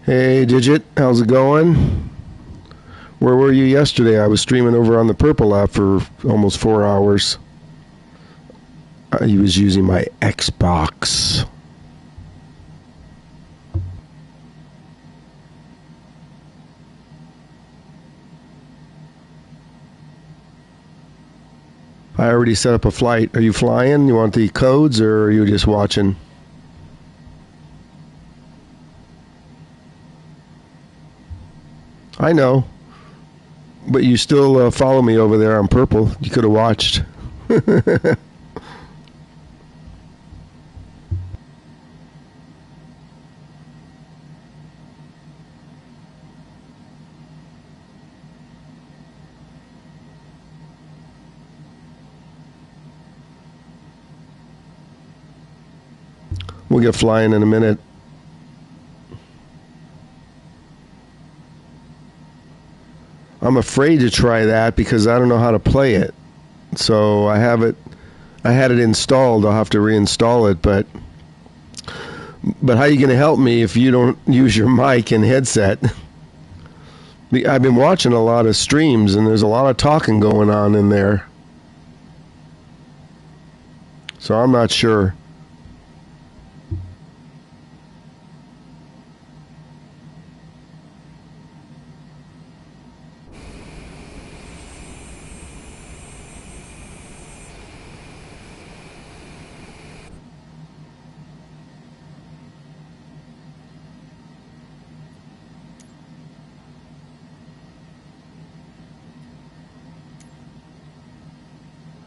Hey, Digit, how's it going? Where were you yesterday? I was streaming over on the Purple app for almost 4 hours. I was using my Xbox. I already set up a flight. Are you flying? You want the codes, or are you just watching? I know, but you still follow me over there on Purple. You could have watched. We'll get flying in a minute. I'm afraid to try that because I don't know how to play it. So I had it installed. I'll have to reinstall it, but how are you going to help me if you don't use your mic and headset? I've been watching a lot of streams and there's a lot of talking going on in there. So I'm not sure.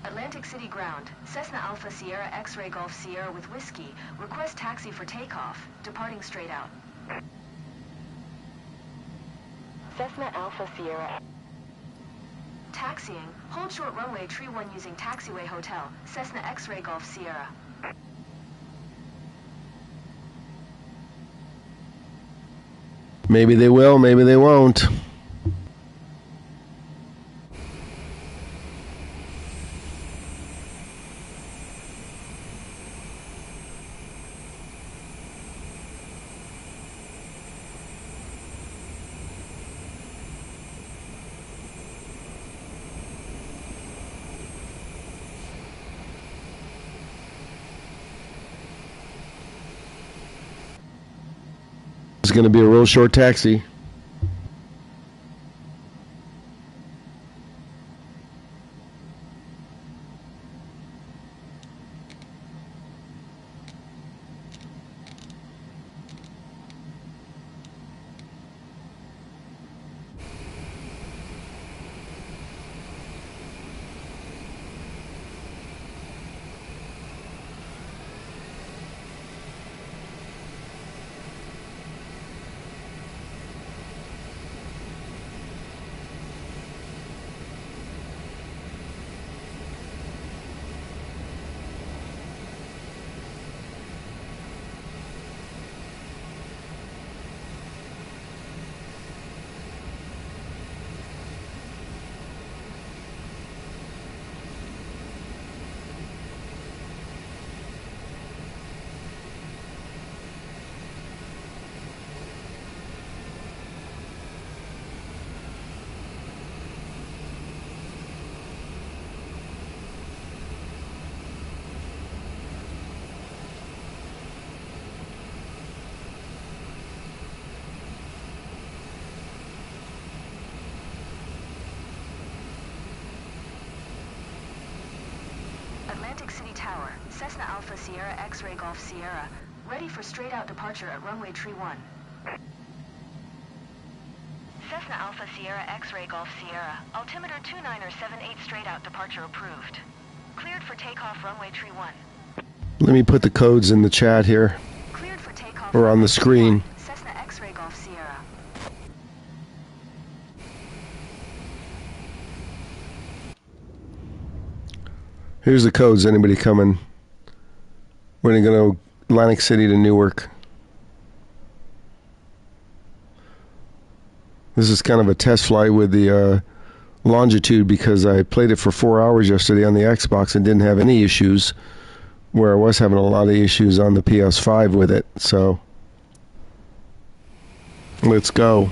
Atlantic City ground. Cessna Alpha Sierra X-Ray Golf Sierra with Whiskey. Request taxi for takeoff. Departing straight out. Cessna Alpha Sierra. Taxiing. Hold short runway tree 1 using taxiway hotel. Cessna X-Ray Golf Sierra. Maybe they will, maybe they won't. It's going to be a real short taxi. Atlantic City Tower. Cessna Alpha Sierra X-Ray Golf Sierra. Ready for straight out departure at runway tree 1. Cessna Alpha Sierra X-Ray Golf Sierra. Altimeter 2978 straight out departure approved. Cleared for takeoff runway tree 1. Let me put the codes in the chat here. Cleared for takeoff or on the screen. Cessna X-Ray Golf Sierra. Here's the codes. Anybody coming? We're going to go Atlantic City to Newark. This is kind of a test flight with the Longitude because I played it for 4 hours yesterday on the Xbox and didn't have any issues, where I was having a lot of issues on the PS5 with it. So Let's go.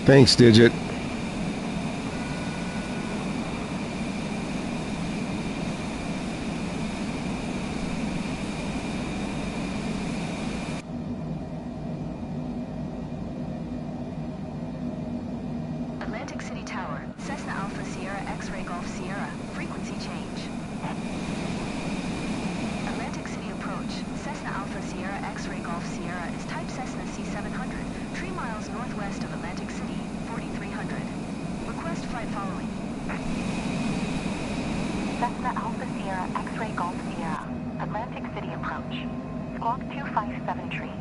Thanks, Digit. Atlantic City Tower, Cessna Alpha Sierra X-Ray Golf Sierra, frequency change. Atlantic City approach, Cessna Alpha Sierra X-Ray Golf Sierra is type Cessna C700, 3 miles northwest of Atlantic City, 4300. Request flight following. Cessna Alpha Sierra X-Ray Golf Sierra, Atlantic City approach. Squawk 257 tree.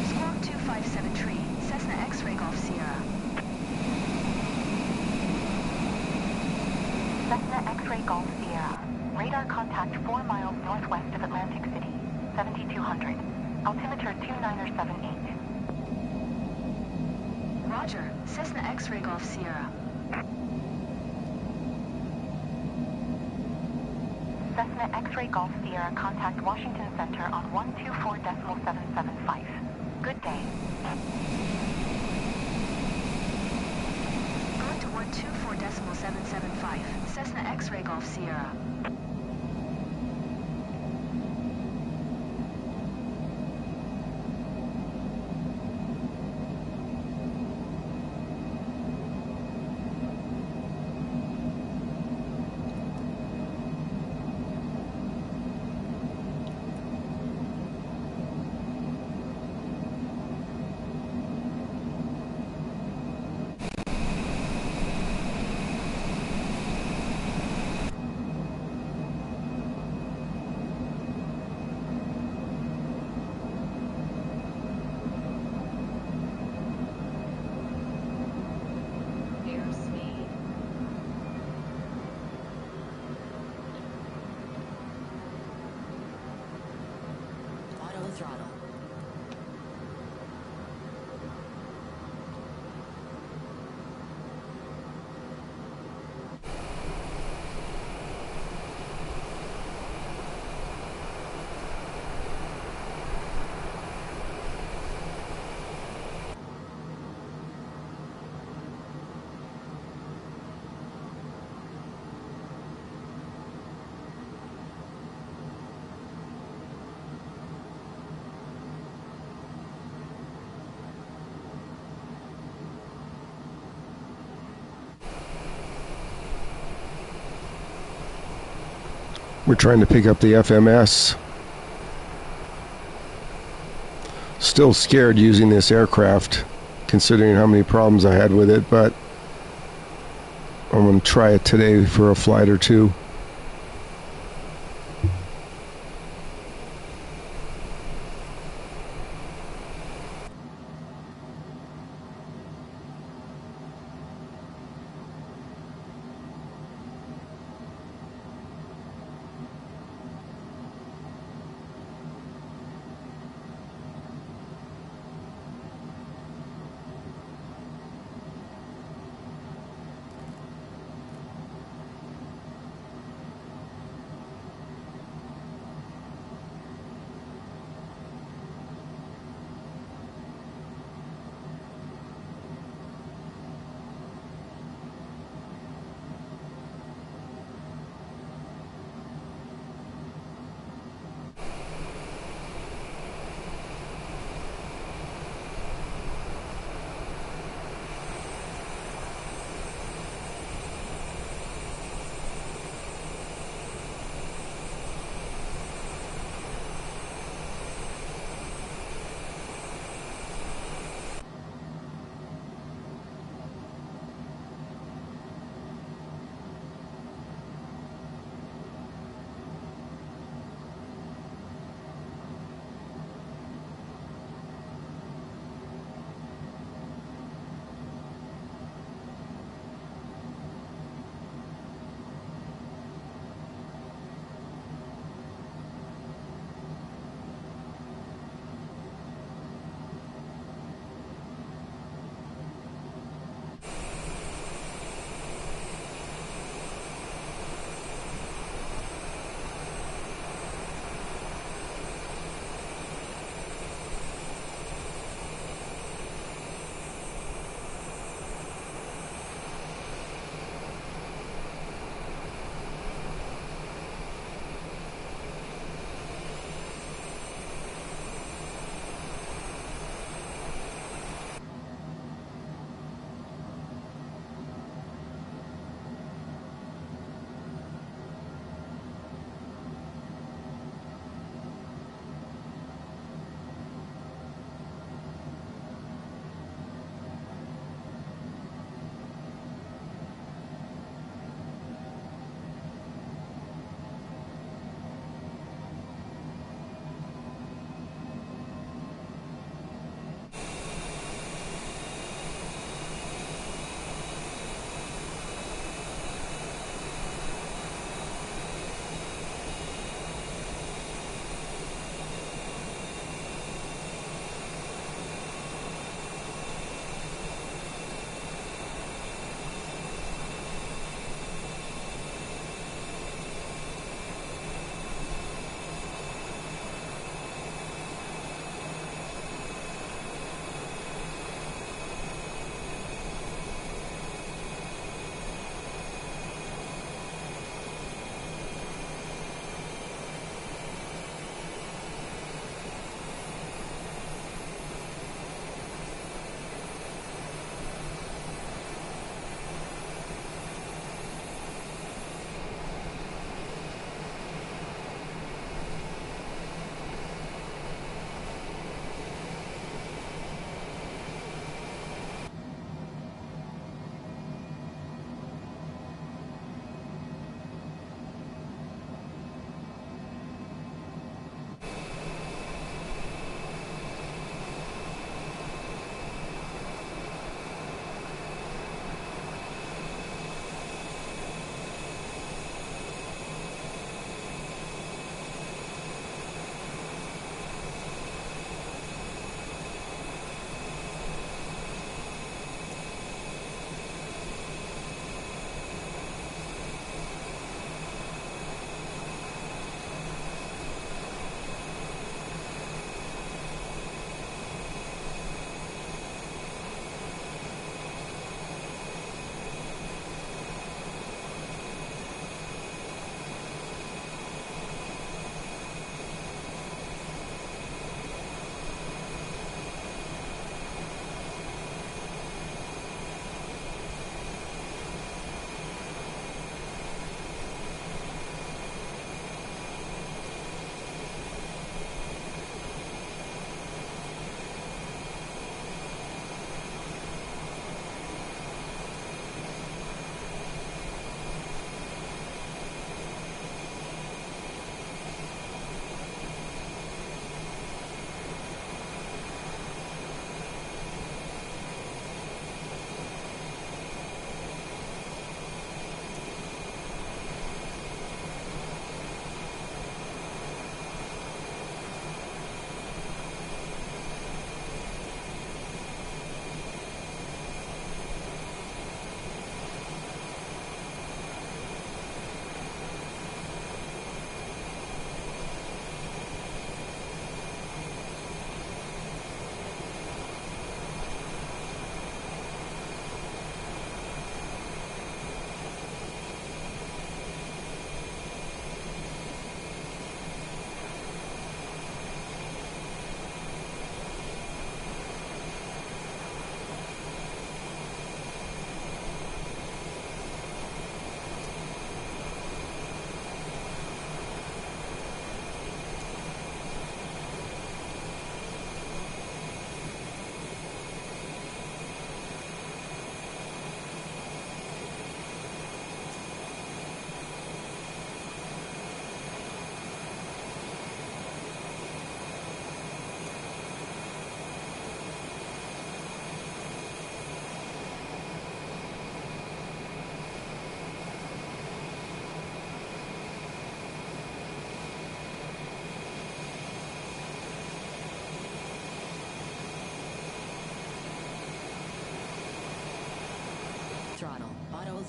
Squawk 257 tree, Cessna X-Ray Golf Sierra. Cessna X-Ray Golf Sierra. Radar contact 4 miles northwest of Atlantic City, 7200. Altimeter 2978. Roger, Cessna X-Ray Golf Sierra. Cessna X-Ray Golf Sierra contact Washington Center on 124.775. Good day. Going to 124.775, Cessna X-Ray Golf Sierra. We're trying to pick up the FMS. Still scared using this aircraft, considering how many problems I had with it, but I'm going to try it today for a flight or two.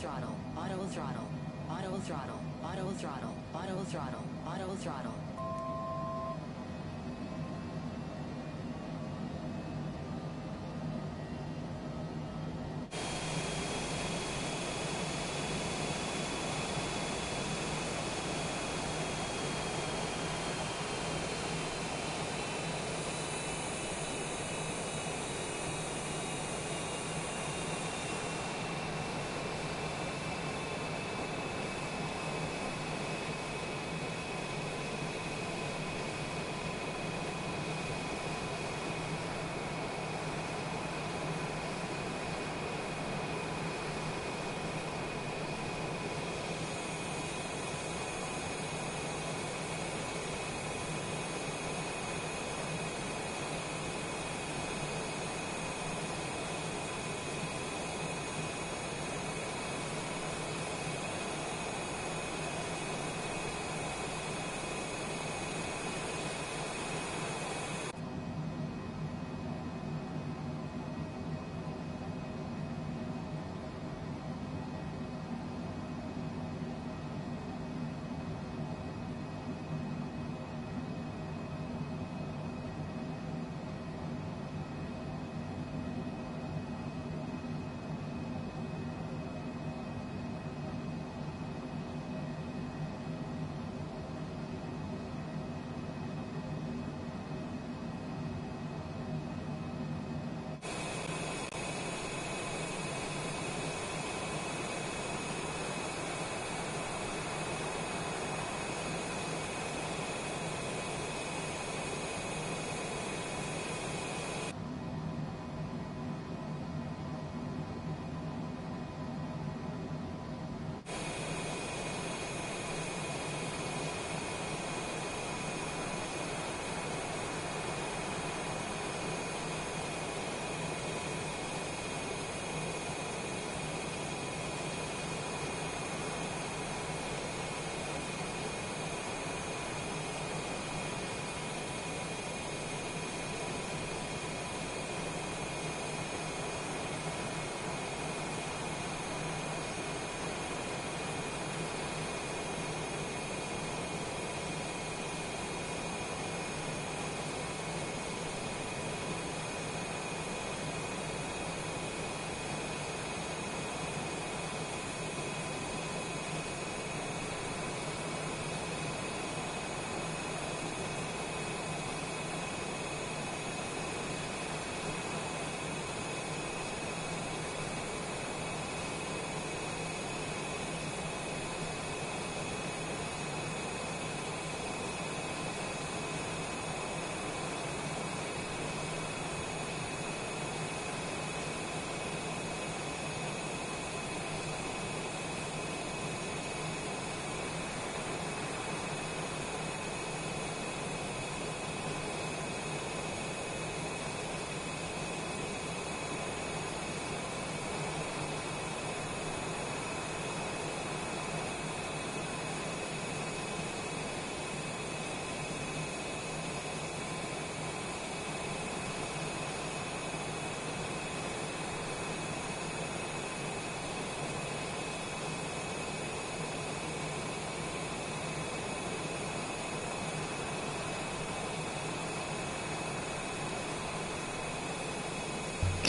throttle, auto throttle, auto throttle, auto throttle, auto throttle, auto throttle.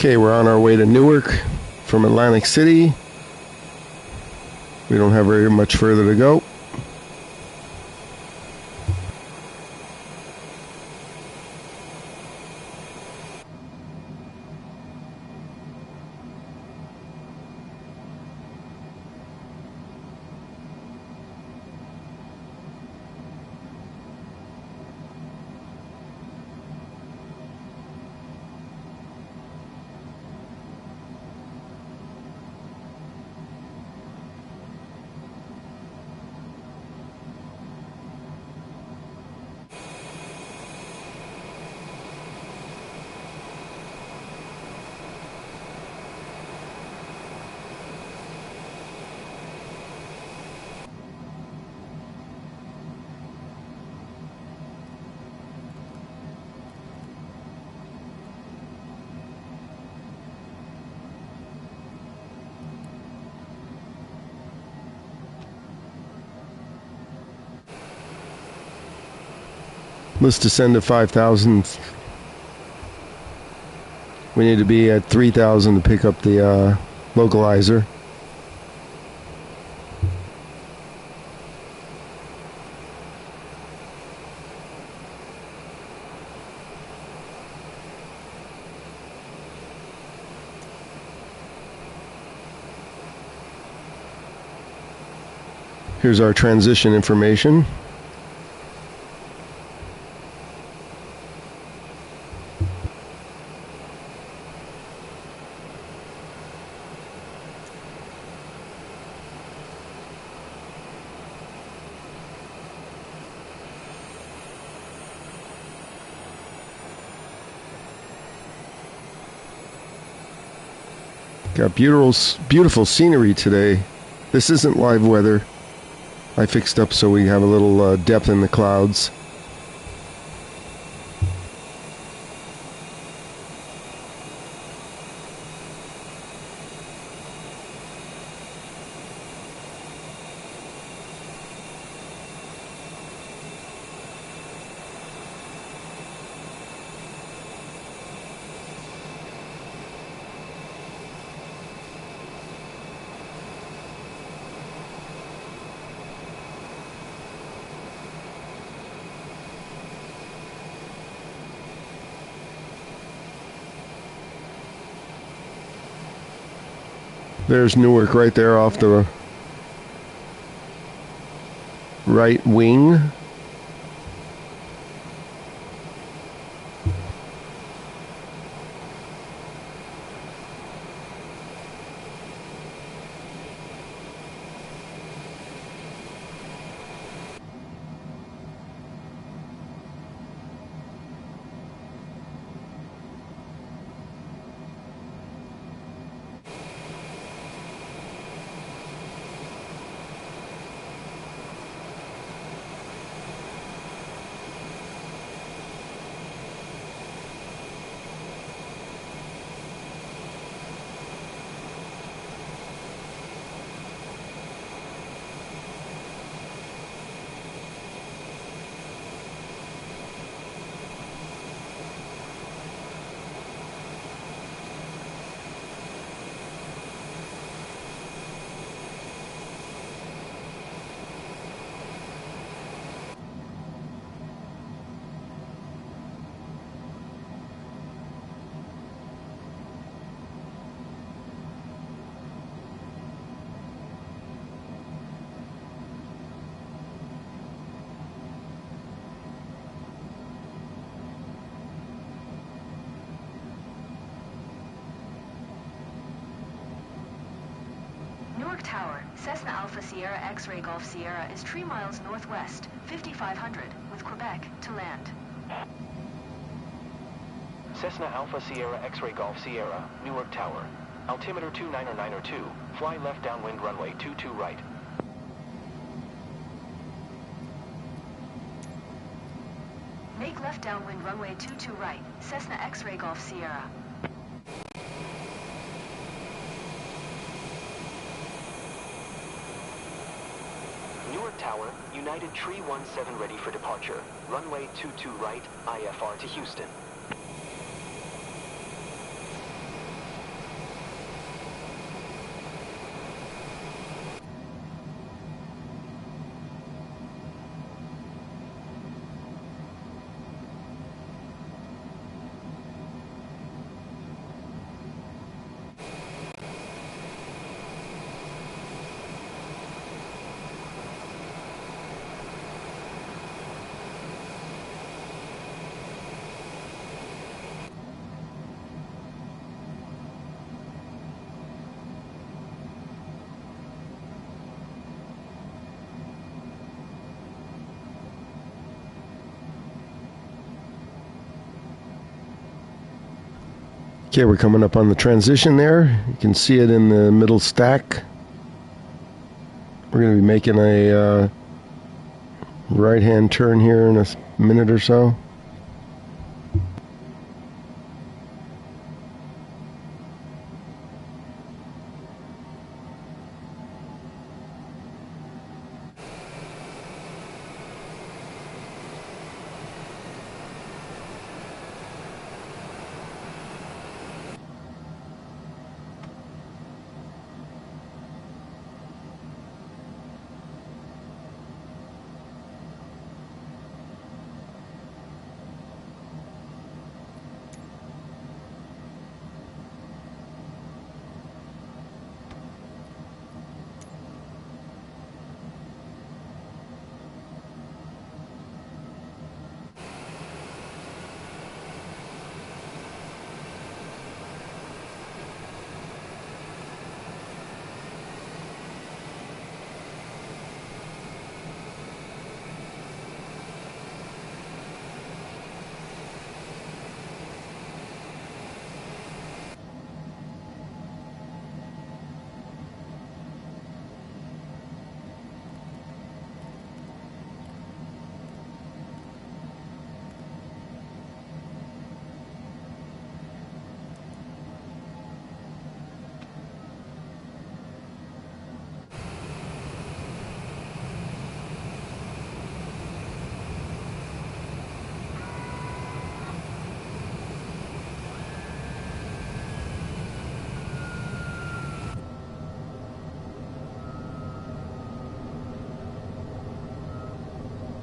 Okay, we're on our way to Newark from Atlantic City. We don't have very much further to go. Let's descend to 5,000. We need to be at 3,000 to pick up the localizer. Here's our transition information. Got beautiful scenery today. This isn't live weather. I fixed up so we have a little depth in the clouds. There's Newark right there off the right wing. Newark Tower, Cessna Alpha Sierra X-Ray Golf Sierra is 3 miles northwest, 5,500, with Quebec to land. Cessna Alpha Sierra X-Ray Golf Sierra, Newark Tower. Altimeter 29902, fly left downwind runway 22 right. Make left downwind runway 22 right, Cessna X-Ray Golf Sierra. Newark Tower, United Tree 17 ready for departure. Runway 22 right, IFR to Houston. Okay, we're coming up on the transition there. You can see it in the middle stack. We're going to be making a right-hand turn here in a minute or so.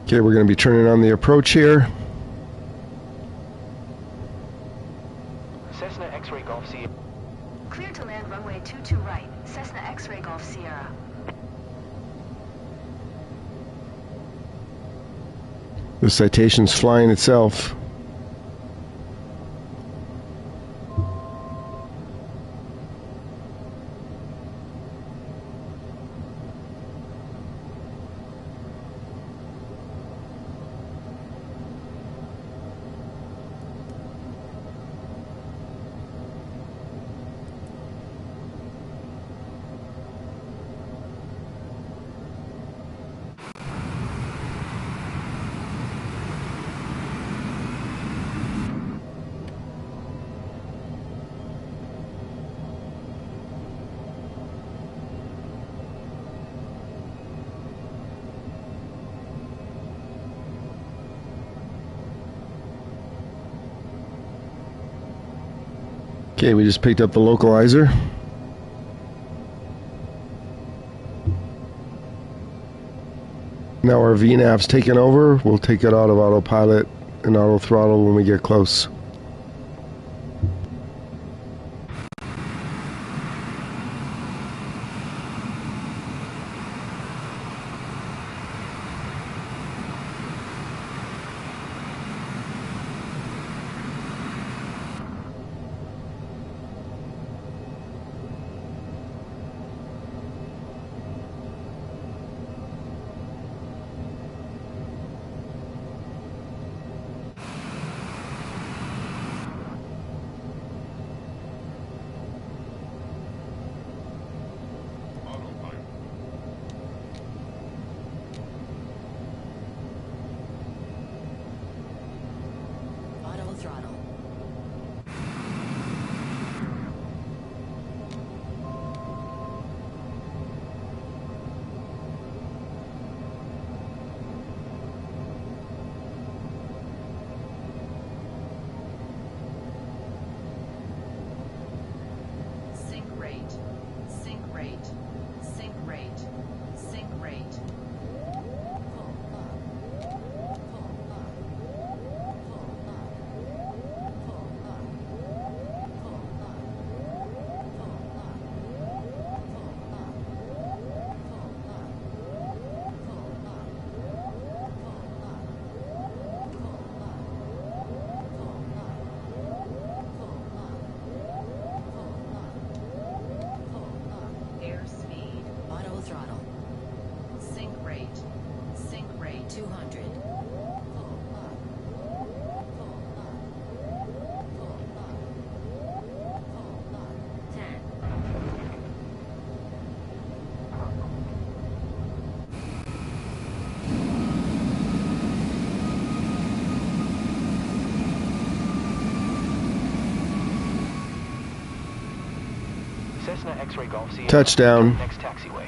Okay, we're going to be turning on the approach here. Cessna X-Ray Golf Sierra. Clear to land runway 22 right, Cessna X-Ray Golf Sierra. The Citation's flying itself. Okay, we just picked up the localizer. Now our VNAV's taken over. We'll take it out of autopilot and auto throttle when we get close. Auto throttle. Sync rate. Sync rate. Sync rate. Sync rate. Pull up. Pull up. Pull up. Pull up. Pull up. Pull up. Pull up. Pull up. Pull up. Airspeed. Auto throttle. Sync rate. Sync rate. 200. Pull up. Pull up. Pull up. Pull up. 10. Cessna X-Ray Golf Sierra. Touchdown. Next taxiway.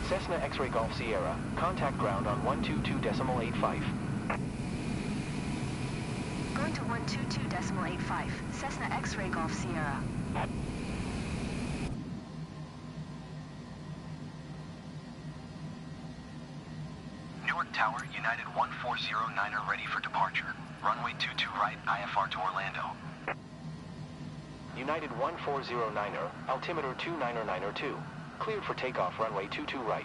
Cessna X-Ray Golf Sierra. Contact ground on 122.85. Going to 122.85, Cessna X-Ray Golf Sierra. Newark Tower, United 1409er ready for departure. Runway 22 right, IFR to Orlando. United 1409er, altimeter 299er2. Cleared for takeoff, runway 22 right.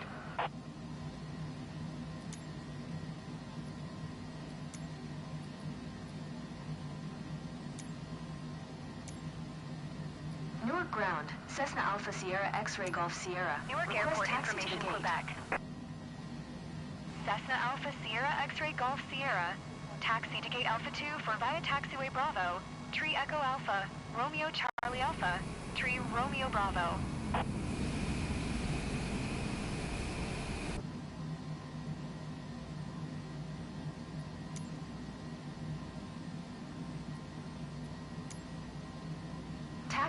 Newark ground, Cessna Alpha Sierra X-Ray Golf Sierra. Newark Request Airport taxi to the information, gate. Quebec. Cessna Alpha Sierra X-Ray Golf Sierra. Taxi to Gate Alpha 2 for via Taxiway Bravo. Tree Echo Alpha. Romeo Charlie Alpha. Tree Romeo Bravo.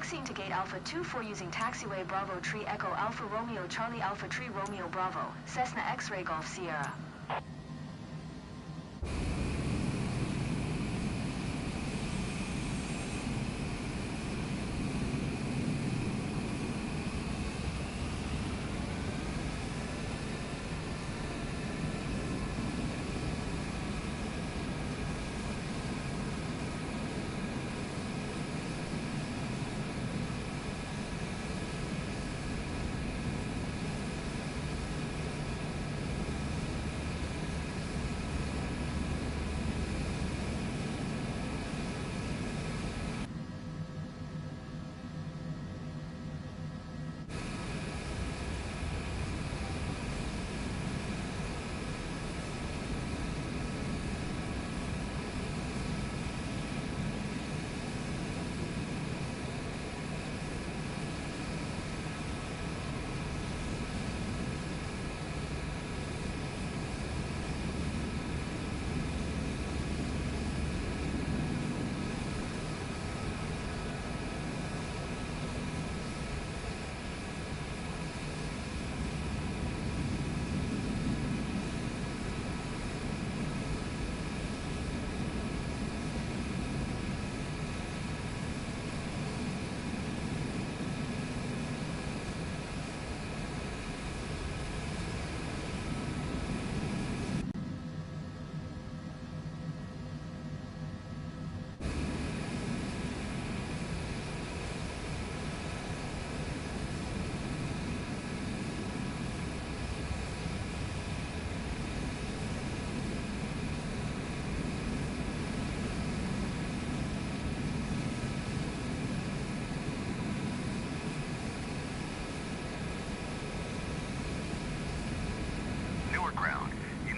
Taxiing to gate Alpha 24 using taxiway Bravo Tree Echo Alpha Romeo Charlie Alpha Tree Romeo Bravo, Cessna X-Ray Golf Sierra.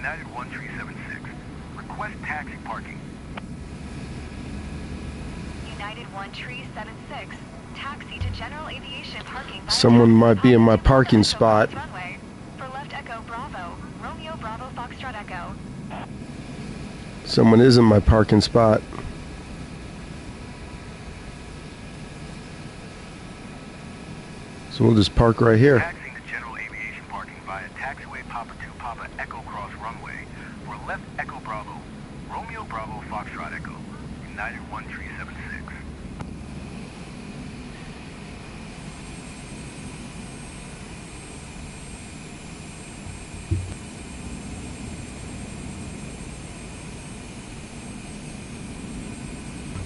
United 1376. Request taxi parking. United 1376. Taxi to general aviation parking. Someone might be in my parking spot. Runway. For left Echo Bravo. Romeo Bravo Foxtrot Echo. Someone is in my parking spot. So we'll just park right here. Taxiing to general aviation parking via taxiway Papa 2 Papa Echo Cross runway. For left Echo Bravo. Romeo Bravo Foxtrot Echo. United 1376.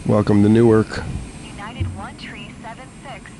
Welcome to Newark. United 1376.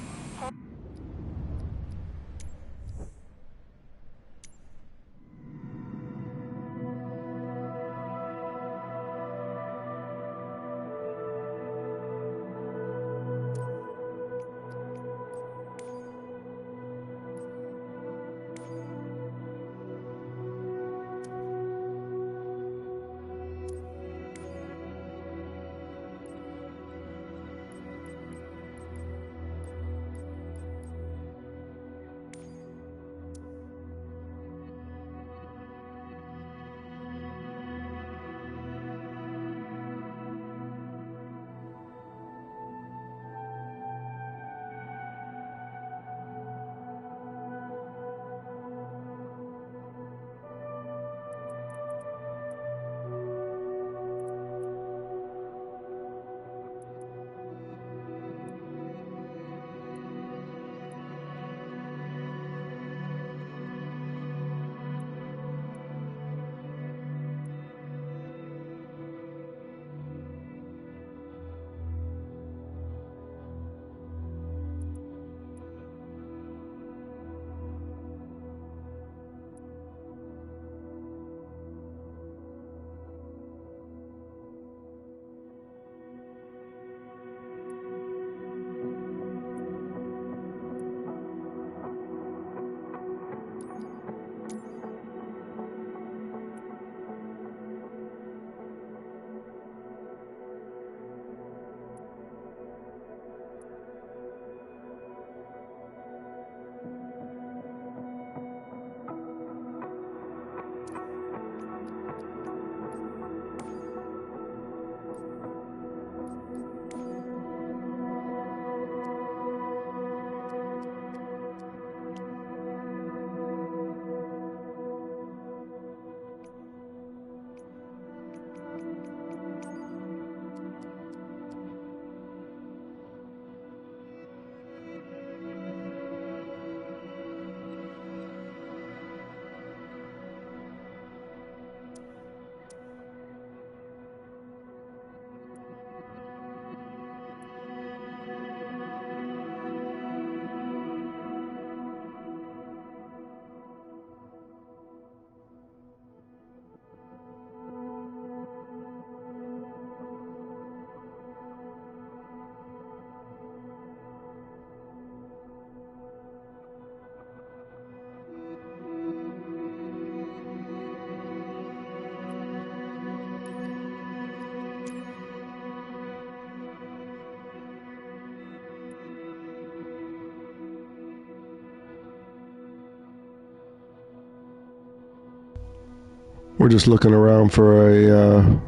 We're just looking around for a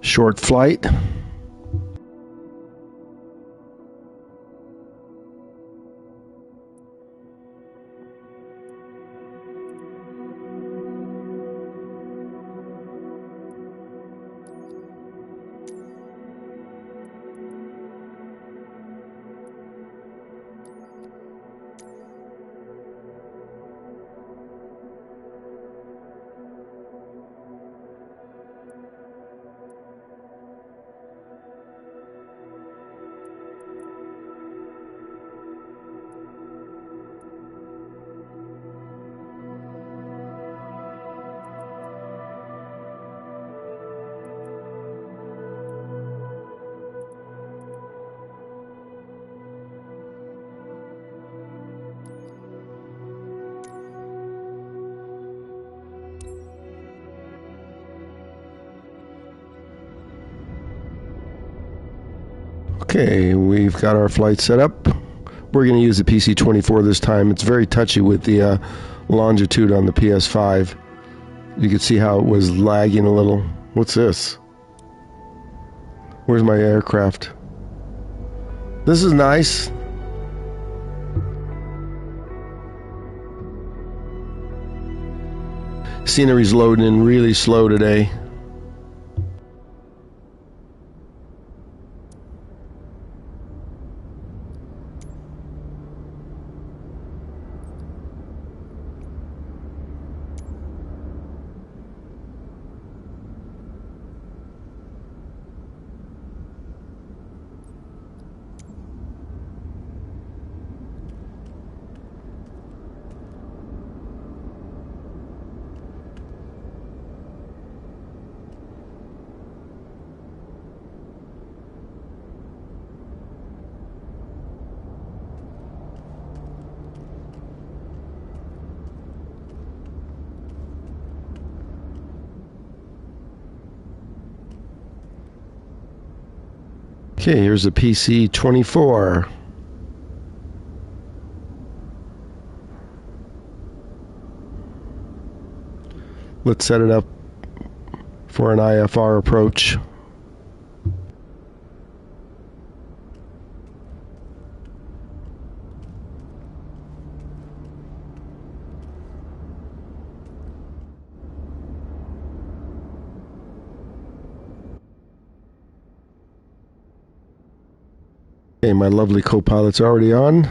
short flight. Okay, we've got our flight set up. We're going to use the PC-24 this time. It's very touchy with the longitude on the PS5. You can see how it was lagging a little. What's this? Where's my aircraft? This is nice. Scenery's loading in really slow today. Okay, here's a PC-24. Let's set it up for an IFR approach. Okay, my lovely co-pilot's already on.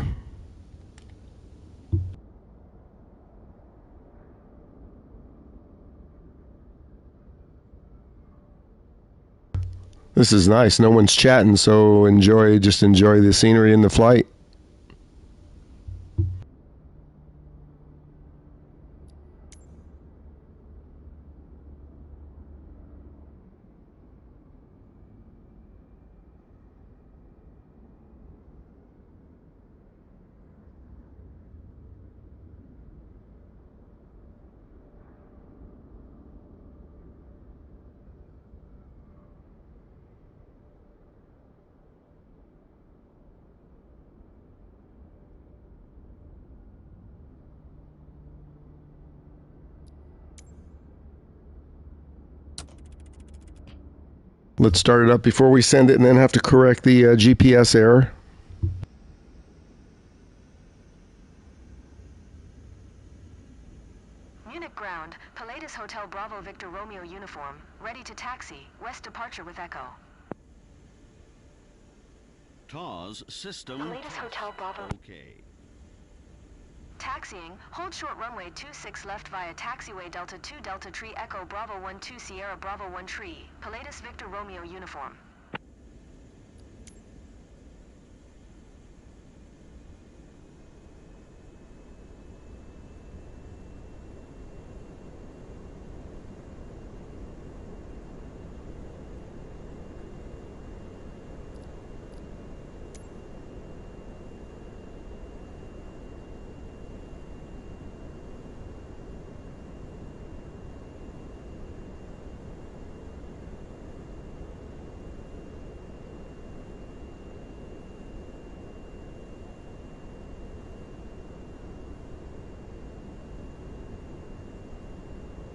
This is nice. No one's chatting, so just enjoy the scenery in the flight. Let's start it up before we send it and then have to correct the GPS error. Munich ground, Pilatus Hotel Bravo Victor Romeo uniform, ready to taxi, west departure with Echo. TAWS system. Pilatus Hotel Bravo. Okay. Taxiing, hold short runway 26 left via taxiway Delta 2 Delta Tree Echo Bravo 12 Sierra Bravo 1 Tree, Pilatus Victor Romeo uniform.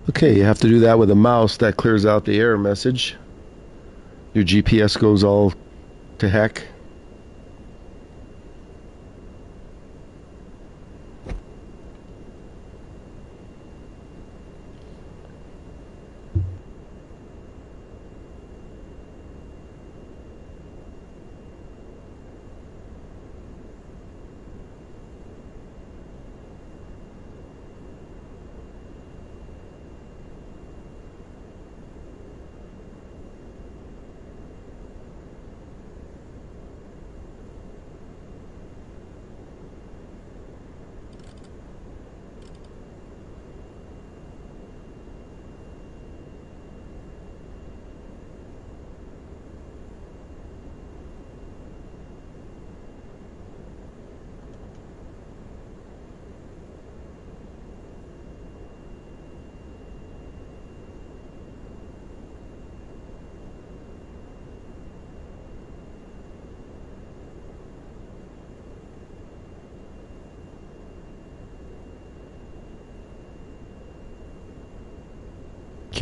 Okay, you have to do that with a mouse. That clears out the error message. Your GPS goes all to heck.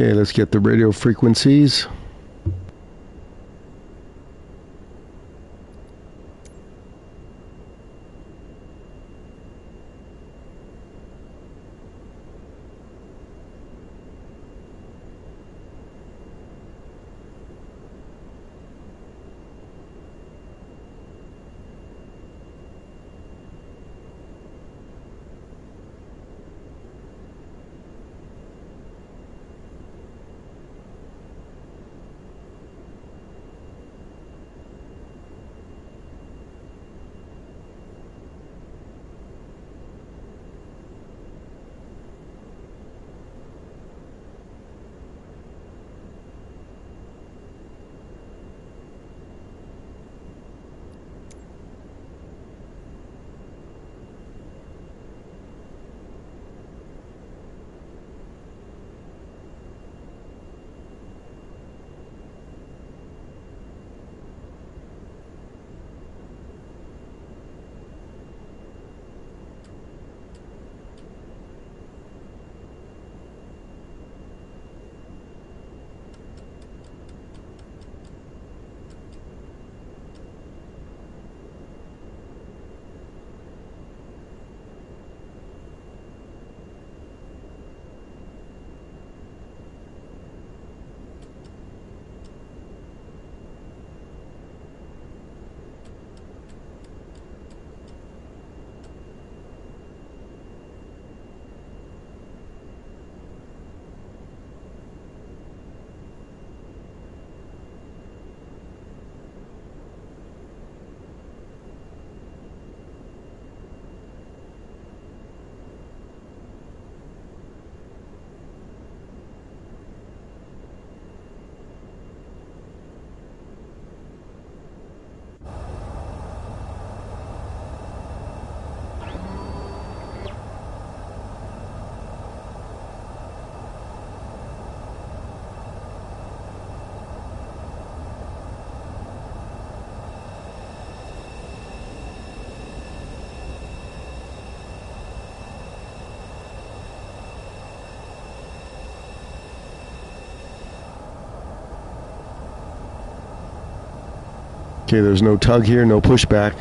Okay, let's get the radio frequencies. Okay, there's no tug here, no pushback.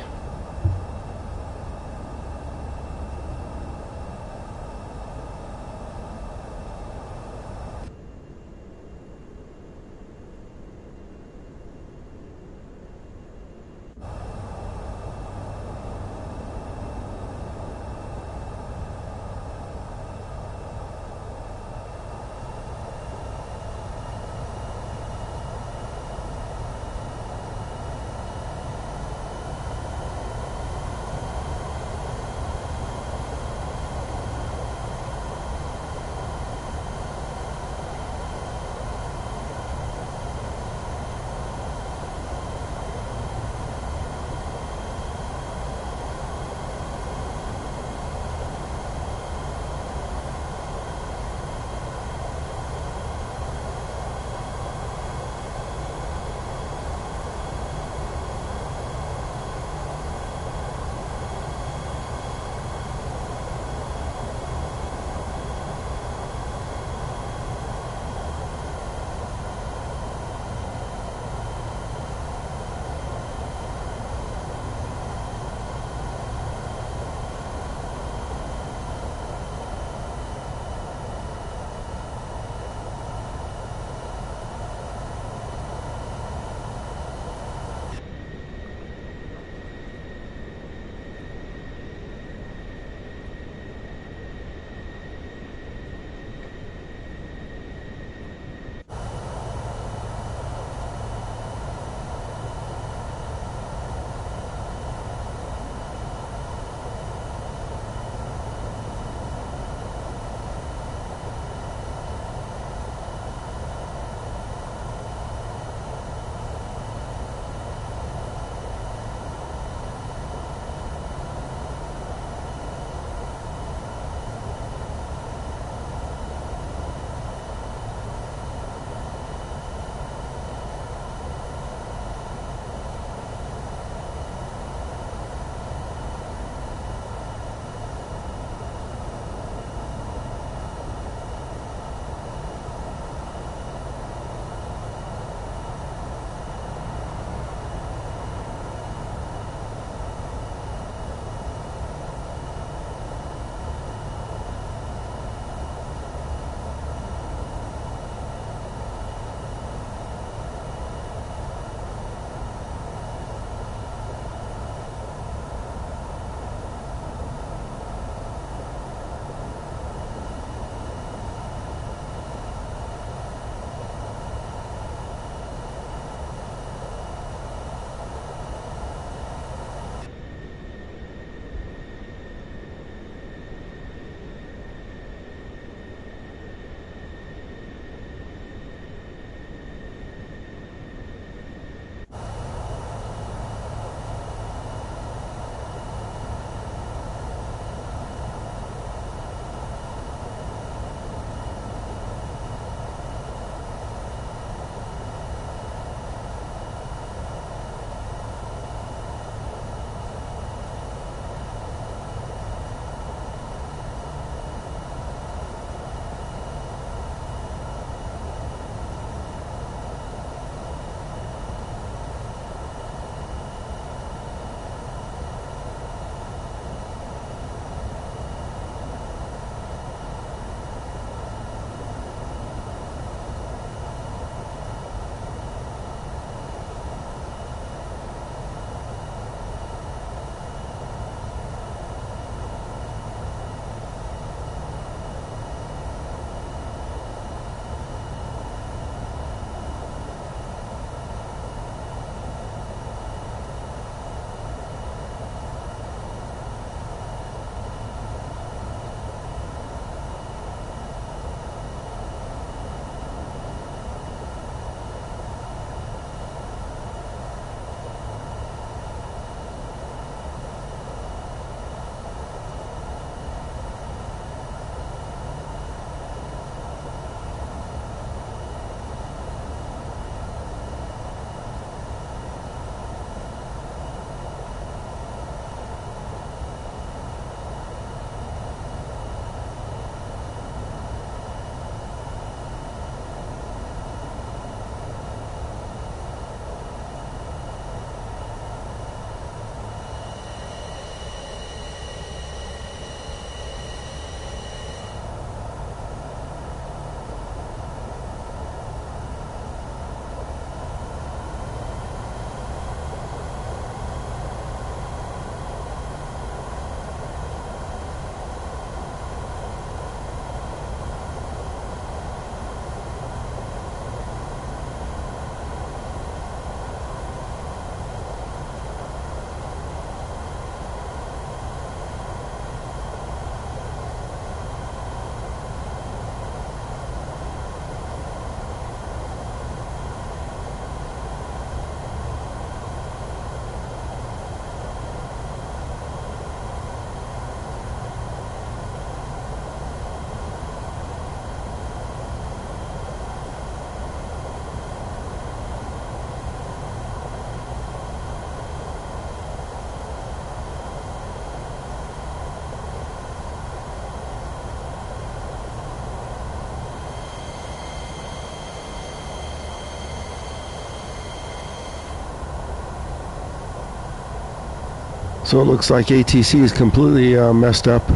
So it looks like ATC is completely messed up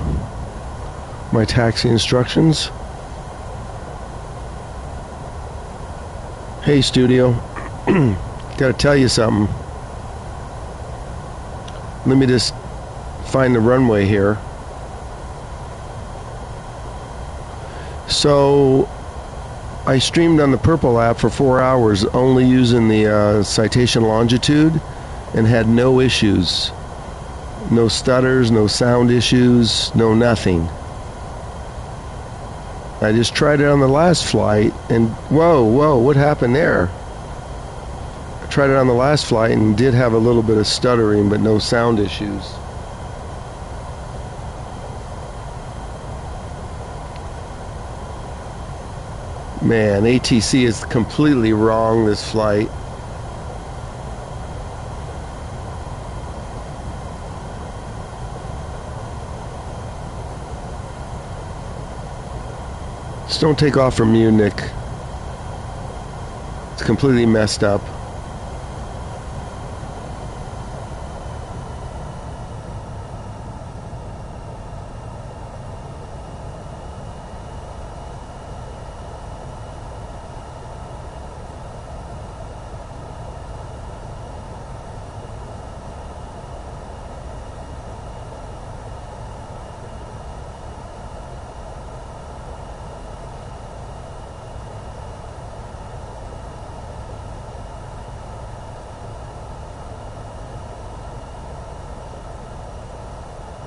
my taxi instructions. Hey, studio. Gotta tell you something. Let me just find the runway here. So I streamed on the Purple app for 4 hours, only using the citation longitude, and had no issues. No stutters, no sound issues, no nothing. I just tried it on the last flight, and whoa, what happened there? I tried it on the last flight and did have a little bit of stuttering, but no sound issues. Man, ATC is completely wrong this flight. Just don't take off from Munich. It's completely messed up.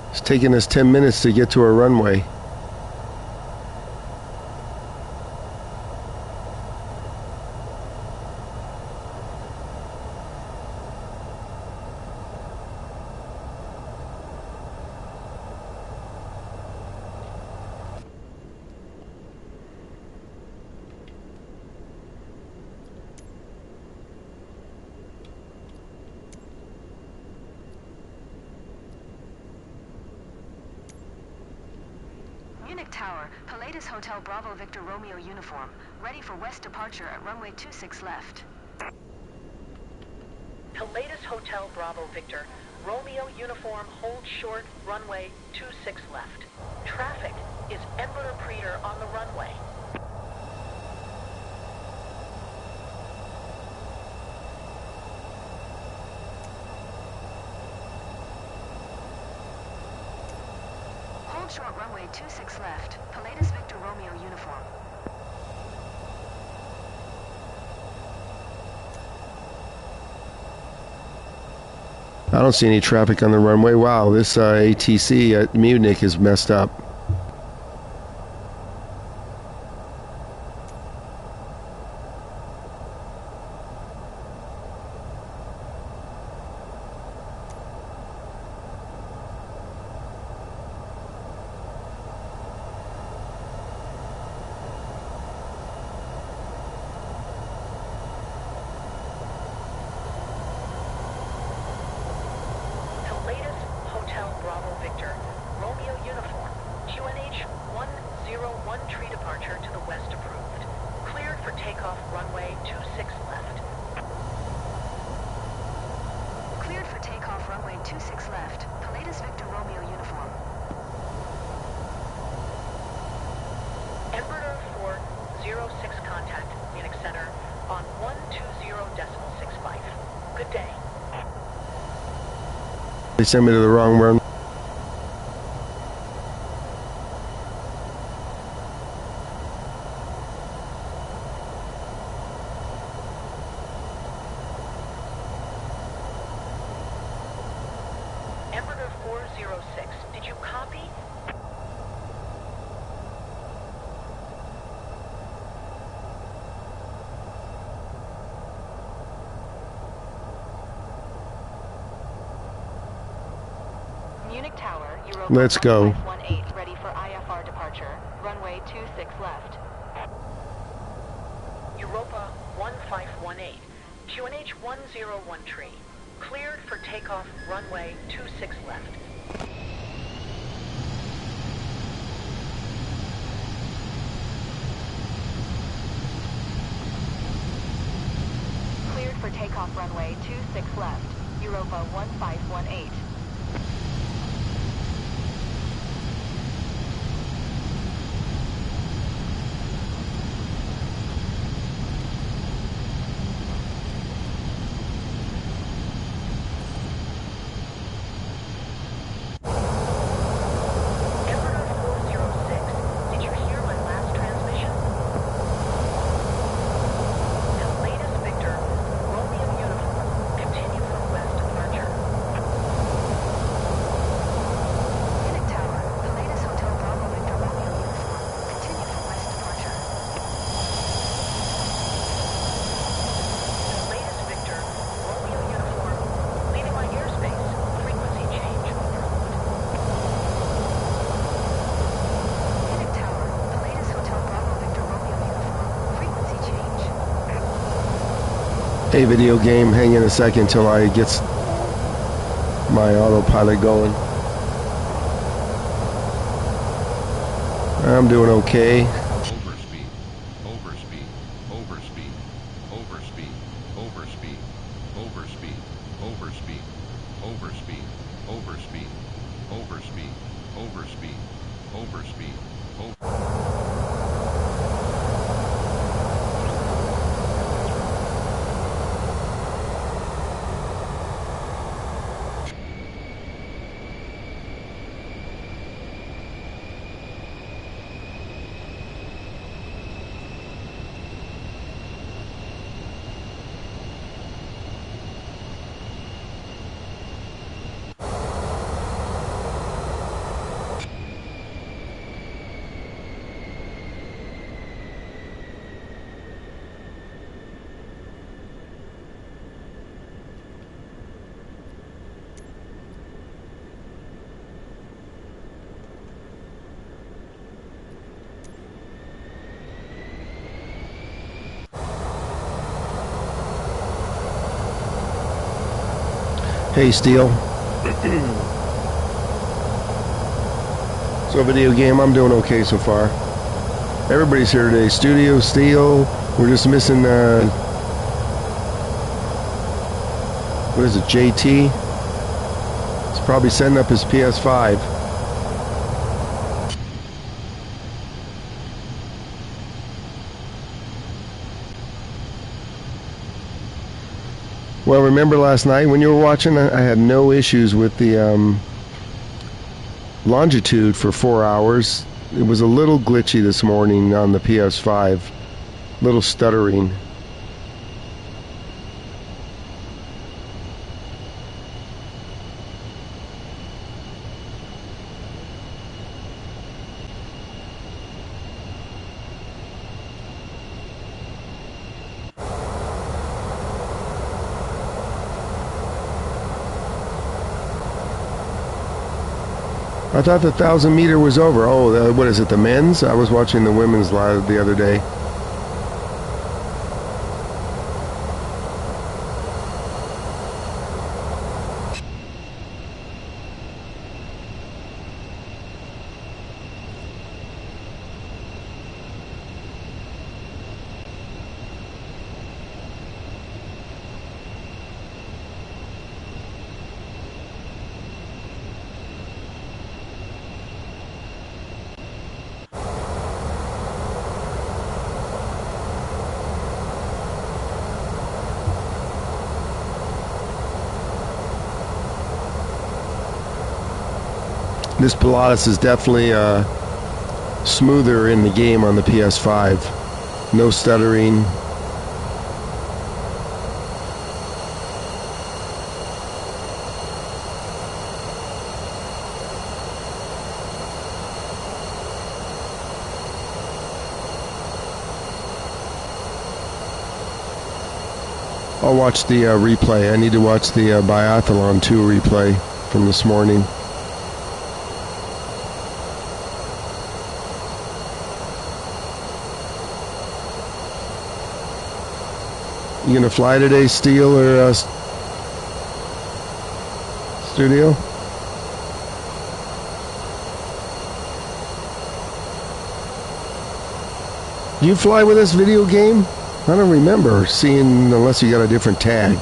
It's taking us 10 minutes to get to our runway. Munich Tower, Pilatus Hotel Bravo Victor Romeo uniform. Ready for west departure at runway 26 left. Pilatus Hotel Bravo Victor, Romeo uniform, hold short, runway 26 left. Traffic is Emperor Praetor on the runway. Hold short runway 26 left. Pilatus Victor Romeo uniform. I don't see any traffic on the runway. Wow, this ATC at Munich is messed up. Pilatus Hotel Bravo Victor, Romeo uniform, QNH 101 tree departure to the west approved. Cleared for takeoff runway 26 left. Cleared for takeoff runway 26 left. Pilatus Victor Romeo uniform. Emperor 406 contact, Munich Center, on 120.65. Good day. They sent me to the wrong run. Emperor 406, did you copy? Munich Tower, Europa Let's go. 1518, ready for IFR departure. Runway 26 left. Europa 1518, QNH 101 tree. Cleared for takeoff runway 26 left. Cleared for takeoff runway 26 left. Europa 1518. Hey, video game, hang in a second till I get my autopilot going. I'm doing okay. Overspeed. Overspeed. Overspeed. Overspeed. Overspeed. Overspeed. Overspeed. Overspeed. Overspeed. Overspeed. Overspeed. Overspeed. Hey, Steel. So, video game, I'm doing okay so far. Everybody's here today. Studio, Steel. We're just missing, what is it, JT? He's probably setting up his PS5. Well, remember last night when you were watching, I had no issues with the longitude for 4 hours. It was a little glitchy this morning on the PS5, little stuttering. I thought the 1,000 meter was over. Oh, what is it, the men's? I was watching the women's live the other day. This Pilatus is definitely smoother in the game on the PS5. No stuttering. I'll watch the replay. I need to watch the Biathlon 2 replay from this morning. You gonna fly today, Steel or Studio? Do you fly with this video game? I don't remember seeing, unless you got a different tag.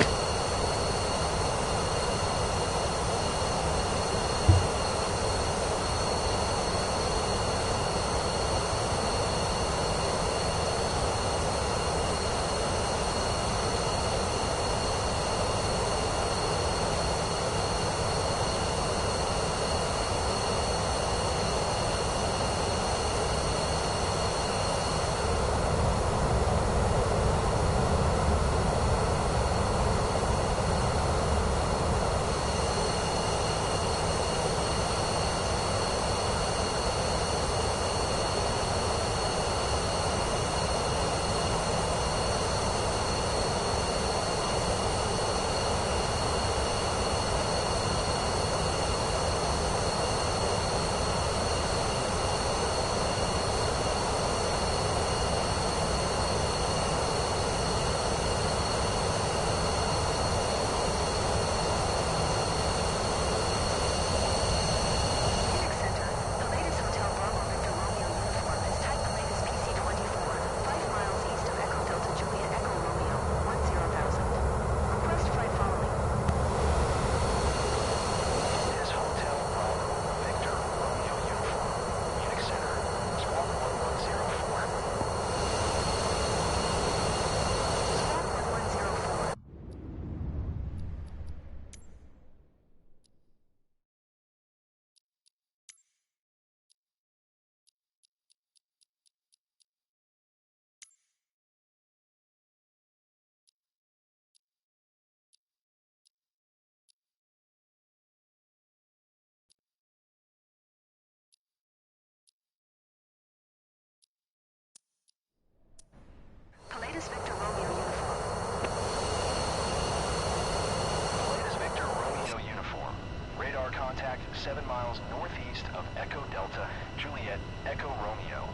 miles northeast of Echo Delta, Juliet, Echo Romeo,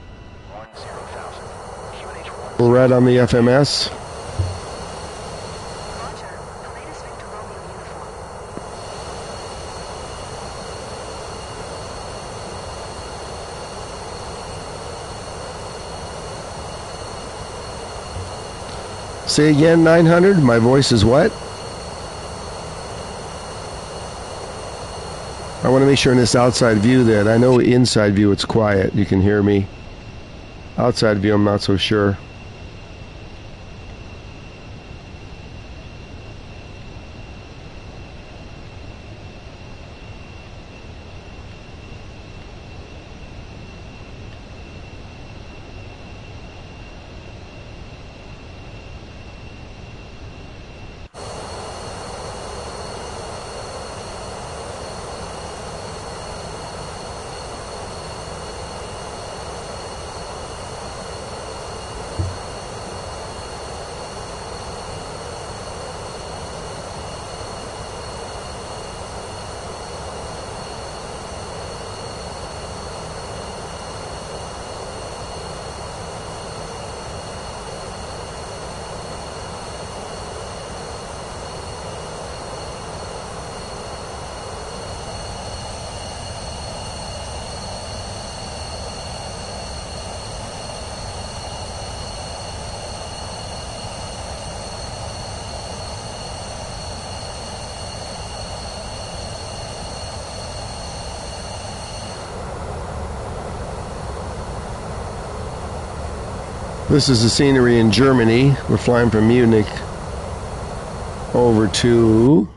10,000. QNH 1. Red on the FMS. Roger. The latest Victor Romeo uniform. Say again, 900. My voice is what? I want to make sure in this outside view that I know inside view it's quiet. You can hear me. Outside view, I'm not so sure. This is the scenery in Germany. We're flying from Munich over to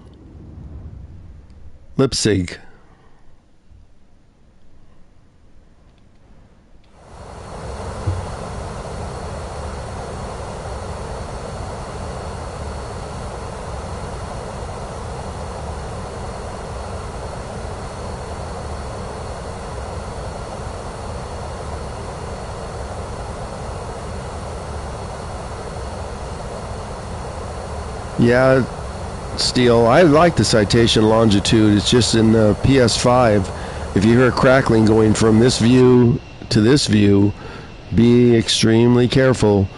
Leipzig. Yeah, Steele, I like the citation longitude. It's just in the PS5. If you hear crackling going from this view to this view, be extremely careful,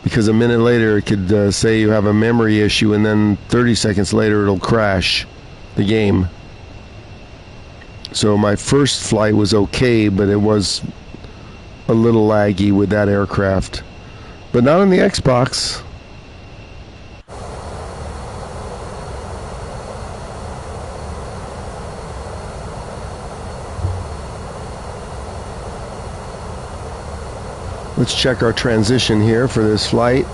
because a minute later it could say you have a memory issue, and then 30 seconds later it'll crash the game. So my first flight was okay, but it was a little laggy with that aircraft. But not on the Xbox. Let's check our transition here for this flight.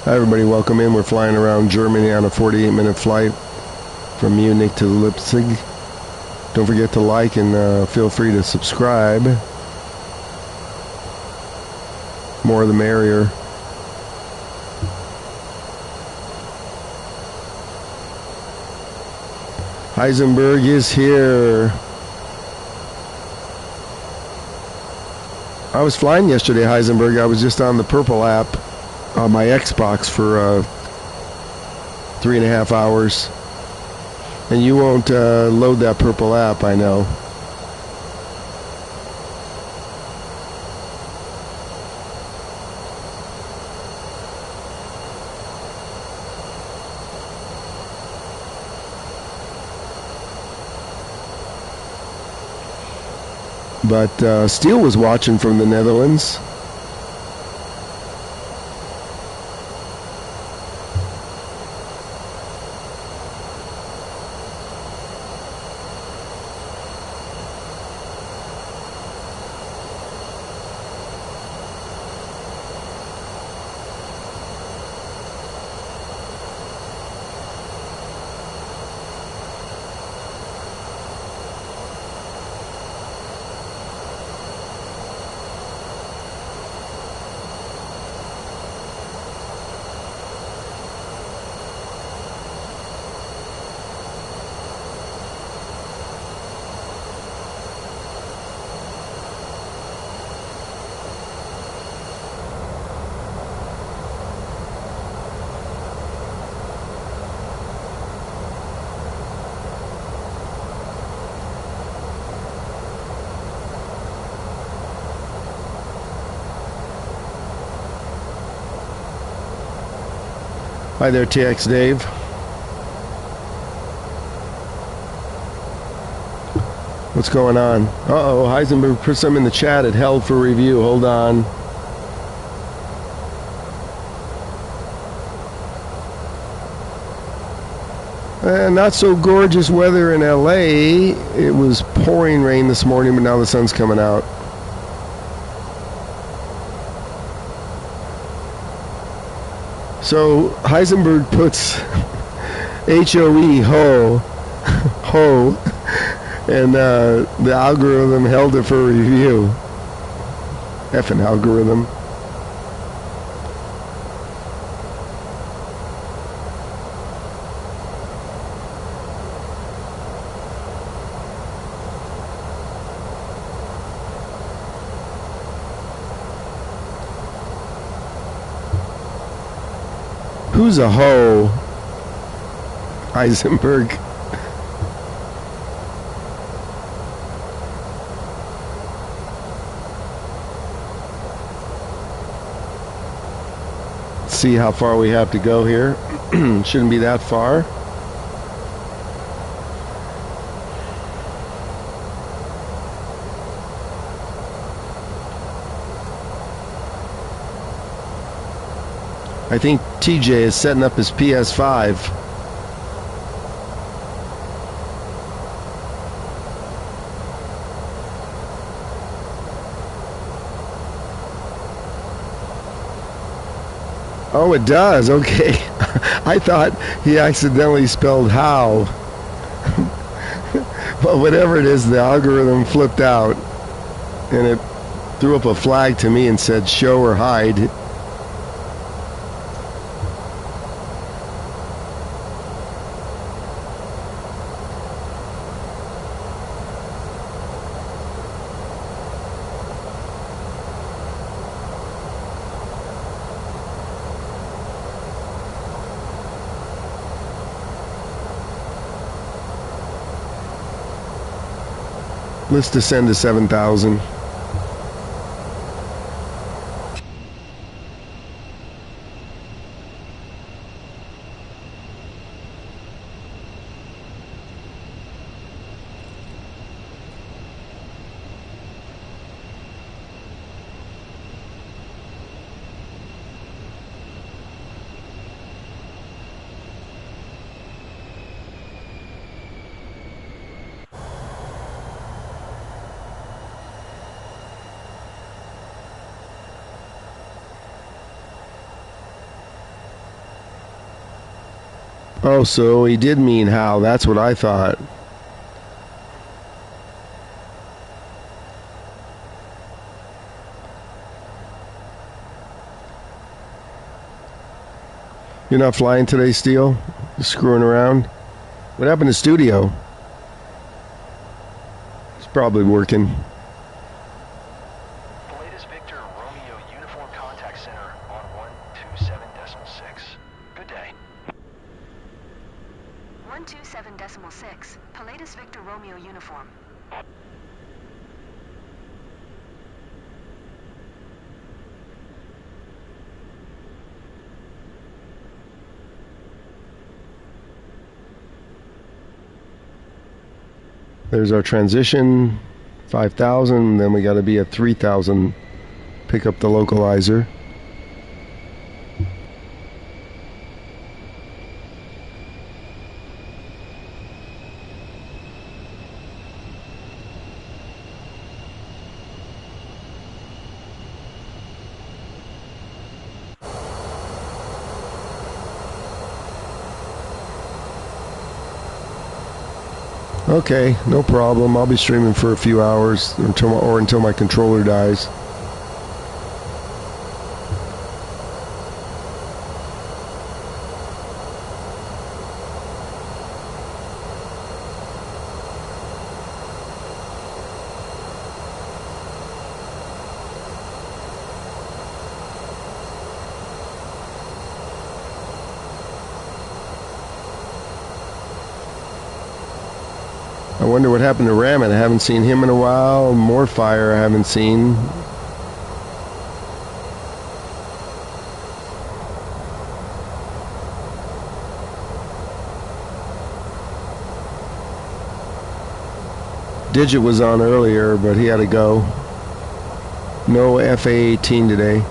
Hi everybody, welcome in. We're flying around Germany on a 48-minute flight from Munich to Leipzig. Don't forget to like and feel free to subscribe. More the merrier. Heisenberg is here. I was flying yesterday, Heisenberg. I was just on the Purple app on my Xbox for 3.5 hours. And you won't load that purple app, I know. But Steele was watching from the Netherlands. Hi there, TX Dave. What's going on? Uh-oh, Heisenberg put some in the chat. It held for review. Hold on. Not so gorgeous weather in LA. It was pouring rain this morning, but now the sun's coming out. So Heisenberg puts H-O-E, ho, and the algorithm held it for review. Effing algorithm. Who's a hoe? Heisenberg. Let's see how far we have to go here. Shouldn't be that far. I think TJ is setting up his PS5. Oh, it does. Okay. I thought he accidentally spelled how. But whatever it is, the algorithm flipped out and it threw up a flag to me and said show or hide. Let's descend to 7,000. Oh, so he did mean how. That's what I thought. You're not flying today, Steele? Just screwing around? What happened to studio? It's probably working. The latest Victor Romeo Uniform Contact Center on 127.6. Good day. 127.6. Pilatus Victor Romeo uniform. There's our transition, 5,000, then we got to be at 3,000, pick up the localizer. Okay, no problem. I'll be streaming for a few hours until my controller dies. I wonder what happened to Ramet. I haven't seen him in a while. More fire I haven't seen. Digit was on earlier, but he had to go. No FA-18 today.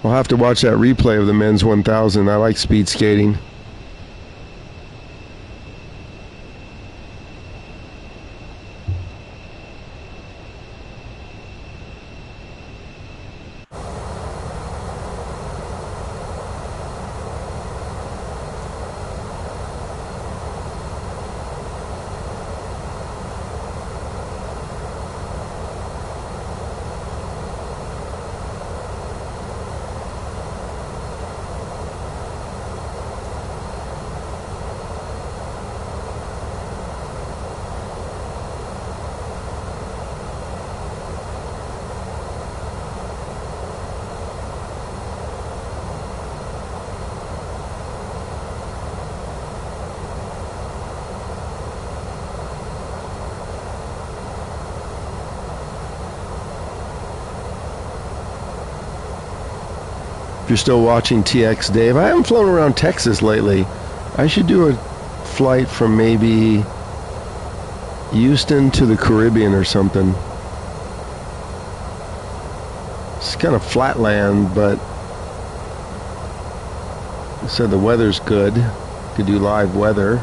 I'll have to watch that replay of the men's 1000. I like speed skating. you're still watching TX Dave. I haven't flown around Texas lately. I should do a flight from maybe Houston to the Caribbean or something. It's kind of flat land, but I said the weather's good. Could do live weather.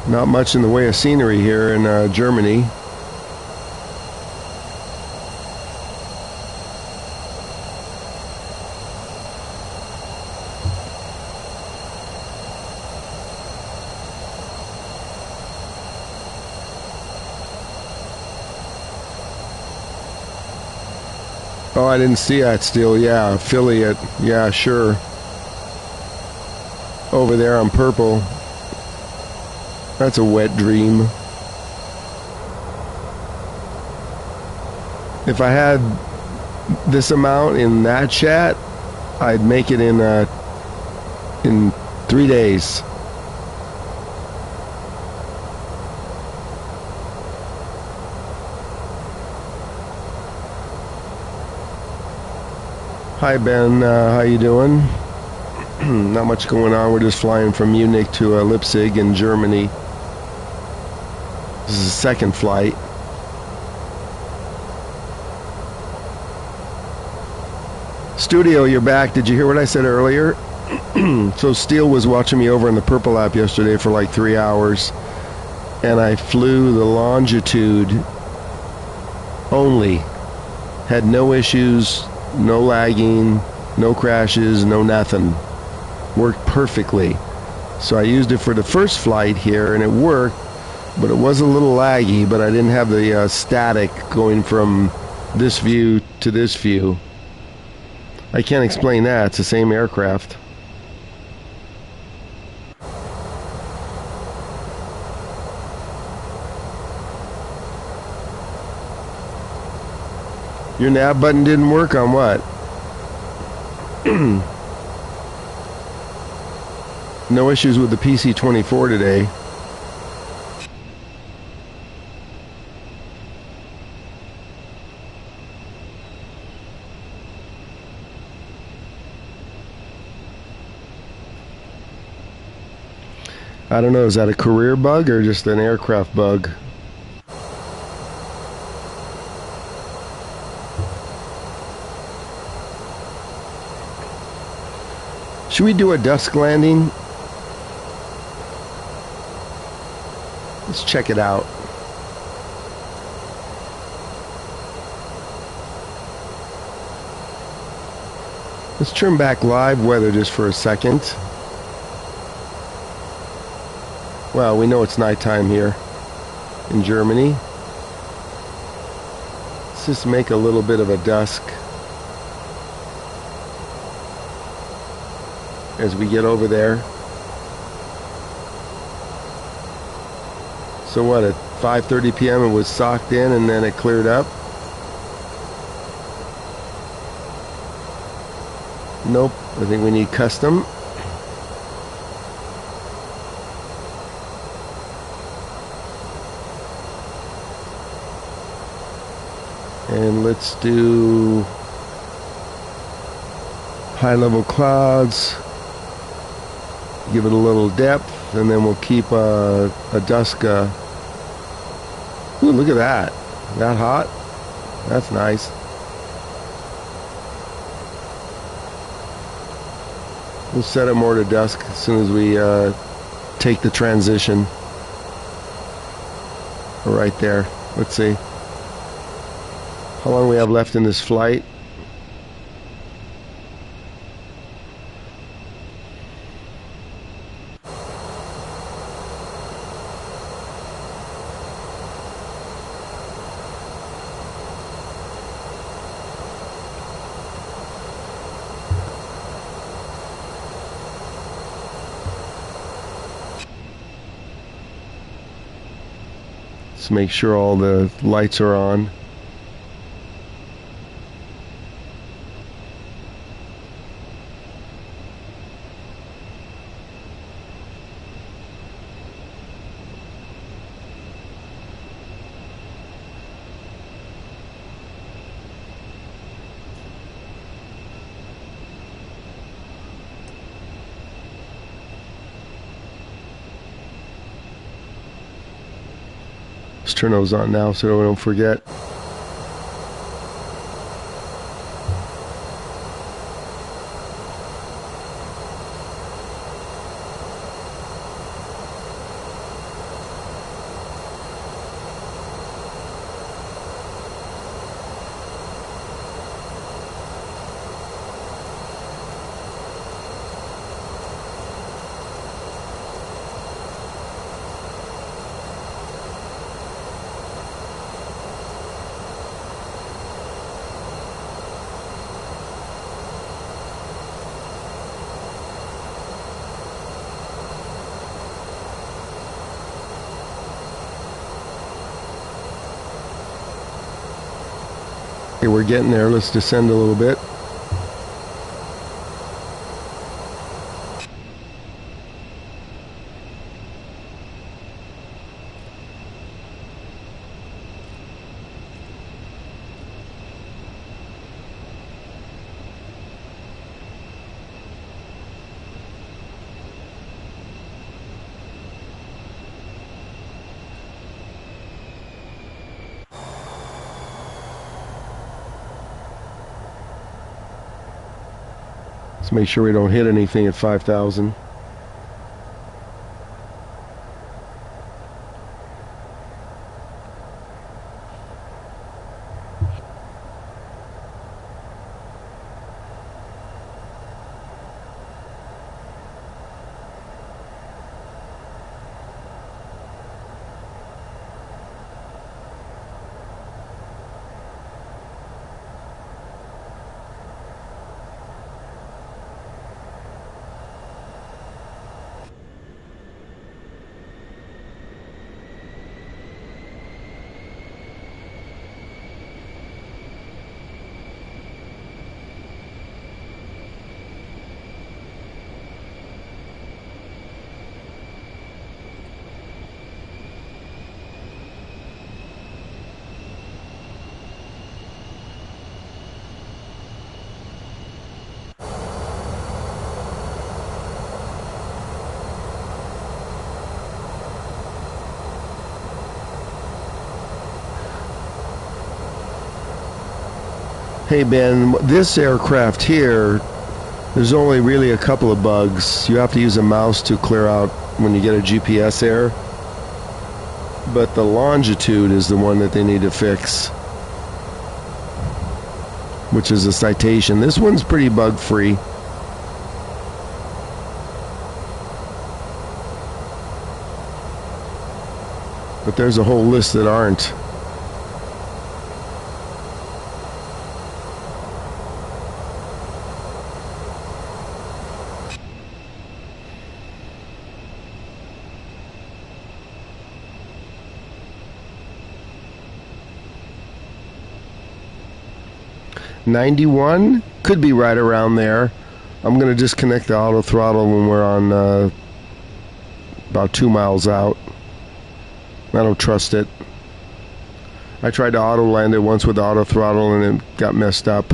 Not much in the way of scenery here in Germany. Oh, I didn't see that still. Yeah, affiliate. Yeah, sure. Over there on purple. That's a wet dream. If I had this amount in that chat, I'd make it in 3 days. Hi Ben, how you doing? Not much going on. We're just flying from Munich to Leipzig in Germany. This is the second flight. Studio, you're back. Did you hear what I said earlier? So Steele was watching me over in the Purple app yesterday for like 3 hours, and I flew the longitude only. Had no issues, no lagging, no crashes, no nothing. Worked perfectly. So I used it for the first flight here, and it worked. But it was a little laggy, but I didn't have the static going from this view to this view. I can't explain that. It's the same aircraft. Your nav button didn't work on what? No issues with the PC-24 today. I don't know, is that a career bug or just an aircraft bug? Should we do a dusk landing? Let's check it out. Let's turn back live weather just for a second. Well, we know it's nighttime here in Germany. Let's just make a little bit of a dusk as we get over there. So what, at 5:30 p.m. it was socked in and then it cleared up. Nope, I think we need custom. And let's do high level clouds. Give it a little depth, and then we'll keep a dusk. Ooh, look at that. That hot? That's nice. We'll set it more to dusk as soon as we take the transition. Right there. Let's see. How long we have left in this flight? Let's make sure all the lights are on. Let's turn those on now so we don't forget. Okay, we're getting there. Let's descend a little bit. Let's make sure we don't hit anything at 5,000. Hey Ben, this aircraft here, there's only really a couple of bugs. You have to use a mouse to clear out when you get a GPS error. But the longitude is the one that they need to fix, which is a citation. This one's pretty bug-free. But there's a whole list that aren't. 91? Could be right around there. I'm going to disconnect the auto throttle when we're on about 2 miles out. I don't trust it. I tried to auto land it once with the auto throttle and it got messed up.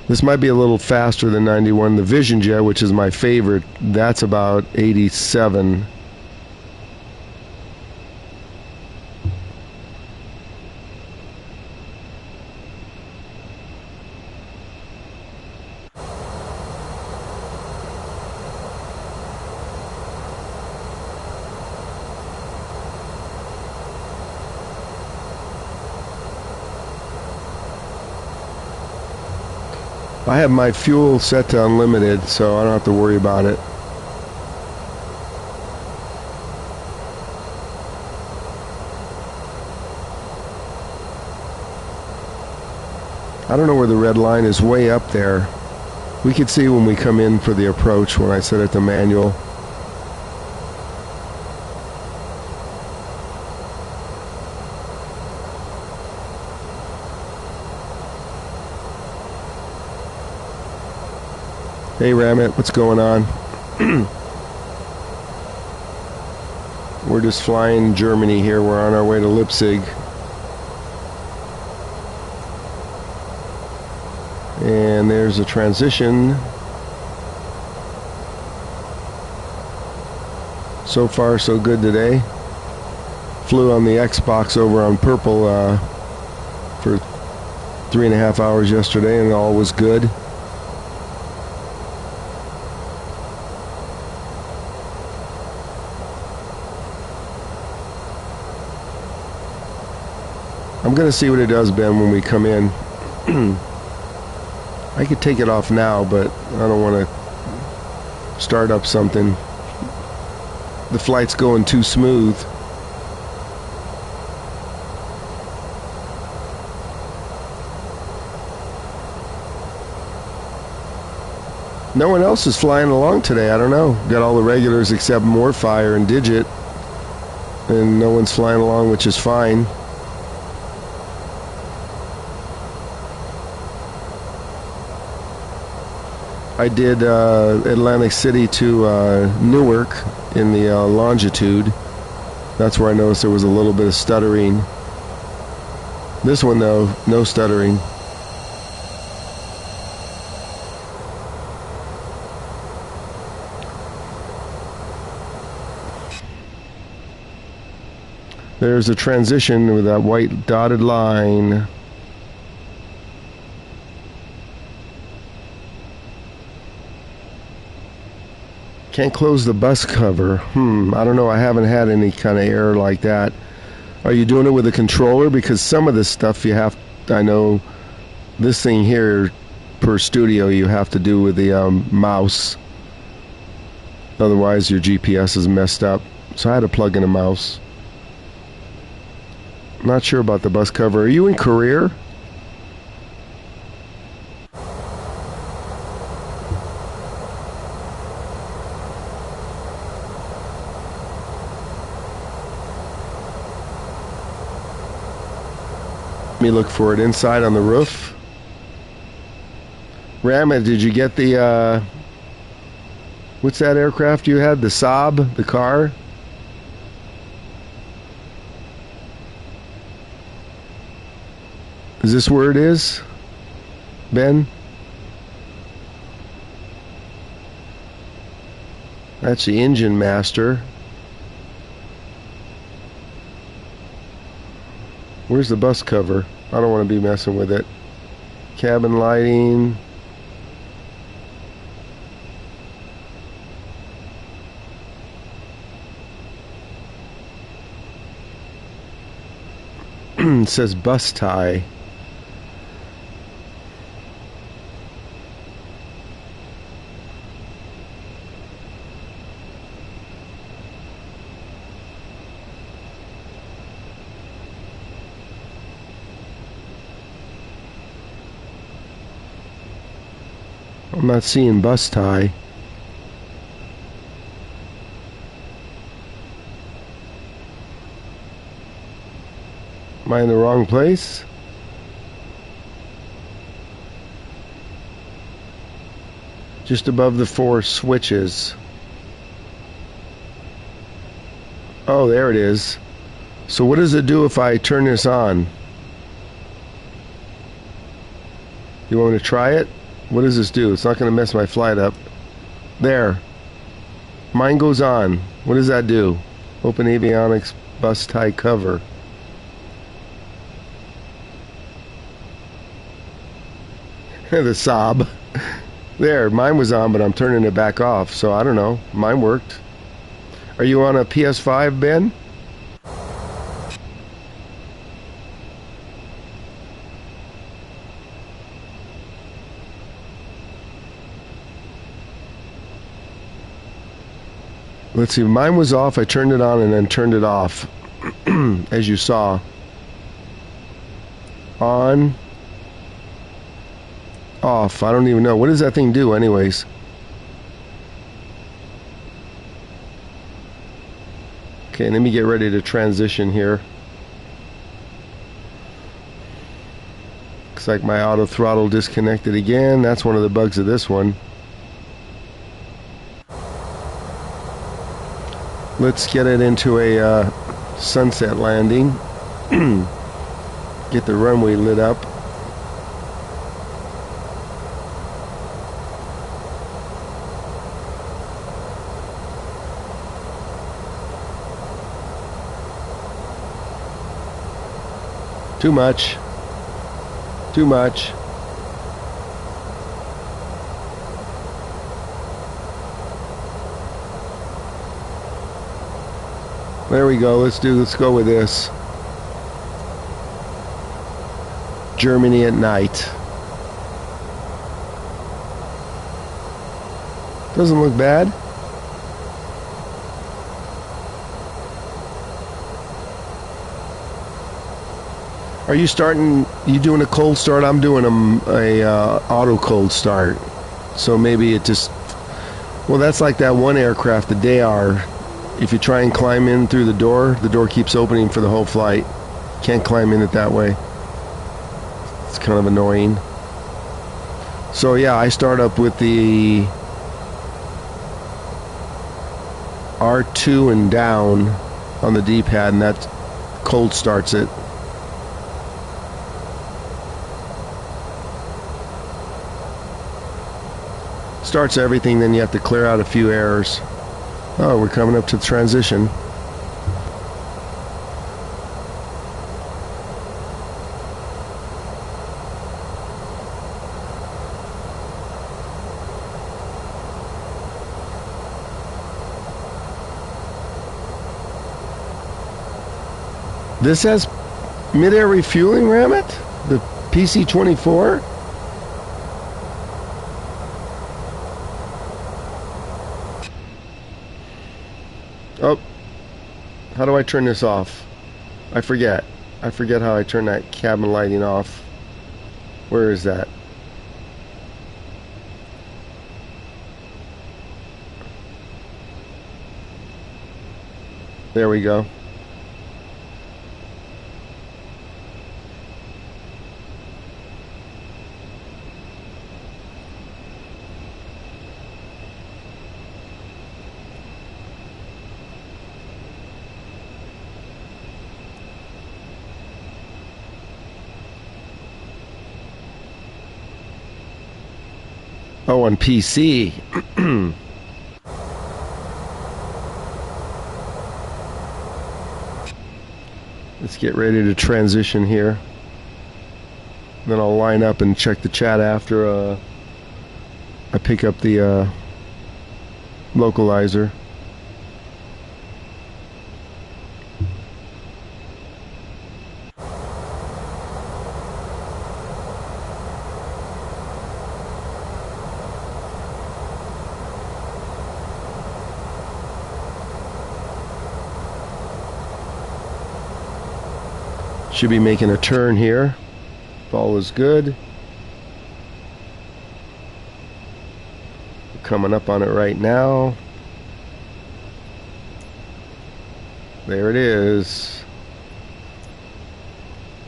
This might be a little faster than 91. The Vision Jet, which is my favorite, that's about 87. I have my fuel set to unlimited, so I don't have to worry about it. I don't know where the red line is, way up there. We could see when we come in for the approach when I set it to manual. Hey Ramit, what's going on? We're just flying Germany here. We're on our way to Leipzig. And there's a transition. So far, so good today. Flew on the Xbox over on Purple for 3.5 hours yesterday, and all was good. I'm going to see what it does, Ben, when we come in. I could take it off now, but I don't want to start up something. The flight's going too smooth. No one else is flying along today. I don't know. Got all the regulars except Morfire and Digit. And no one's flying along, which is fine. I did Atlantic City to Newark in the longitude. That's where I noticed there was a little bit of stuttering. This one, though, no stuttering. There's a transition with that white dotted line. Can't close the bus cover. I don't know. I haven't had any kind of error like that. Are you doing it with a controller? Because some of this stuff you have, I know this thing here per studio you have to do with the mouse. Otherwise your GPS is messed up. So I had to plug in a mouse. Not sure about the bus cover. Are you in career? Let me look for it inside on the roof. Ramit, did you get the what's that aircraft you had? The Saab, the car? Is this where it is, Ben? That's the engine master. Where's the bus cover? I don't want to be messing with it. Cabin lighting. It says bus tie. I'm not seeing bus tie. Am I in the wrong place? Just above the 4 switches. Oh, there it is. So what does it do if I turn this on? You want me to try it? What does this do? It's not going to mess my flight up. There. Mine goes on. What does that do? Open avionics bus tie cover. The sob. There, mine was on, but I'm turning it back off. So I don't know. Mine worked. Are you on a PS5, Ben? Let's see, mine was off. I turned it on and then turned it off. As you saw. On. Off. I don't even know. What does that thing do anyways? Okay, let me get ready to transition here. Looks like my auto throttle disconnected again. That's one of the bugs of this one. Let's get it into a sunset landing. Get the runway lit up. Too much. Too much. There we go. Let's go with this. Germany at night. Doesn't look bad. Are you starting? You doing a cold start? I'm doing a auto cold start. So maybe it just. Well, that's like that one aircraft, the Dayar. If you try and climb in through the door keeps opening for the whole flight. Can't climb in it that way. It's kind of annoying. So yeah, I start up with the R2 and down on the D-pad, and that cold starts it. Starts everything, then you have to clear out a few errors. Oh, we're coming up to the transition. This has mid-air refueling, Ramit? The PC-24? Oh, how do I turn this off? I forget. I forget how I turn that cabin lighting off. Where is that? There we go. Oh, on PC. Let's get ready to transition here. Then I'll line up and check the chat after I pick up the localizer. Should be making a turn here. If all is good. coming up on it right now. There it is.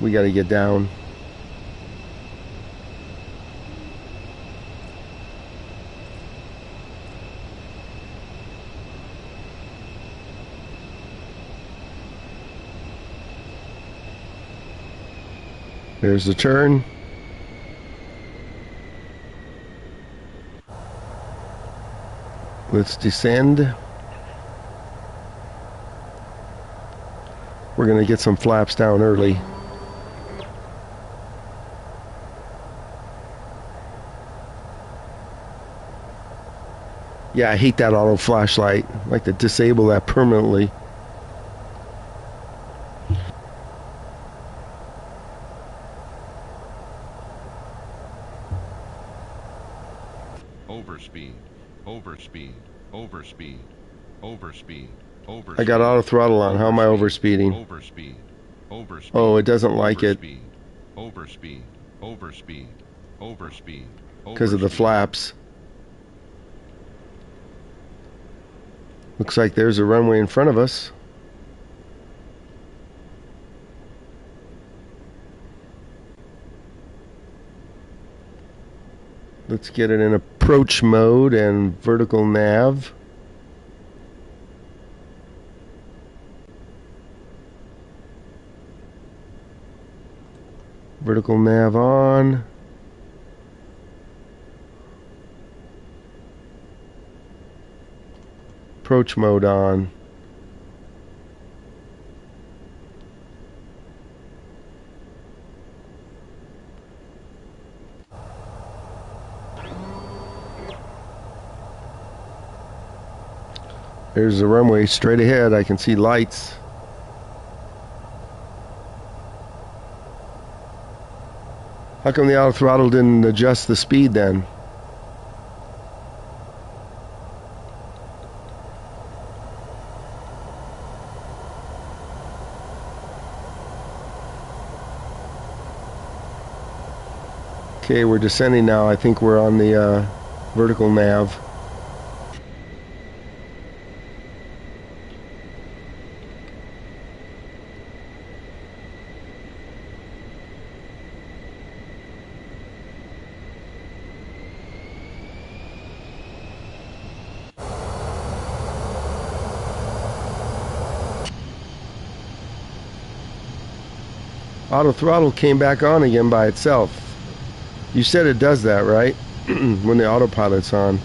We got to get down. There's the turn. Let's descend. We're going to get some flaps down early. Yeah, I hate that auto flashlight. I'd like to disable that permanently. Overspeed. Overspeed. Overspeed. Overspeed. Overspeed. I got auto throttle on. How am I overspeeding? Overspeed. Overspeed. Oh, it doesn't like it. Overspeed. Overspeed. Overspeed. Because of the flaps. Looks like there's a runway in front of us. Let's get it in approach mode and vertical nav. Vertical nav on. Approach mode on. There's the runway straight ahead. I can see lights. How come the auto throttle didn't adjust the speed then? Okay, we're descending now. I think we're on the vertical nav. Auto throttle came back on again by itself. You said it does that, right? When the autopilot's on.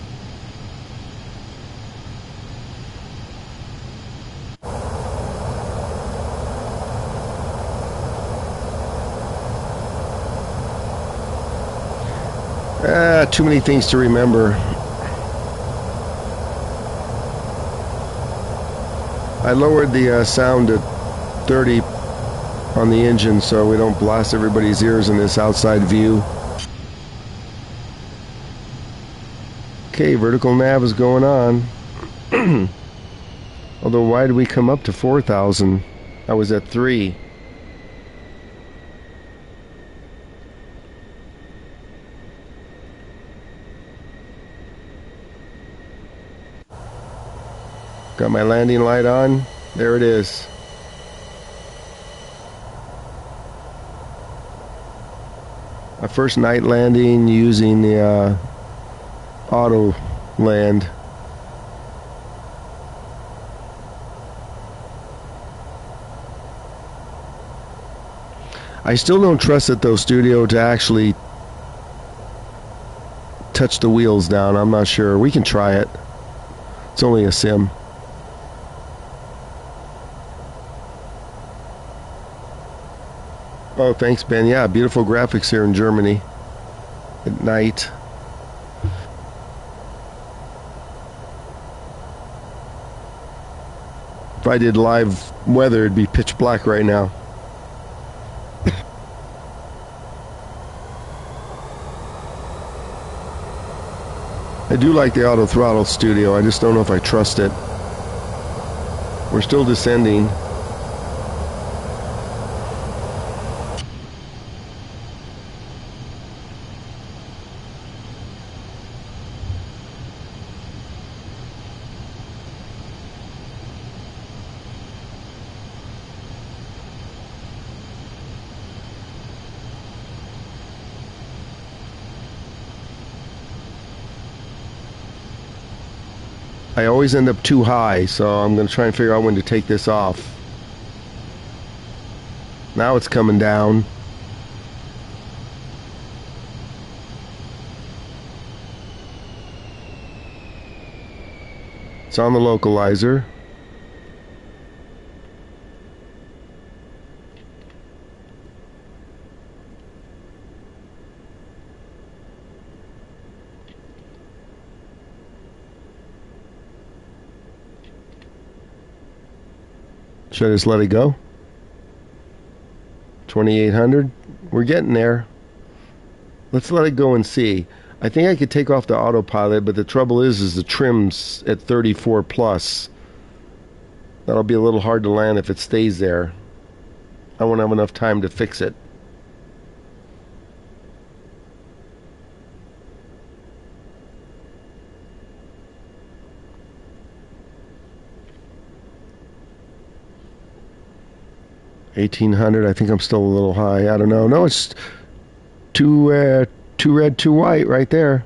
Too many things to remember. I lowered the sound to 30 on the engine so we don't blast everybody's ears in this outside view. Okay, vertical nav is going on. Although, why did we come up to 4,000? I was at 3. Got my landing light on. There it is. My first night landing using the auto land. I still don't trust it though, Studio, to actually touch the wheels down. I'm not sure. We can try it. It's only a sim. Oh, thanks, Ben. Yeah, beautiful graphics here in Germany at night. If I did live weather, it'd be pitch black right now. I do like the auto throttle, Studio. I just don't know if I trust it. We're still descending. I always end up too high, so I'm going to try and figure out when to take this off. Now it's coming down. It's on the localizer. Should I just let it go? 2,800. We're getting there. Let's let it go and see. I think I could take off the autopilot, but the trouble is the trim's at 34 plus. That'll be a little hard to land if it stays there. I won't have enough time to fix it. $1,800. I think I'm still a little high. I don't know. No, it's two red, two white right there.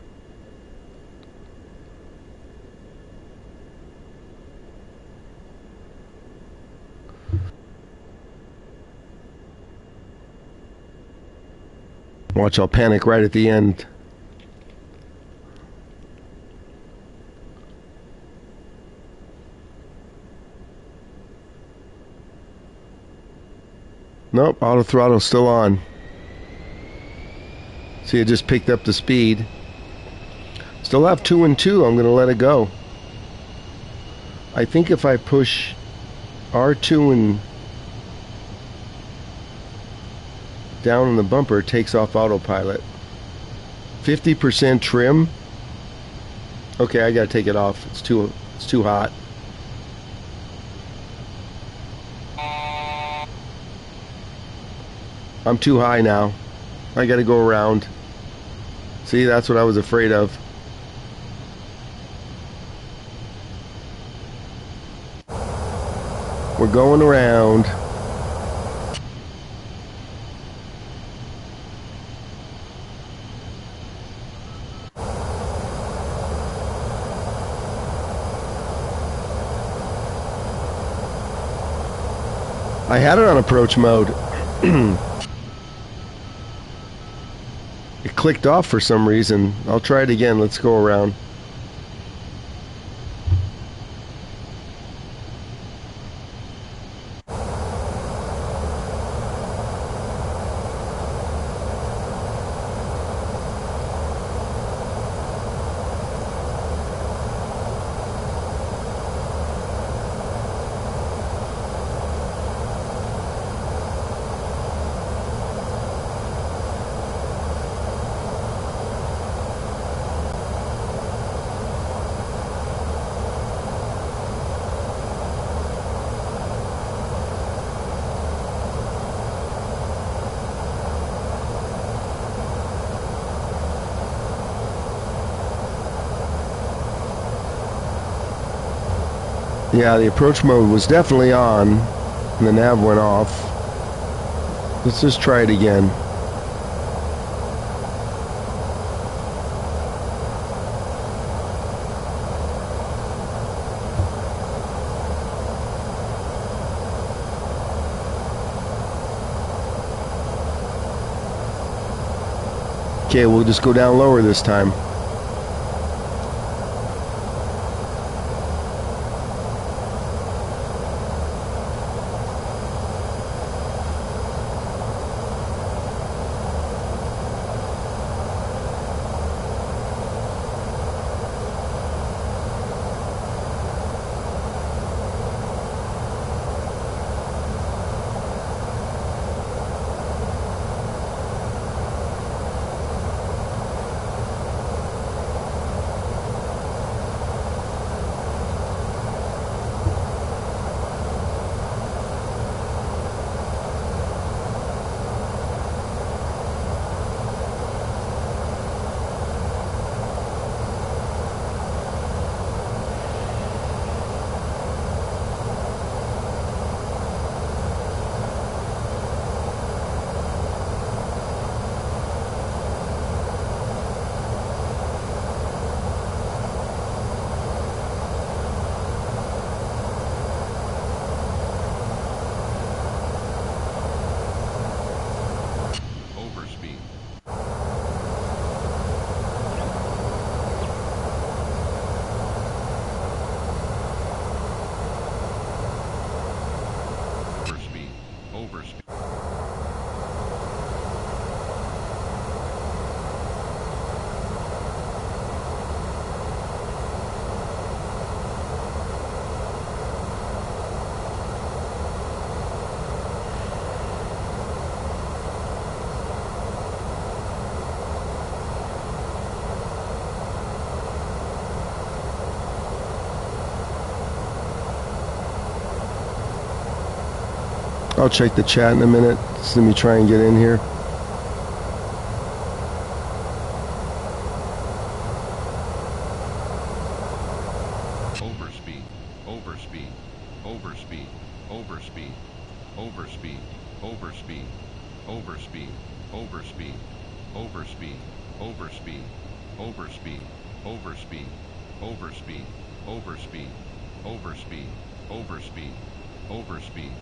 Watch, I'll panic right at the end. Nope, auto throttle's still on. See, it just picked up the speed. Still have 2 and 2. I'm going to let it go. I think if I push R2 and down in the bumper, it takes off autopilot. 50% trim. Okay, I got to take it off. It's too hot. I'm too high now. I gotta go around. See, that's what I was afraid of. We're going around. I had it on approach mode. It clicked off for some reason. I'll try it again. Let's go around. Yeah, the approach mode was definitely on, and the nav went off. Let's just try it again. Okay, we'll just go down lower this time. I'll check the chat in a minute. Just let me try and get in here. Overspeed. Overspeed. Overspeed. Overspeed. Overspeed. Overspeed. Overspeed. Overspeed. Overspeed. Overspeed. Overspeed. Overspeed. Overspeed. Overspeed. Overspeed. Overspeed. Overspeed.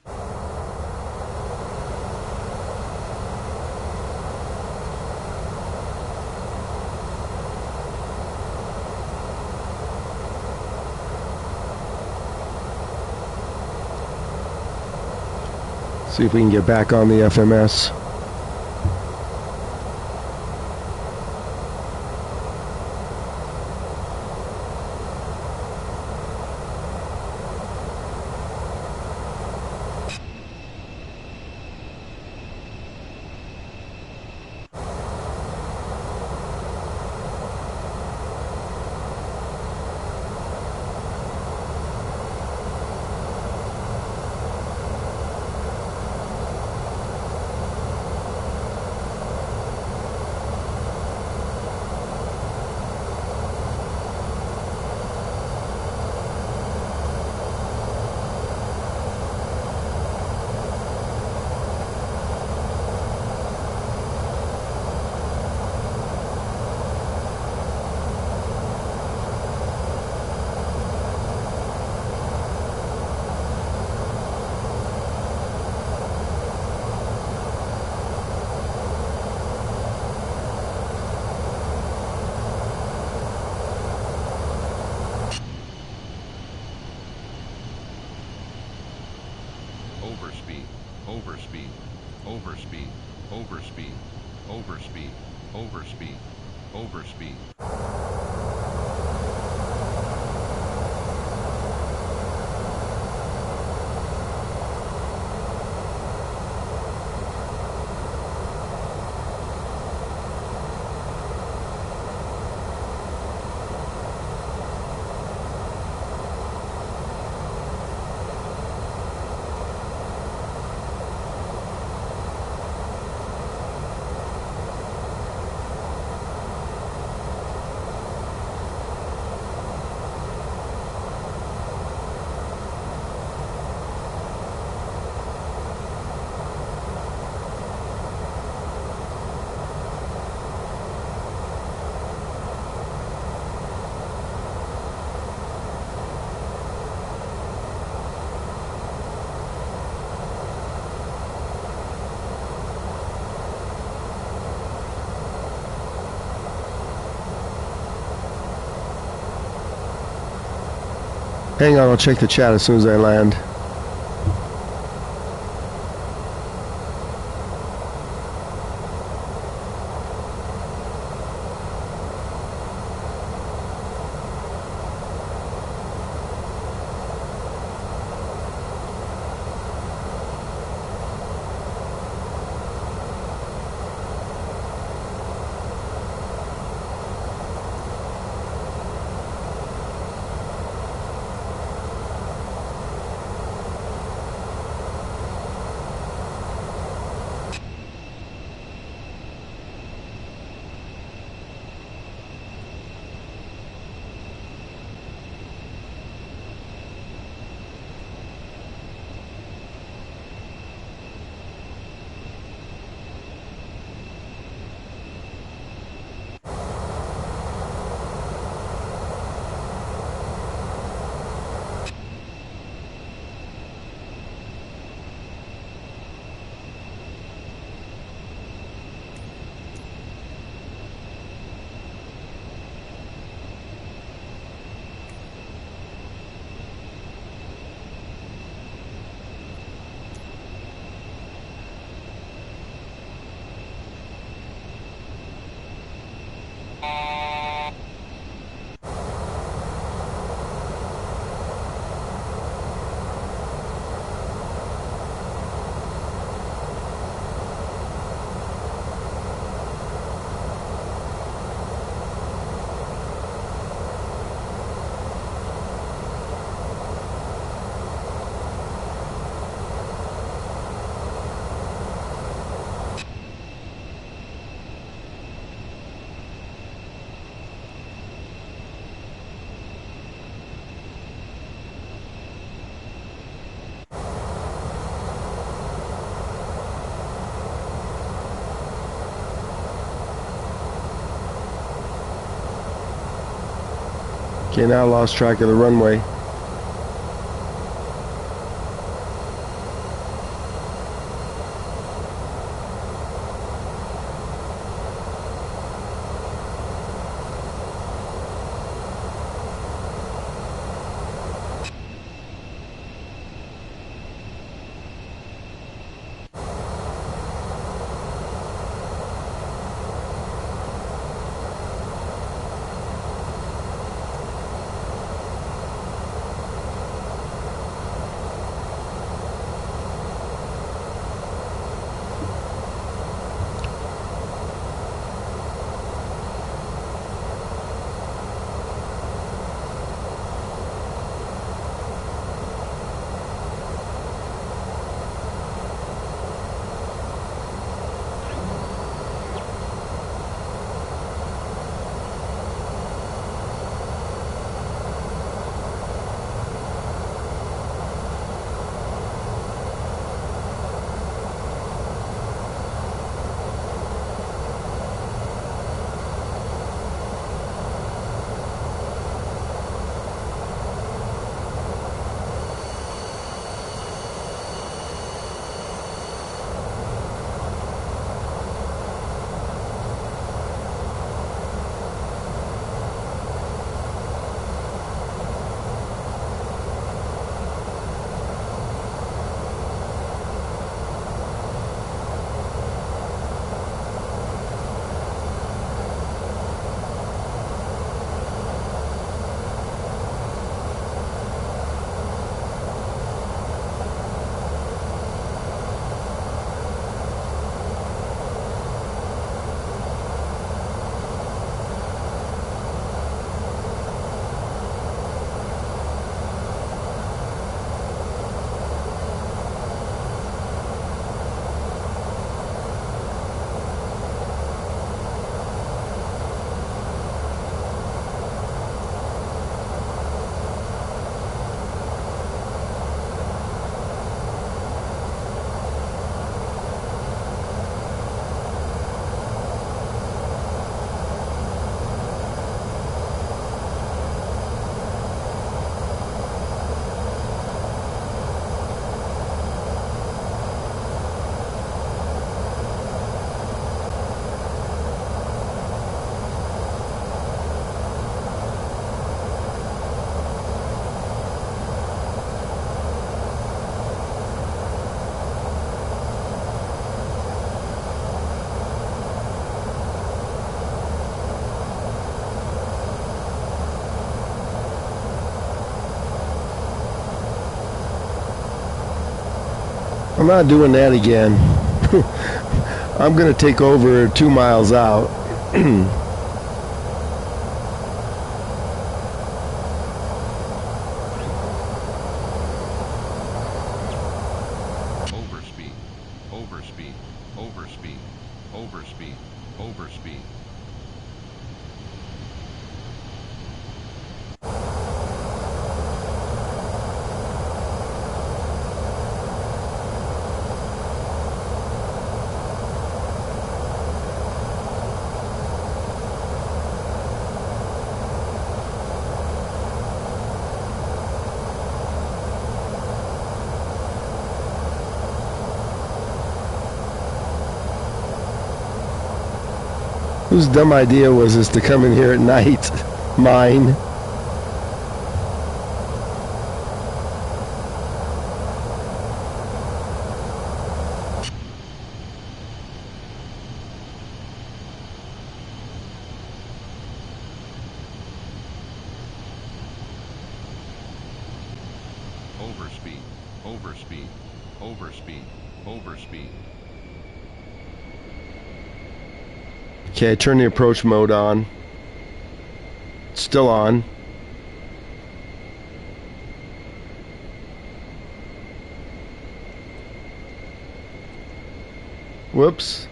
See if we can get back on the FMS. Overspeed. Overspeed. Overspeed. Overspeed. Overspeed. Overspeed. Overspeed. Hang on, I'll check the chat as soon as I land. Okay, now I lost track of the runway. I'm not doing that again. I'm going to take over 2 miles out. Overspeed. Overspeed. Overspeed. Overspeed. Overspeed. Whose dumb idea was this to come in here at night? Mine. Overspeed. Overspeed. Overspeed. Overspeed. Okay, I turn the approach mode on. It's still on. Whoops.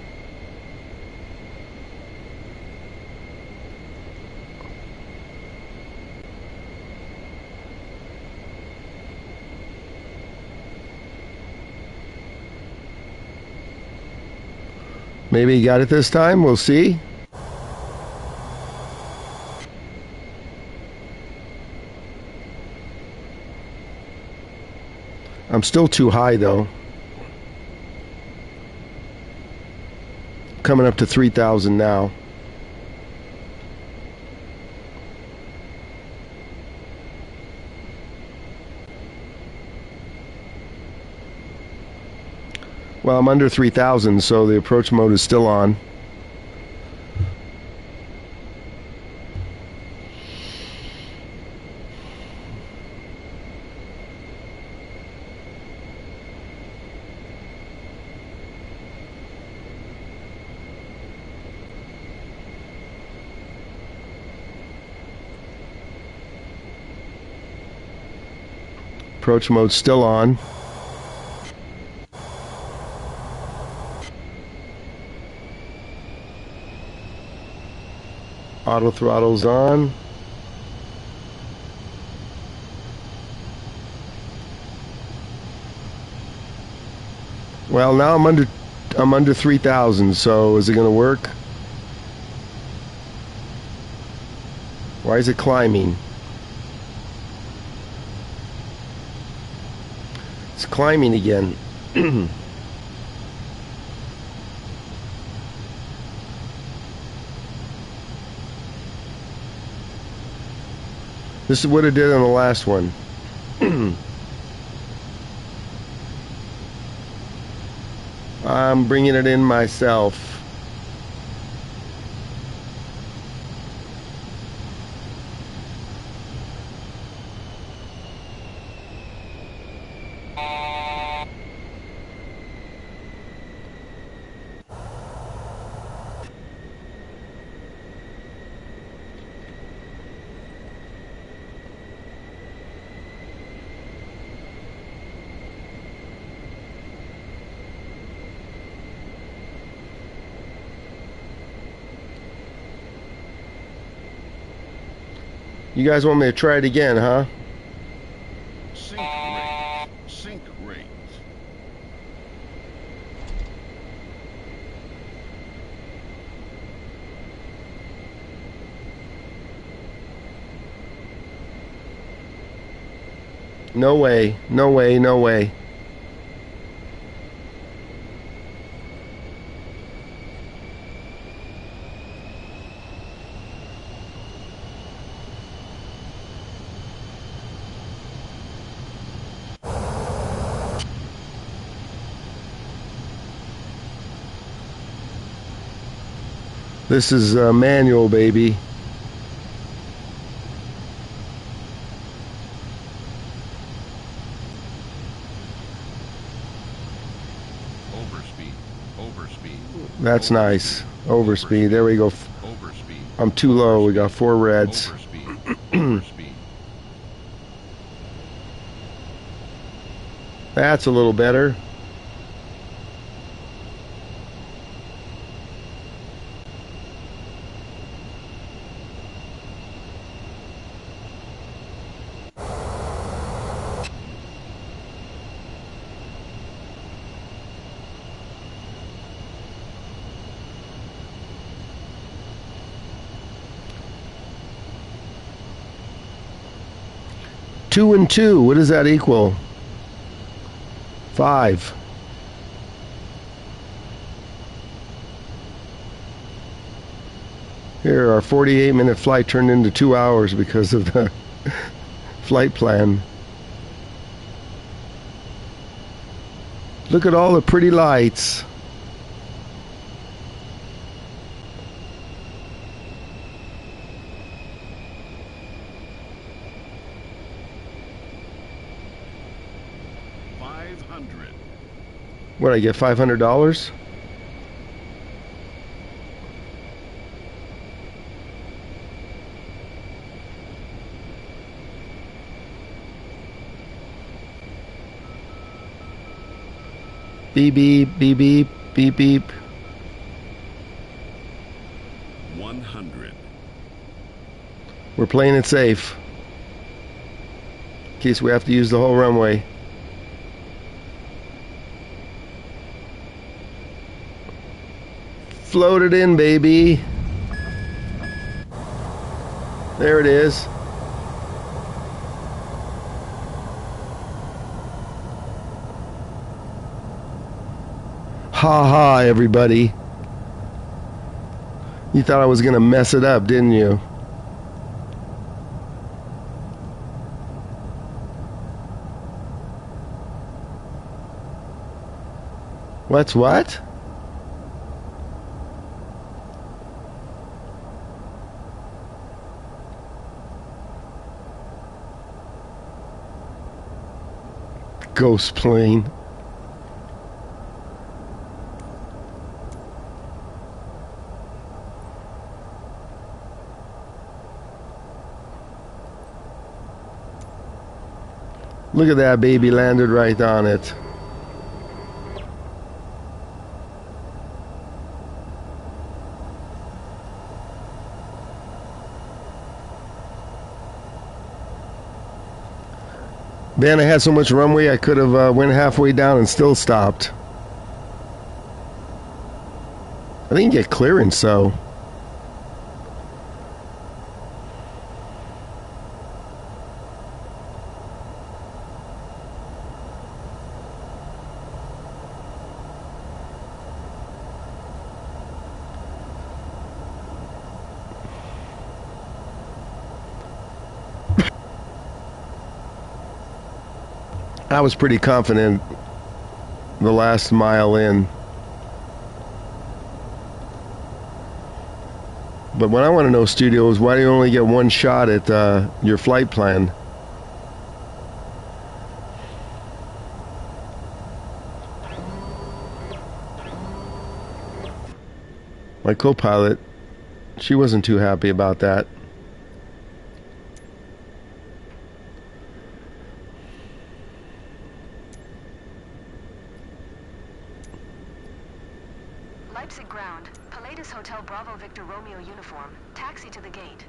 Maybe he got it this time. We'll see. I'm still too high though. Coming up to 3,000 now. Well, I'm under 3,000, so the approach mode is still on. Approach mode still on. Auto throttle's on. Well, now I'm under 3,000, so is it going to work? Why is it climbing? It's climbing again. This is what it did on the last one. I'm bringing it in myself. You guys want me to try it again, huh? Sync rate. Sync rate. No way, no way, no way. This is manual, baby. Overspeed. Overspeed. That's nice. Overspeed. There we go. Overspeed. I'm too low. We got 4 reds. Overspeed. Overspeed. That's a little better. Two and 2. What does that equal? 5. Here, our 48-minute flight turned into 2 hours because of the flight plan. Look at all the pretty lights. What, I get $500? Beep beep beep beep beep beep. 100. We're playing it safe. In case we have to use the whole runway. Float it in, baby. There it is. Ha ha, everybody. You thought I was going to mess it up, didn't you? What's what? Ghost plane. Look at that baby landed right on it. Man, I had so much runway I could have went halfway down and still stopped. I didn't get clearance, so. I was pretty confident the last mile in. But what I want to know, Studio, is why do you only get one shot at your flight plan? My co-pilot, she wasn't too happy about that. Leipzig ground. Pilatus Hotel Bravo Victor Romeo uniform. Taxi to the gate.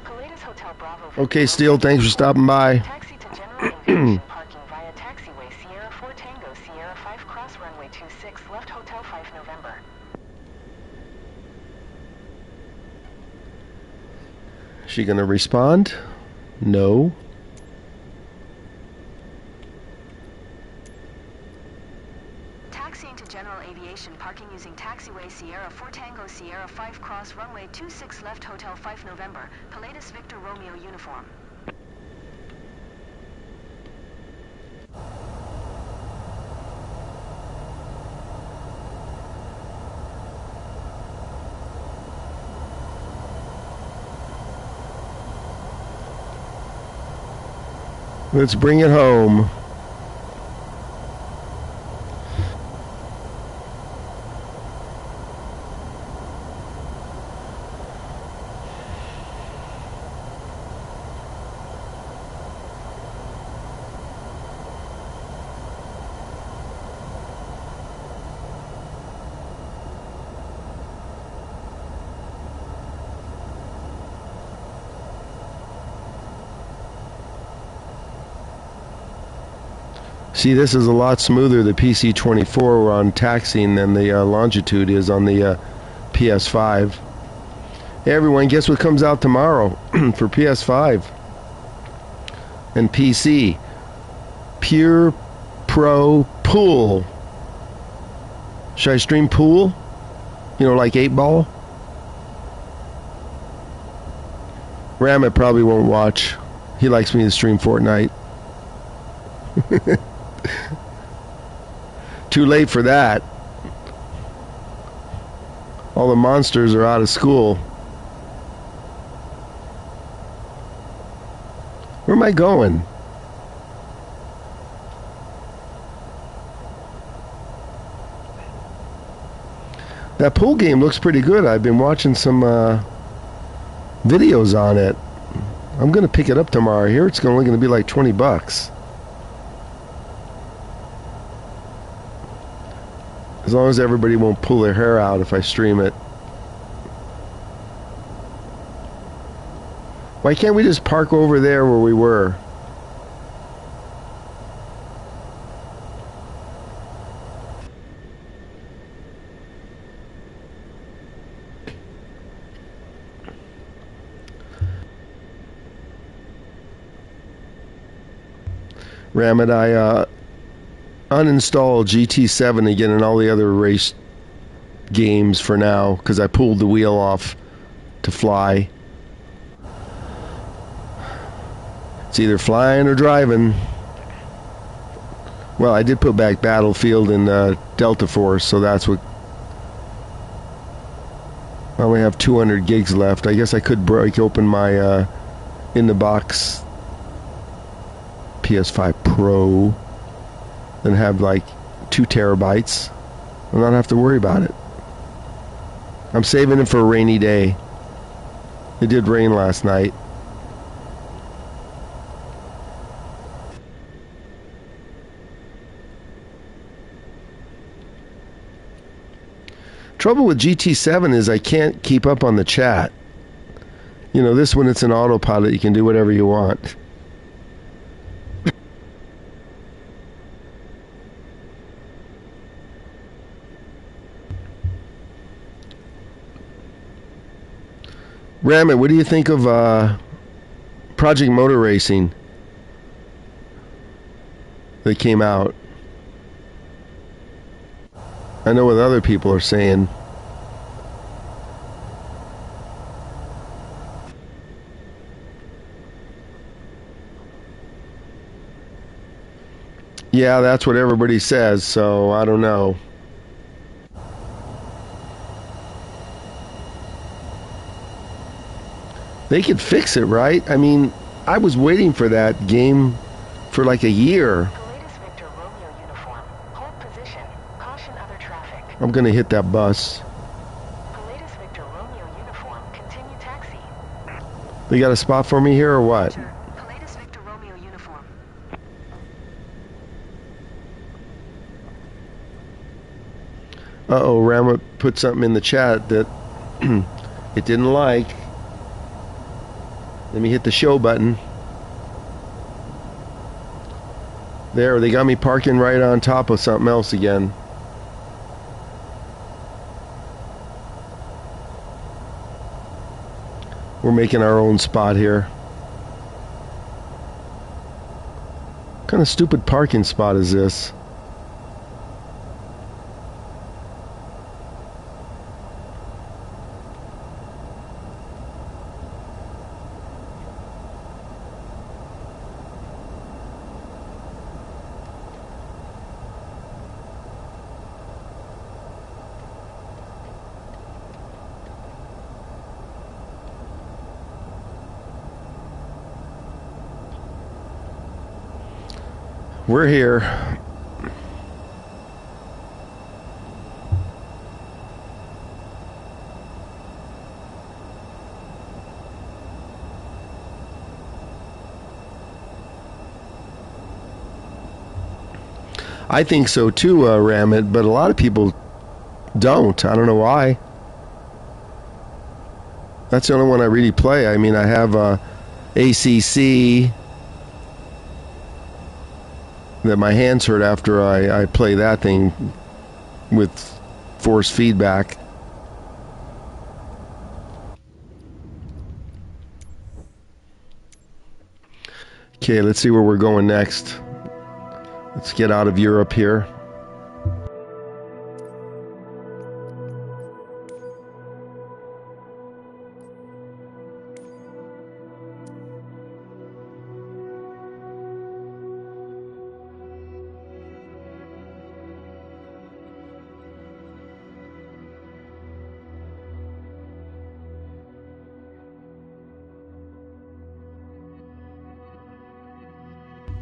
Pilatus Hotel Bravo Victor Okay, Steele, thanks for stopping by. Taxi to general aviation parking via taxiway Sierra 4 Tango Sierra 5 cross runway 26 left Hotel 5 November. She gonna respond? No. Taxiing to general aviation parking using taxiway Sierra 4 Tango Sierra 5 cross runway 26 left Hotel 5 November. Pilatus Victor Romeo uniform. Let's bring it home. See, this is a lot smoother, the PC-24 on taxiing than the Longitude is on the PS5. Hey everyone, guess what comes out tomorrow for PS5 and PC? Pure Pro Pool. Should I stream Pool? You know, like 8-Ball? Ramit probably won't watch. He likes me to stream Fortnite. Too late for that. All the monsters are out of school. Where am I going? That pool game looks pretty good. I've been watching some videos on it. I'm going to pick it up tomorrow. Here it's only going to be like $20. As long as everybody won't pull their hair out if I stream it. Why can't we just park over there where we were? Ramit, I uninstall GT7 again and all the other race games for now because I pulled the wheel off to fly. It's either flying or driving. Well, I did put back Battlefield and Delta Force, so that's what. I only have 200 gigs left. I guess I could break open my in-the-box PS5 Pro and have like 2 terabytes and not have to worry about it. I'm saving it for a rainy day. It did rain last night. Trouble with GT7 is I can't keep up on the chat. You know, this one, it's an autopilot. You can do whatever you want. Ramit, what do you think of Project Motor Racing that came out? I know what other people are saying. Yeah, that's what everybody says, so I don't know. They could fix it, right? I mean, I was waiting for that game for like a year. Pilatus Victor Romeo uniform. Hold position. Caution other traffic. I'm gonna hit that bus. Pilatus Victor Romeo uniform. Continue taxi. They got a spot for me here or what? Pilatus Victor Romeo uniform. Uh-oh, Rama put something in the chat that it didn't like. Let me hit the show button. There, they got me parking right on top of something else again. We're making our own spot here. What kind of stupid parking spot is this? We're here. I think so too, Ramit, but a lot of people don't. I don't know why. That's the only one I really play. I mean, I have ACC that my hands hurt after I play that thing with force feedback. Okay, let's see where we're going next. Let's get out of Europe here.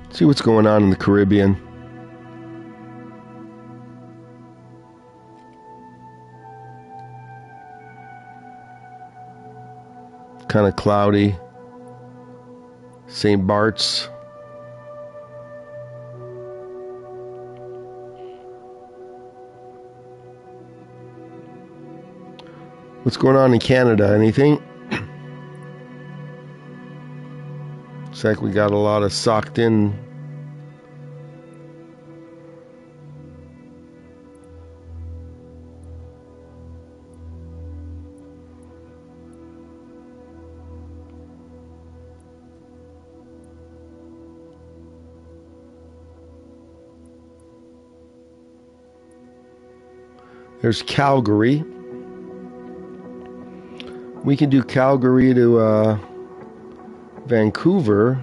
See what's going on in the Caribbean. Kind of cloudy. St. Bart's. What's going on in Canada? Anything? Looks like we got a lot of socked in. There's Calgary. We can do Calgary to Vancouver.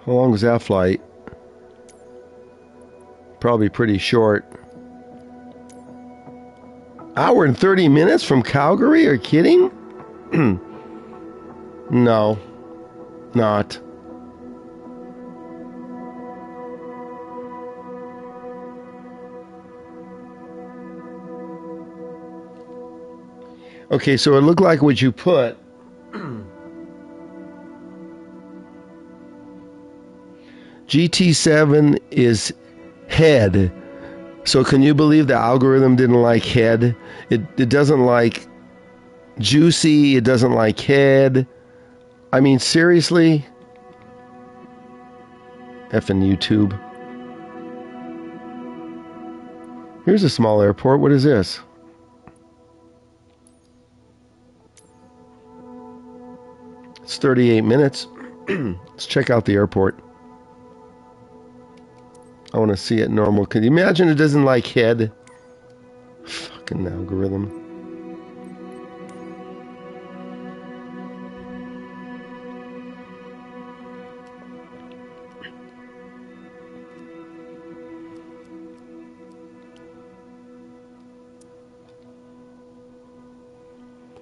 How long is that flight? Probably pretty short. Hour and 30 minutes from Calgary? Are you kidding? No, not. Okay, so it looked like what you put. GT7 is head. So can you believe the algorithm didn't like head? It doesn't like juicy. It doesn't like head. I mean, seriously? Effing YouTube. Here's a small airport. What is this? It's 38 minutes. Let's check out the airport. I want to see it normal. Can you imagine it doesn't like head? Fucking algorithm.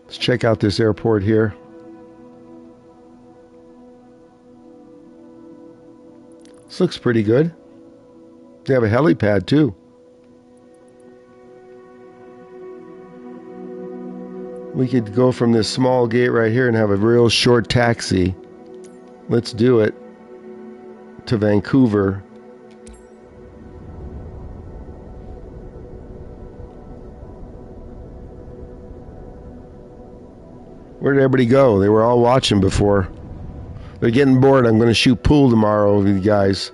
Let's check out this airport here. This looks pretty good. They have a helipad too. We could go from this small gate right here and have a real short taxi. Let's do it to Vancouver. Where did everybody go? They were all watching before. They're getting bored. I'm going to shoot pool tomorrow with you guys.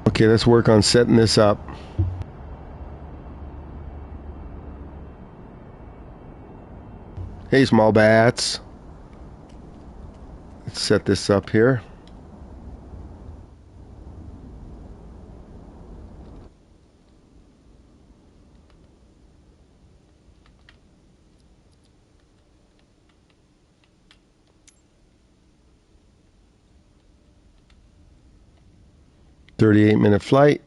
Okay, let's work on setting this up. Hey, small bats. Let's set this up here. .38-minute flight.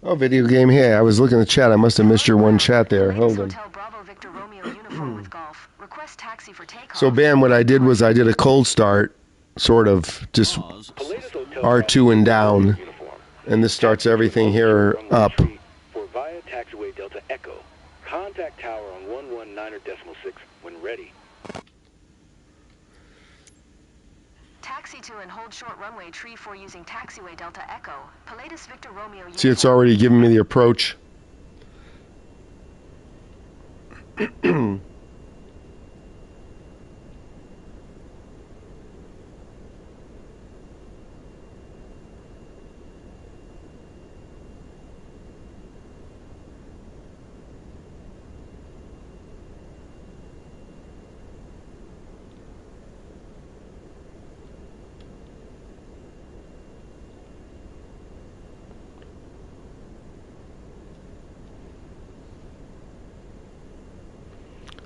Oh, video game. Hey, I was looking at the chat. I must have missed your one chat there. Hold on. So, Bam, what I did was I did a cold start, sort of, just R2 and down. And this starts everything here up. For via taxiway Delta Echo. Contact tower on 119.6 when ready. Taxi to and hold short runway tree 4 using taxiway Delta Echo. Pilatus Victor Romeo. See, it's already giving me the approach.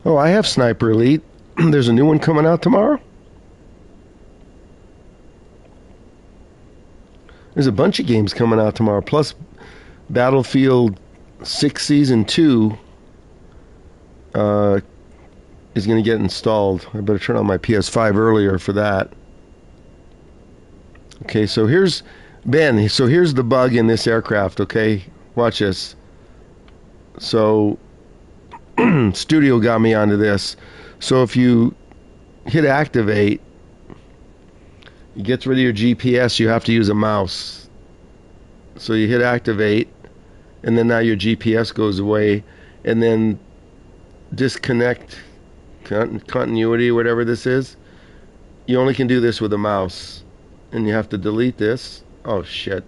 Oh, I have Sniper Elite. There's a new one coming out tomorrow. There's a bunch of games coming out tomorrow. Plus, Battlefield 6 Season 2 is going to get installed. I better turn on my PS5 earlier for that. Okay, so here's Ben. So here's the bug in this aircraft, okay? Watch this. So Studio got me onto this. So if you hit activate, it gets rid of your GPS. You have to use a mouse. So you hit activate, and then now your GPS goes away, and then disconnect continuity, whatever this is. You only can do this with a mouse, and you have to delete this. Oh shit.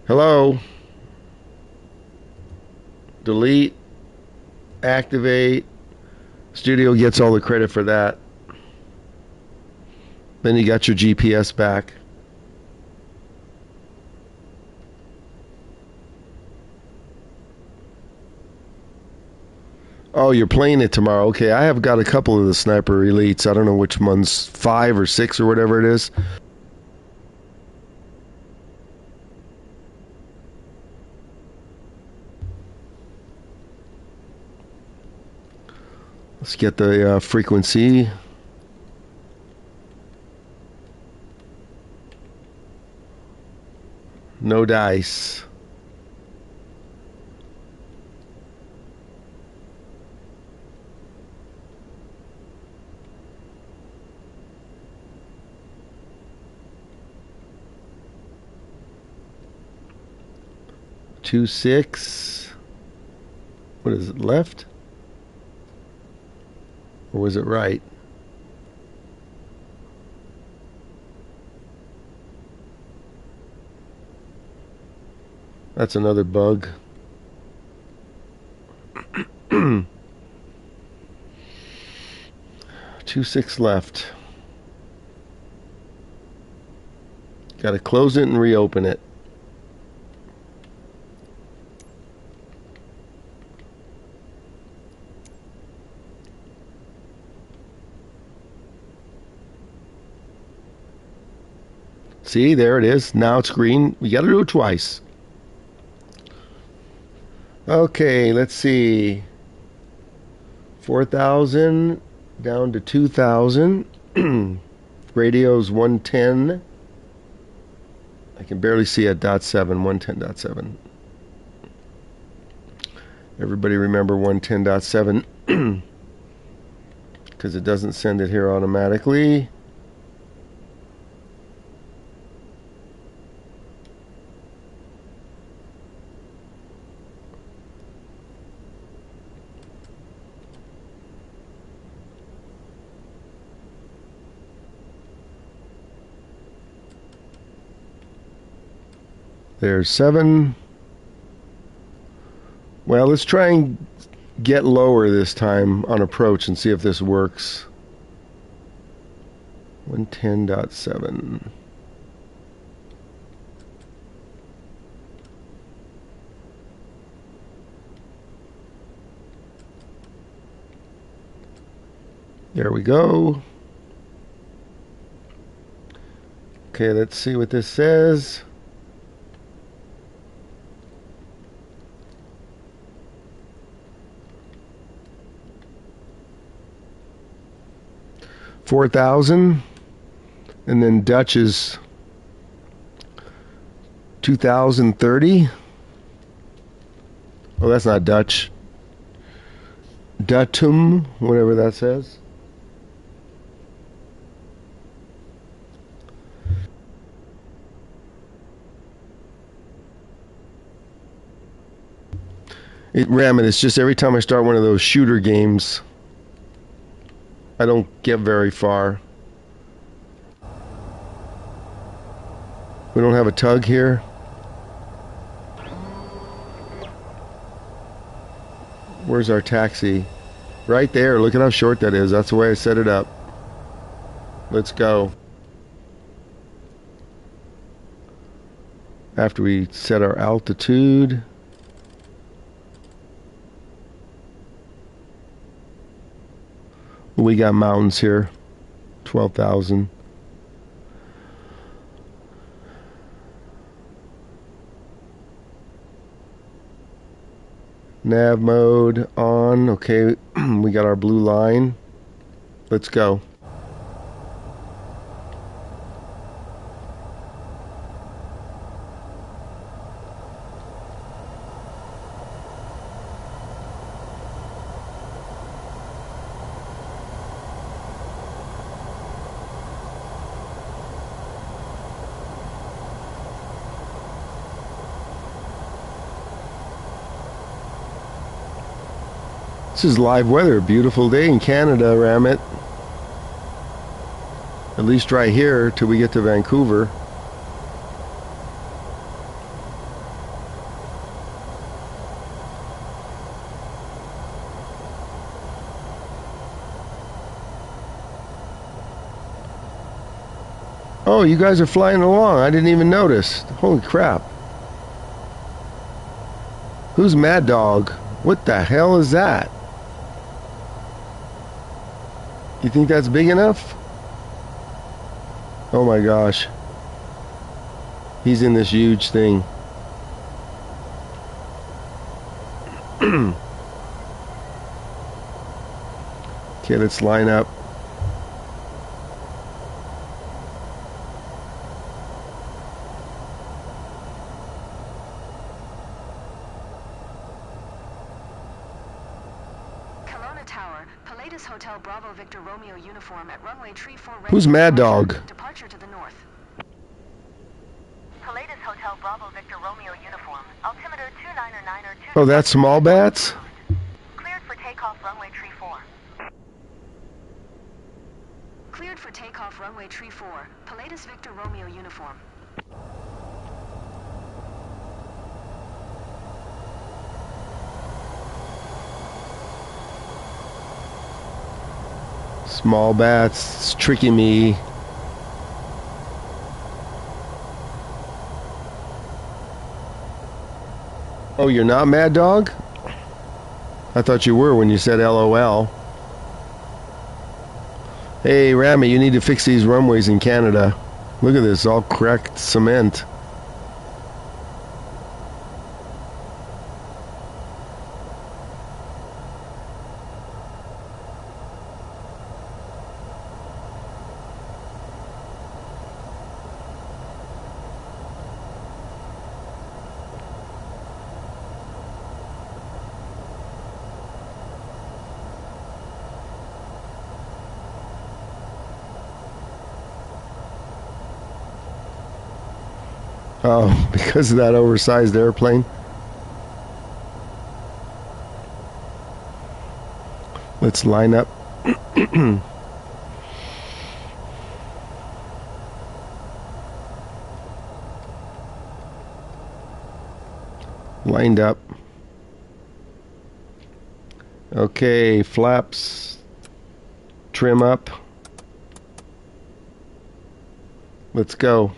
Hello. Delete, activate. Studio gets all the credit for that. Then you got your GPS back. Oh, you're playing it tomorrow. Okay, I have got a couple of the Sniper Elites. I don't know which one's 5 or 6 or whatever it is. Let's get the frequency. No dice. Two, 6. What is it, left? Or was it right? That's another bug. 2, 6 left. Got to close it and reopen it. See, there it is. Now it's green. We got to do it twice. Okay, let's see. 4,000 down to 2,000. Radio's 110. I can barely see at .7, 110.7. Everybody remember 110.7 because it doesn't send it here automatically. There's 7. Well, let's try and get lower this time on approach and see if this works. 110.7. There we go. Okay, let's see what this says. $4,000, and then Dutch is 2,030. Oh, that's not Dutch. Datum, whatever that says. It's just every time I start one of those shooter games, I don't get very far. We don't have a tug here. Where's our taxi? Right there. Look at how short that is. That's the way I set it up. Let's go. After we set our altitude. We got mountains here. 12,000. Nav mode on. Okay, we got our blue line. Let's go. This is live weather. Beautiful day in Canada, Ramit. At least right here till we get to Vancouver. Oh, you guys are flying along. I didn't even notice. Holy crap. Who's Mad Dog? What the hell is that? You think that's big enough? Oh my gosh. He's in this huge thing. Okay, let's line up. Who's Mad Dog? Departure to the north. Pilatus Hotel Bravo Victor Romeo uniform. Altimeter 2992. Oh, that's small bats? Cleared for takeoff runway tree 4. Cleared for takeoff runway tree 4. Pilatus Victor Romeo uniform. Small bats, it's tricking me. Oh, you're not Mad Dog? I thought you were when you said LOL. Hey, Rami, you need to fix these runways in Canada. Look at this, all cracked cement. Oh, because of that oversized airplane. Let's line up. Lined up. Okay, flaps. Trim up. Let's go.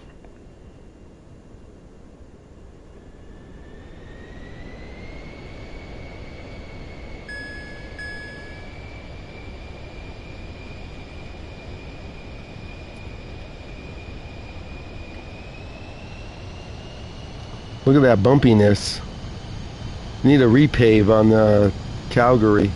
Look at that bumpiness. Need a repave on the Calgary.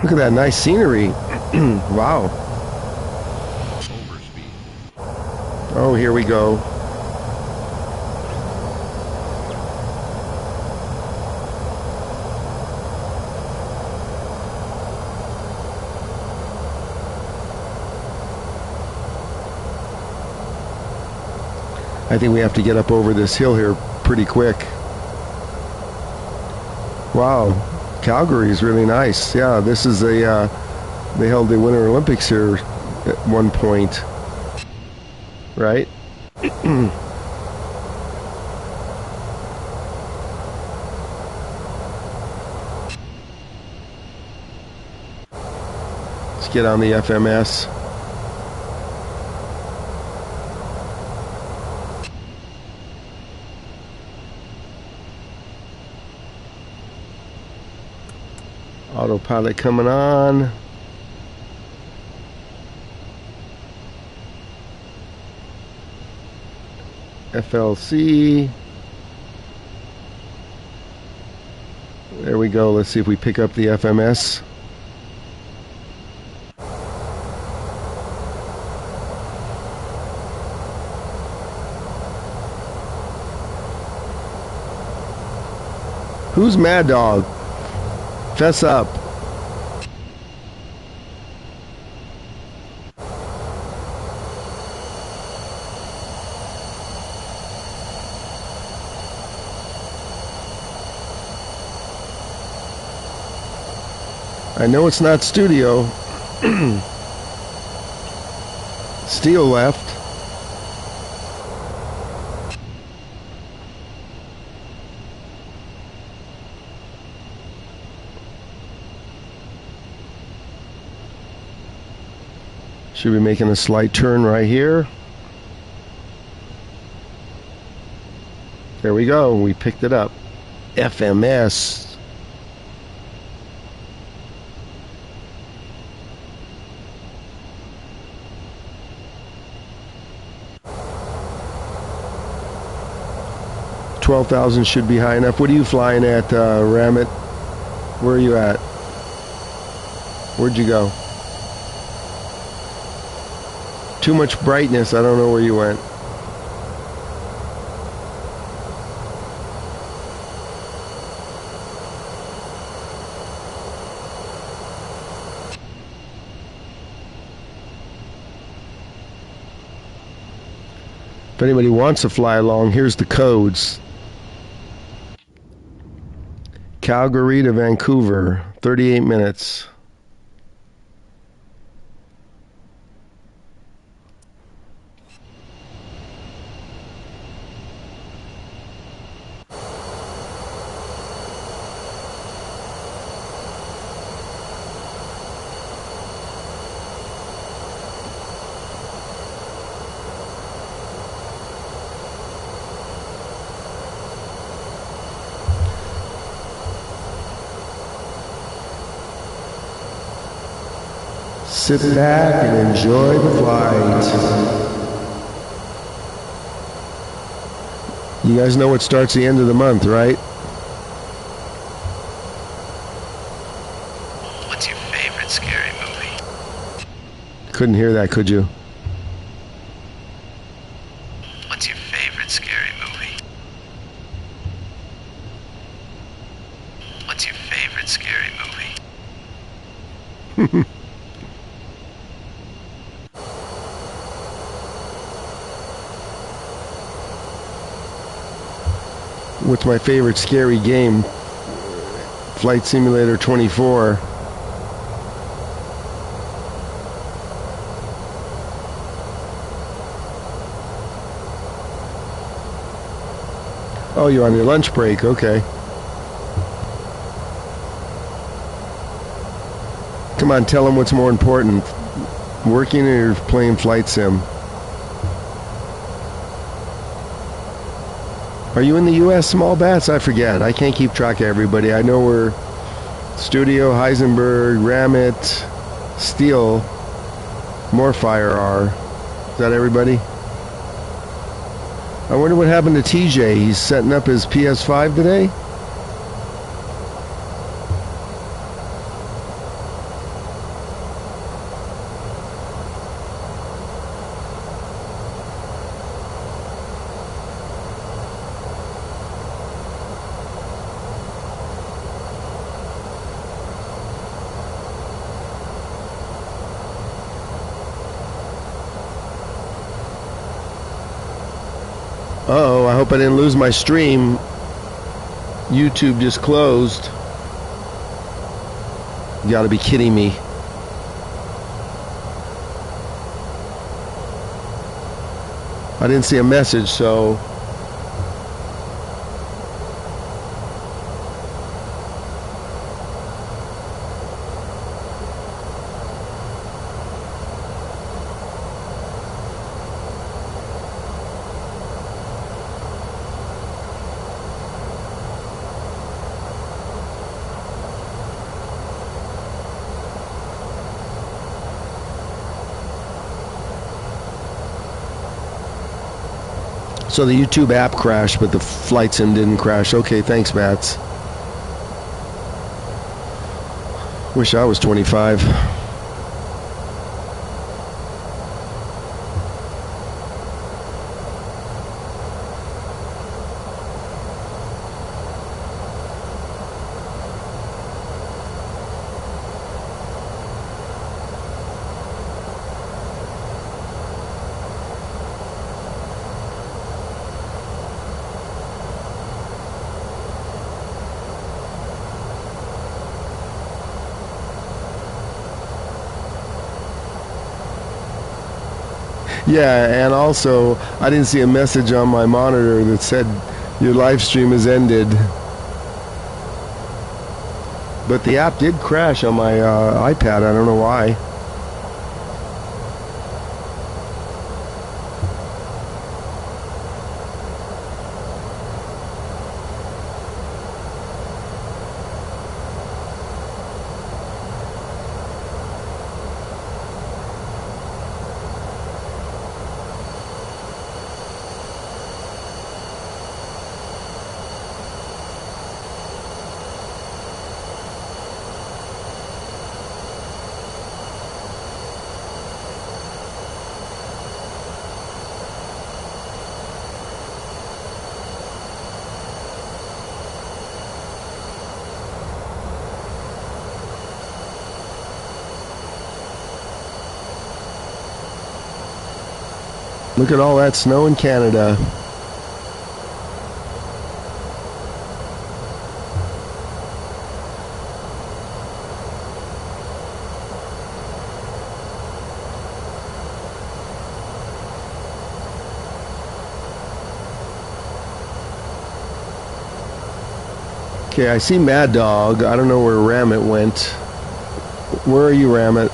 Look at that nice scenery. Wow. Overspeed. Oh, here we go. I think we have to get up over this hill here pretty quick. Wow. Calgary is really nice. Yeah, this is a, they held the Winter Olympics here at one point, right? Let's get on the FMS. Autopilot coming on. FLC. There we go. Let's see if we pick up the FMS. Who's Mad Dog? Fess up. I know it's not studio. Steel left. Should be making a slight turn right here. There we go. We picked it up. FMS. $12,000 should be high enough. What are you flying at, Ramit? Where are you at? Where'd you go? Too much brightness. I don't know where you went. If anybody wants to fly along, here's the codes. Calgary to Vancouver, 38 minutes. Sit back and enjoy the flight. You guys know what starts the end of the month, right? What's your favorite scary movie? Couldn't hear that, could you? What's your favorite scary movie? What's your favorite scary movie? What's my favorite scary game? Flight Simulator 24. Oh, you're on your lunch break, okay. Come on, tell them what's more important. Working or playing Flight Sim? Are you in the U.S., Small Bats? I forget. I can't keep track of everybody. I know we're Studio, Heisenberg, Ramit, Steel, Morfire are. Is that everybody? I wonder what happened to TJ. He's setting up his PS5 today? Uh-oh, I hope I didn't lose my stream. YouTube just closed. You gotta be kidding me. I didn't see a message, so... So the YouTube app crashed, but the flight sim didn't crash. Okay, thanks, Mats. Wish I was 25. Yeah, and also, I didn't see a message on my monitor that said your live stream has ended. But the app did crash on my iPad. I don't know why. Look at all that snow in Canada. Okay, I see Mad Dog. I don't know where Ramit went. Where are you, Ramit?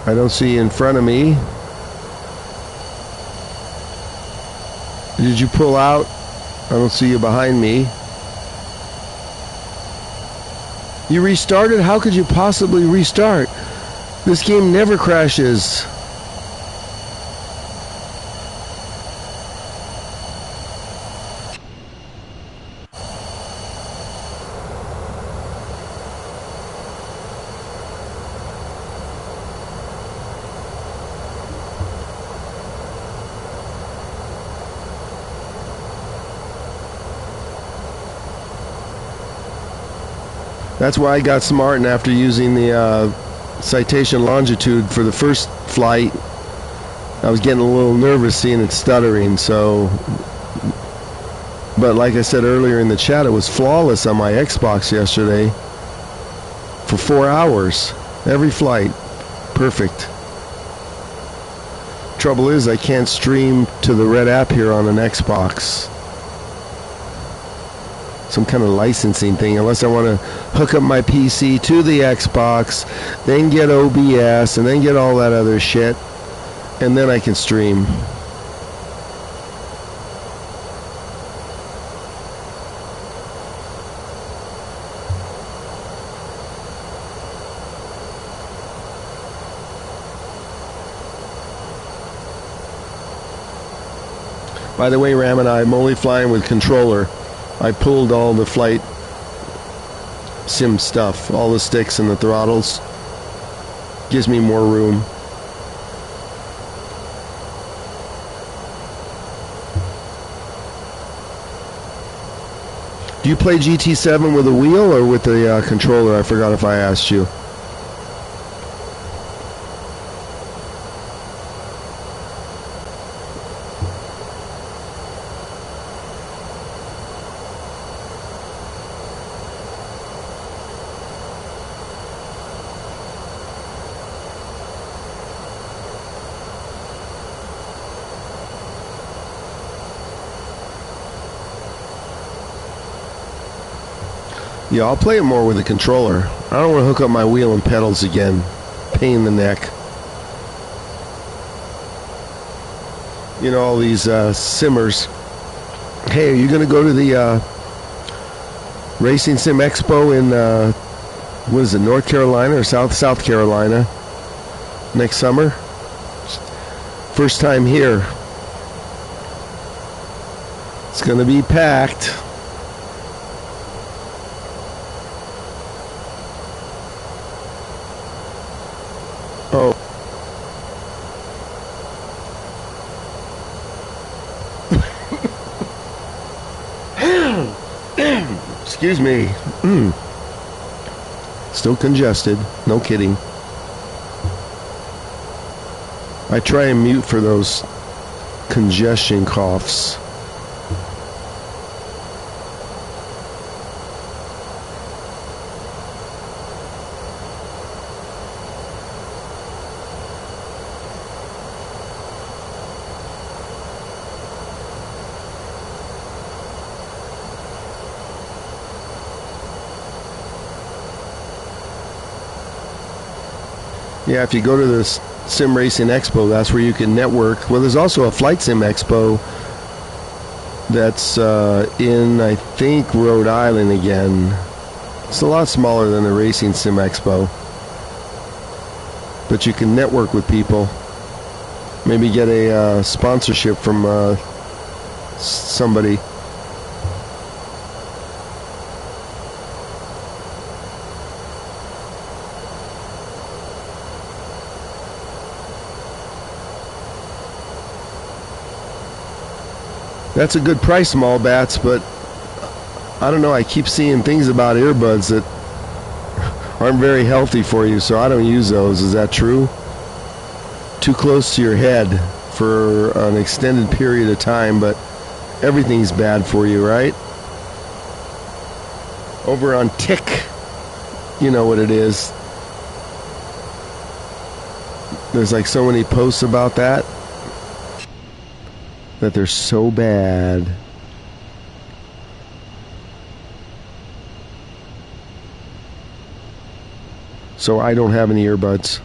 I don't see you in front of me. Did you pull out? I don't see you behind me. You restarted? How could you possibly restart? This game never crashes. That's why I got smart, and after using the citation longitude for the first flight, I was getting a little nervous seeing it stuttering. So, but like I said earlier in the chat, it was flawless on my Xbox yesterday for 4 hours. Every flight, perfect. Trouble is, I can't stream to the red app here on an Xbox. Some kind of licensing thing, unless I want to hook up my PC to the Xbox, then get OBS, and then get all that other shit, and then I can stream. By the way, Ram and I'm only flying with controller. I pulled all the flight sim stuff, all the sticks and the throttles. Gives me more room. Do you play GT7 with a wheel or with the controller? I forgot if I asked you. Yeah, I'll play it more with a controller. I don't want to hook up my wheel and pedals again. Pain in the neck. You know, all these simmers. Hey, are you going to go to the Racing Sim Expo in what is it, North Carolina or South Carolina next summer. First time here. It's going to be packed. Oh. Excuse me. Still congested. No kidding. I try and mute for those congestion coughs. Yeah, if you go to the Sim Racing Expo, that's where you can network. Well, there's also a Flight Sim Expo that's in, I think, Rhode Island again. It's a lot smaller than the Racing Sim Expo. But you can network with people. Maybe get a sponsorship from somebody. That's a good price, small bats, but I don't know. I keep seeing things about earbuds that aren't very healthy for you, so I don't use those. Is that true? Too close to your head for an extended period of time, but everything's bad for you, right? Over on Tick, you know what it is. There's like so many posts about that they're so bad. So I don't have any earbuds.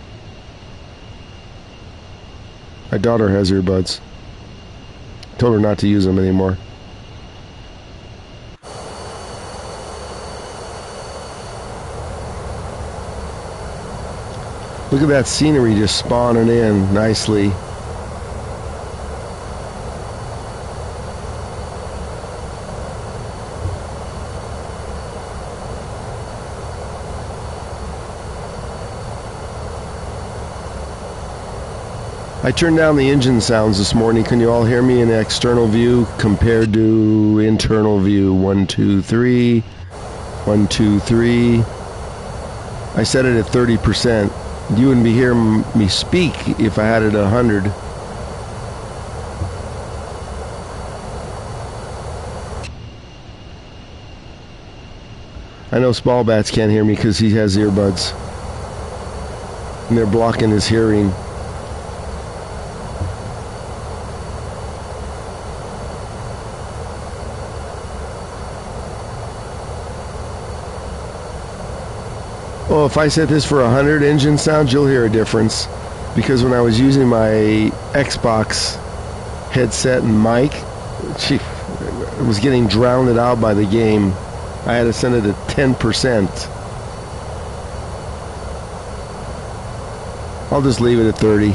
My daughter has earbuds. Told her not to use them anymore. Look at that scenery just spawning in nicely. I turned down the engine sounds this morning. Can you all hear me in external view compared to internal view? 1, 2, 3. 1, 2, 3. I set it at 30%. You wouldn't be hearing me speak if I had it at 100. I know Small Bats can't hear me because he has earbuds. And they're blocking his hearing. Well, if I set this for 100 engine sounds, you'll hear a difference. Because when I was using my Xbox headset and mic, it was getting drowned out by the game. I had to send it to 10%. I'll just leave it at 30.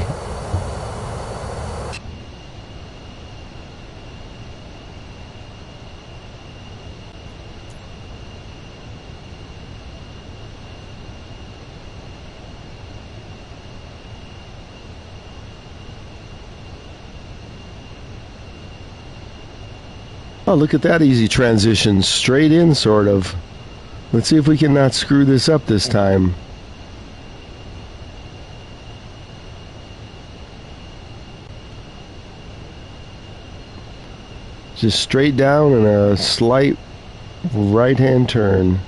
Oh, look at that easy transition. Straight in, sort of. Let's see if we can not screw this up this time. Just straight down and a slight right-hand turn.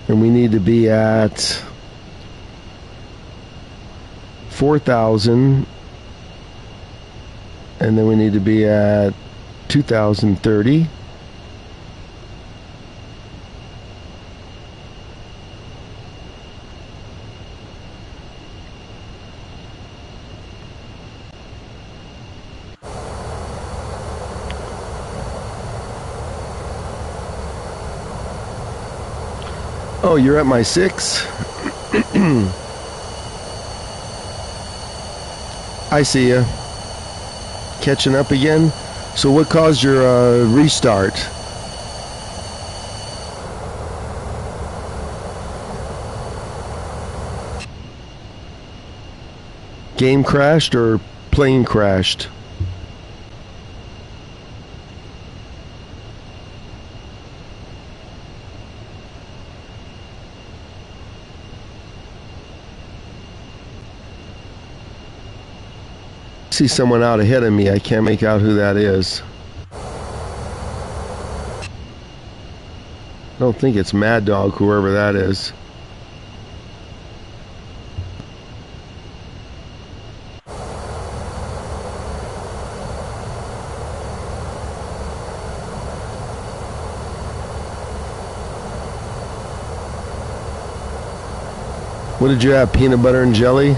And we need to be at 4,000. And then we need to be at 2,030. Oh, you're at my 6? I see ya. Catching up again? So what caused your restart? Game crashed or plane crashed? I see someone out ahead of me. I can't make out who that is. I don't think it's Mad Dog, whoever that is. What did you have, peanut butter and jelly?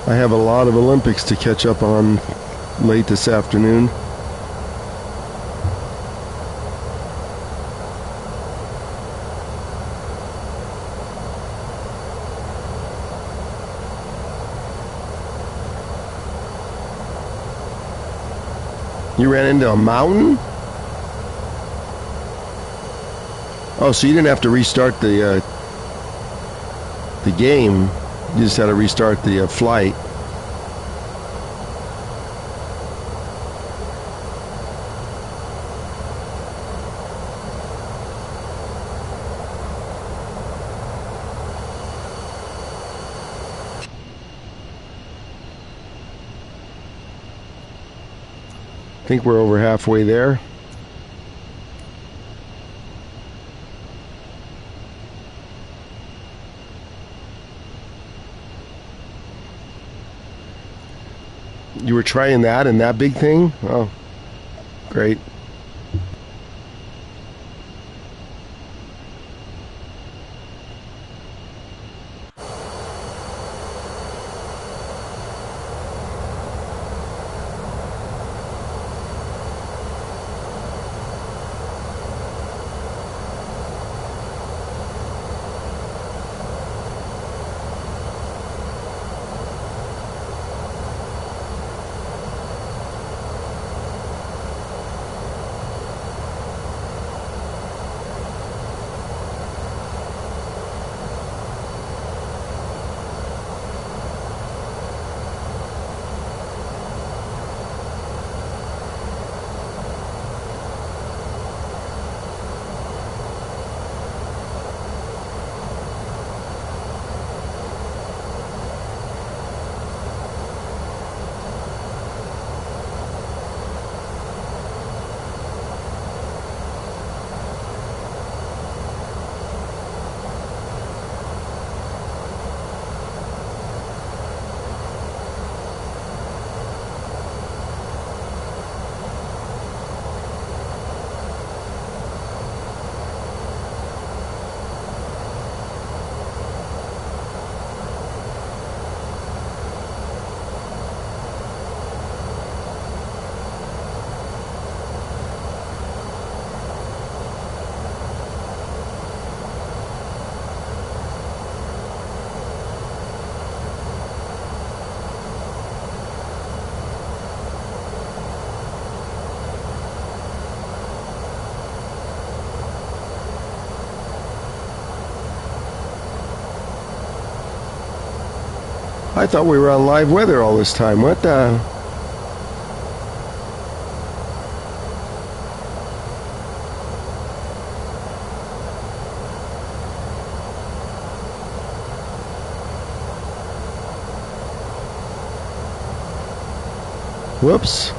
I have a lot of Olympics to catch up on late this afternoon. You ran into a mountain? Oh, so you didn't have to restart the game. You just had to restart the flight. I think we're over halfway there. You were trying that and that big thing? Oh, great. I thought we were on live weather all this time. What the? Whoops.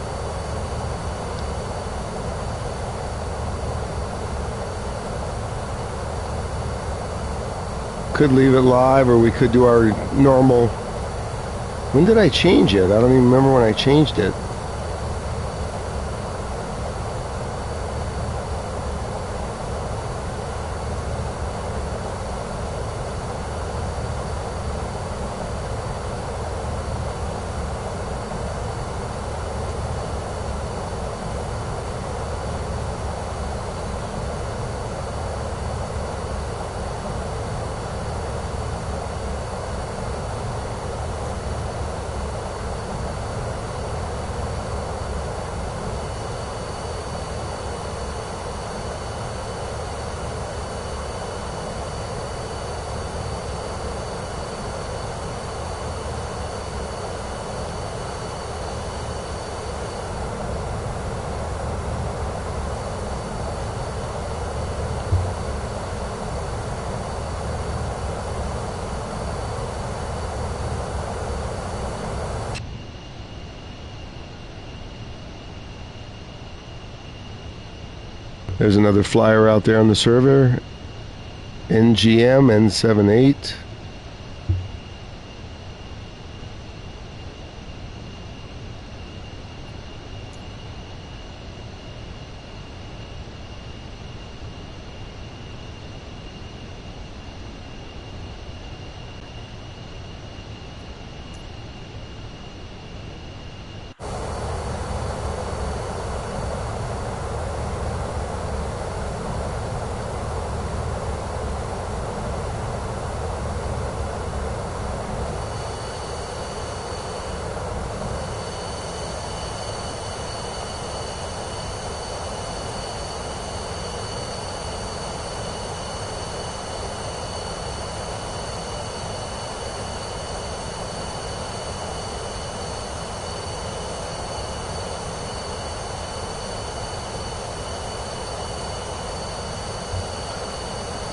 Could leave it live, or we could do our normal. When did I change it? I don't even remember when I changed it. There's another flyer out there on the server. NGM N78.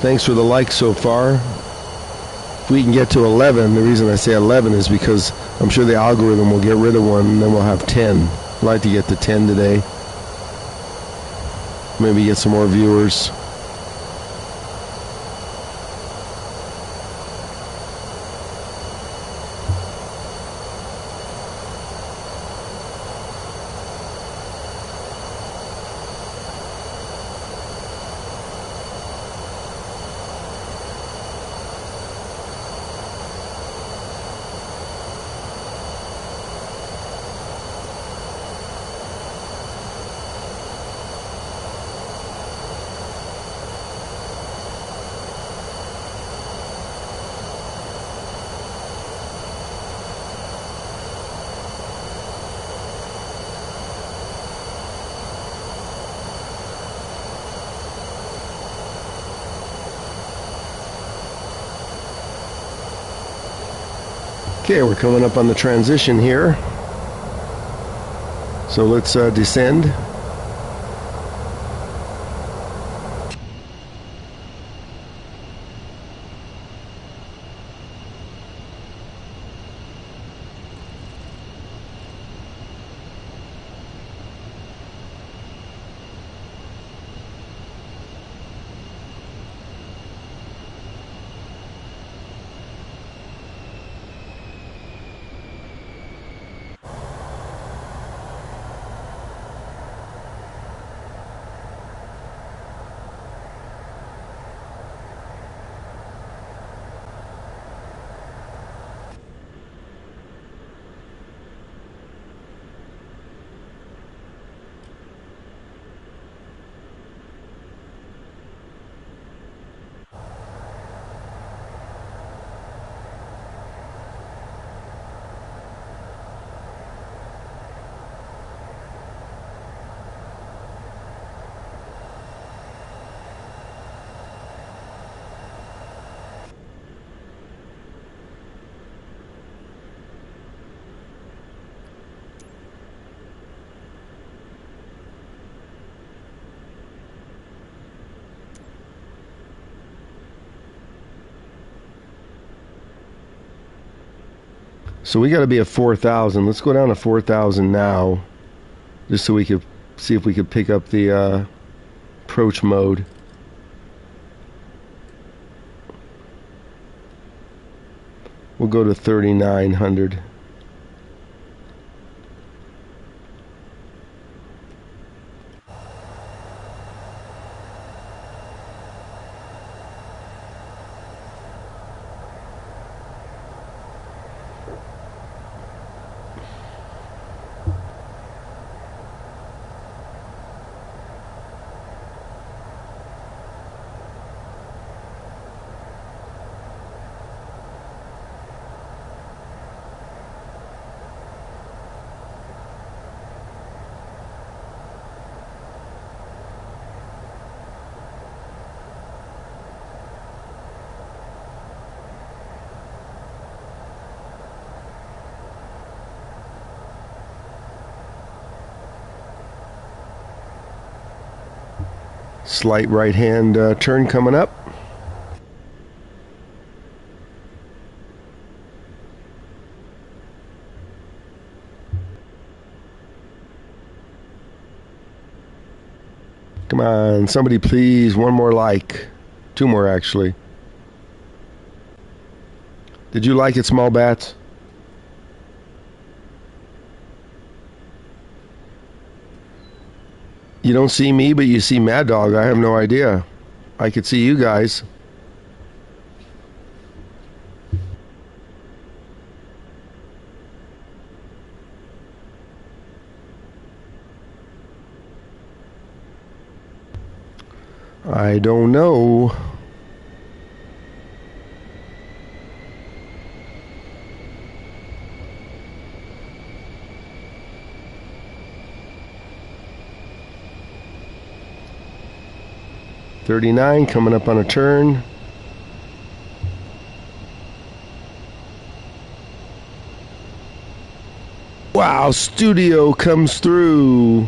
Thanks for the likes so far. If we can get to 11, the reason I say 11 is because I'm sure the algorithm will get rid of one, and then we'll have 10. I'd like to get to 10 today. Maybe get some more viewers. Okay, we're coming up on the transition here. So let's descend. So we got to be at 4,000. Let's go down to 4,000 now, just so we could see if we could pick up the approach mode. We'll go to 3,900. Slight right-hand turn coming up. Come on, somebody please, one more like. Two more, actually. Did you like it, Small Bats? You don't see me, but you see Mad Dog. I have no idea. I could see you guys. I don't know. .39 coming up on a turn. Wow, Studio comes through.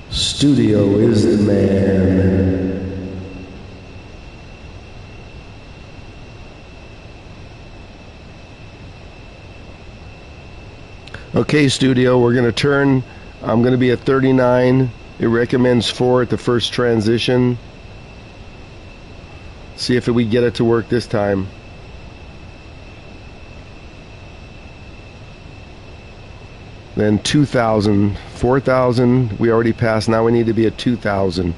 Studio is the man. Okay, Studio, we're going to turn. I'm going to be at 39. It recommends 4 at the first transition. See if we get it to work this time. Then 2,000, 4,000, we already passed. Now we need to be at 2,000.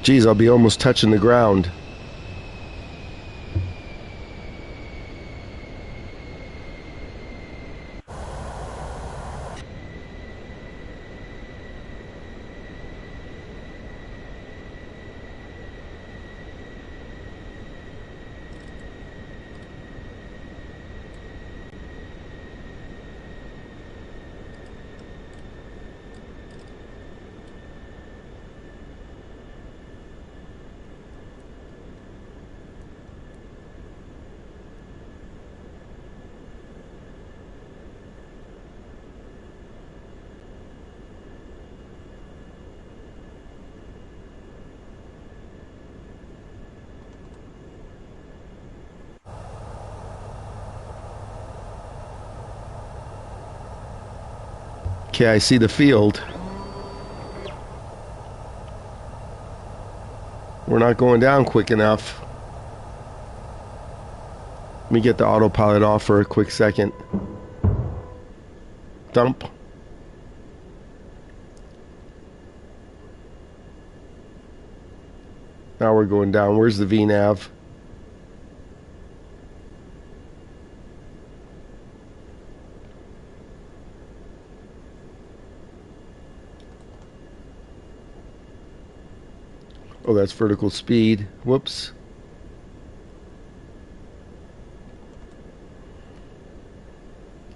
Geez, I'll be almost touching the ground. Okay, I see the field. We're not going down quick enough. Let me get the autopilot off for a quick second. Dump. Now we're going down. Where's the VNav? Oh, that's vertical speed. Whoops.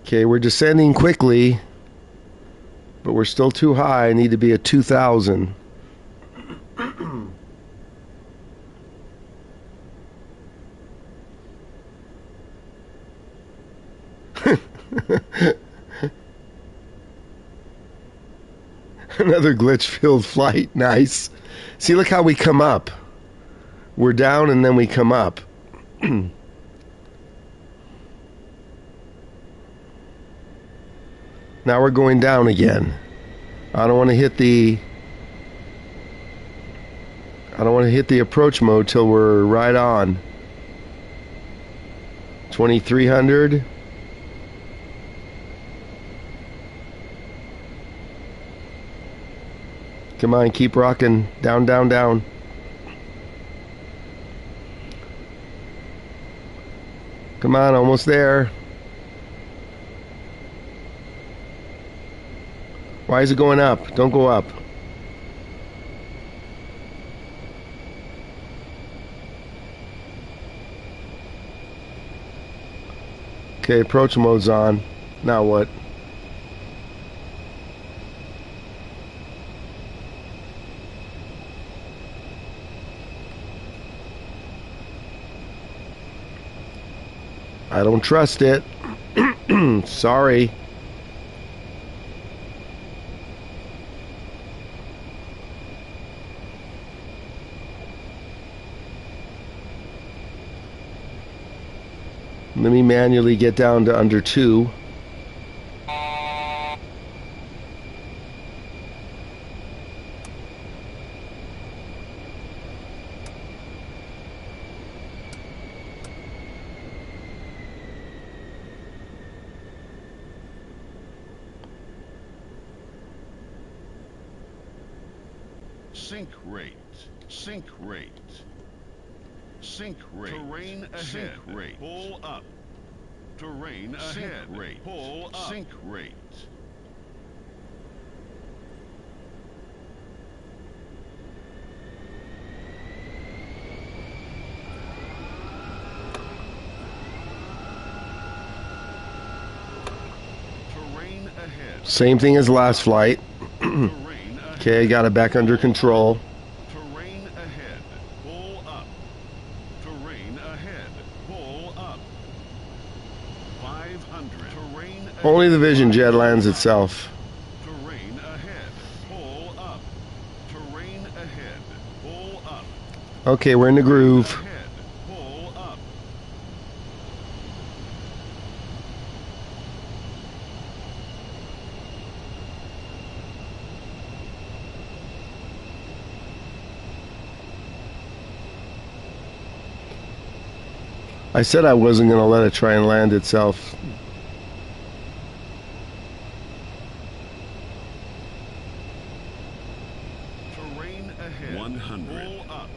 Okay, we're descending quickly, but we're still too high. I need to be at 2,000. Another glitch-filled flight. Nice. See, look how we come up. We're down and then we come up. Now we're going down again. I don't want to hit the approach mode till we're right on. 2300. Come on, keep rocking. Down, down, down. Come on, almost there. Why is it going up? Don't go up. Okay, approach mode's on. Now what? I don't trust it. Sorry. Let me manually get down to under 2. Sink rate. Sink rate. Sink rate. Terrain ahead. Sink rate. Pull up. Terrain ahead. Sink rate. Pull up. Sink rate. Terrain ahead. Same thing as last flight. Terrain Okay, got it back under control. Terrain ahead. Pull up. Terrain ahead. Pull up. 500. Terrain ahead. Only the Vision Jet lands itself. Terrain ahead. Pull up. Terrain ahead. Pull up. Okay, we're in the groove. Ahead. Pull up. I said I wasn't going to let it try and land itself. Terrain ahead. 100. Pull up.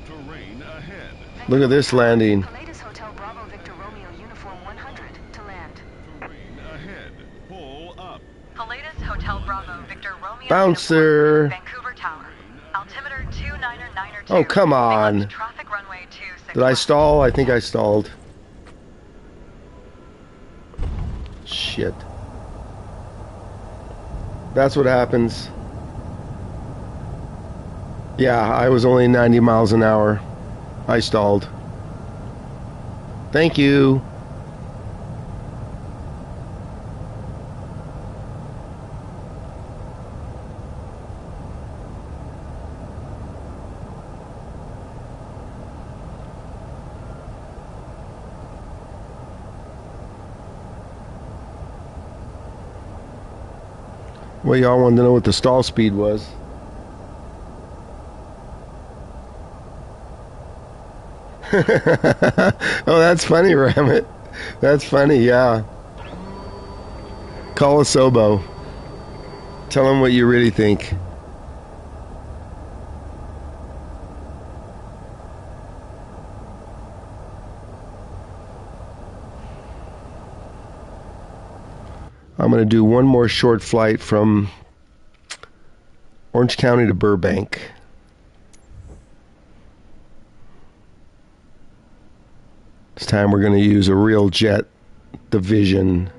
Terrain ahead. Look at this landing. Pilatus Hotel Bravo Victor Romeo Uniform 100 to land. Terrain ahead. Pull up. Pilatus Hotel Bravo Victor Romeo Bouncer. Uniform, Vancouver Tower. Altimeter 29902. Oh, come on. Traffic runway 26. Did I stall? I think I stalled. Shit. That's what happens. Yeah, I was only 90 miles an hour. I stalled. Thank you. Well, y'all wanted to know what the stall speed was. Oh, that's funny, Ramit. That's funny, yeah. Call a Sobo. Tell him what you really think. I'm going to do one more short flight from Orange County to Burbank. This time we're going to use a real jet, the Vision.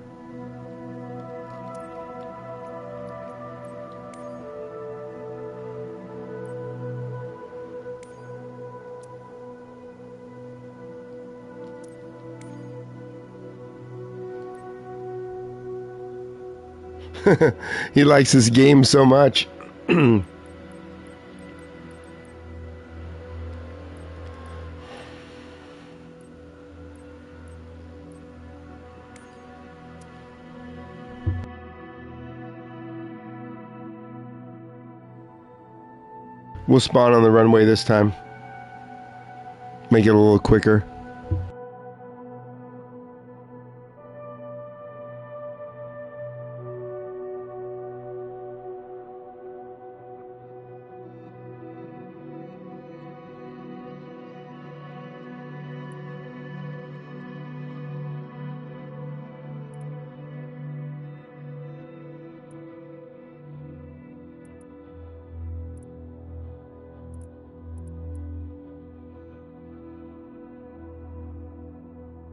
He likes this game so much. We'll spawn on the runway this time. Make it a little quicker.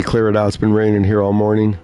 Clear it out. It's been raining here all morning.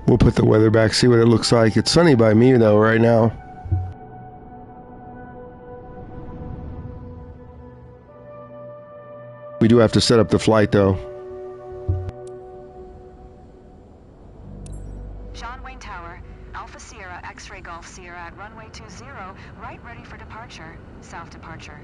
We'll put the weather back, see what it looks like. It's sunny by me, though, right now. We do have to set up the flight, though. John Wayne Tower, Alpha Sierra, X-Ray Golf Sierra at runway 20, right ready for departure, south departure.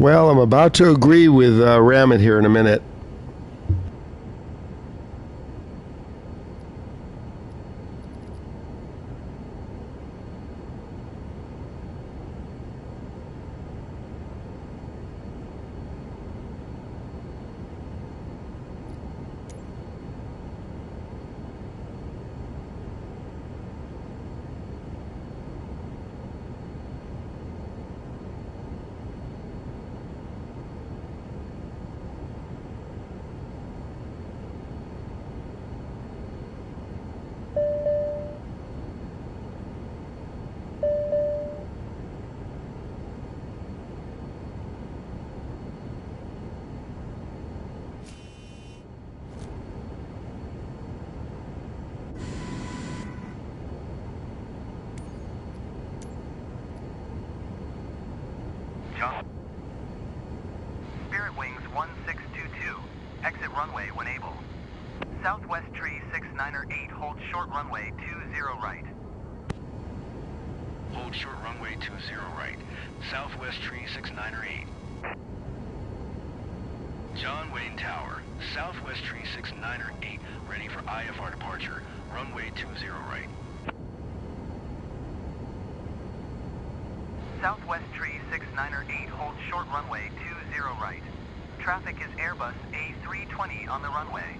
Well, I'm about to agree with Ramit here in a minute. Spirit Wings 1622. Exit runway when able. Southwest tree 69er8. Hold short runway 20 right. Hold short runway 20 right. Southwest tree 69er8. John Wayne Tower, Southwest tree 69er8. Ready for IFR departure. Runway 20 right. Southwest tree 6908 holds short runway 20 right. Traffic is Airbus A320 on the runway.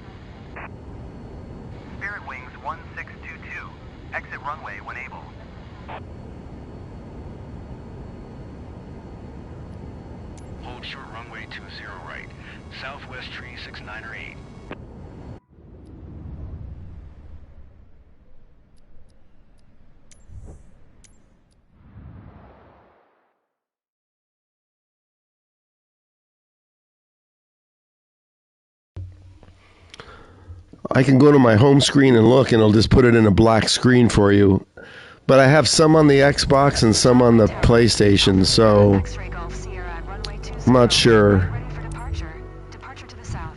Spirit Wings 1622. Exit runway when able. Hold short runway 20 right. Southwest tree 6908. I can go to my home screen and look, and it'll just put it in a black screen for you. But I have some on the Xbox and some on the PlayStation, so X-ray Golf Sierra at runway 20. I'm not sure. Ready for departure. Departure to the south.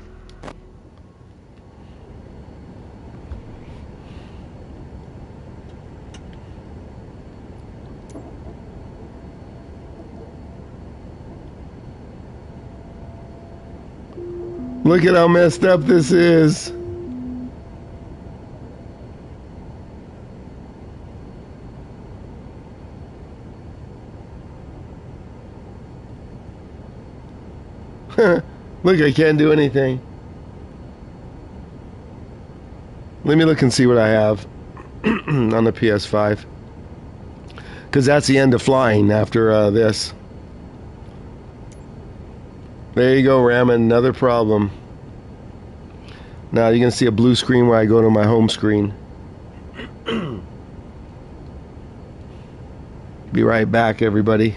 Look at how messed up this is. Look, I can't do anything. Let me look and see what I have on the PS5. Because that's the end of flying after this. There you go, Ram, another problem. Now you're going to see a blue screen where I go to my home screen. Be right back, everybody.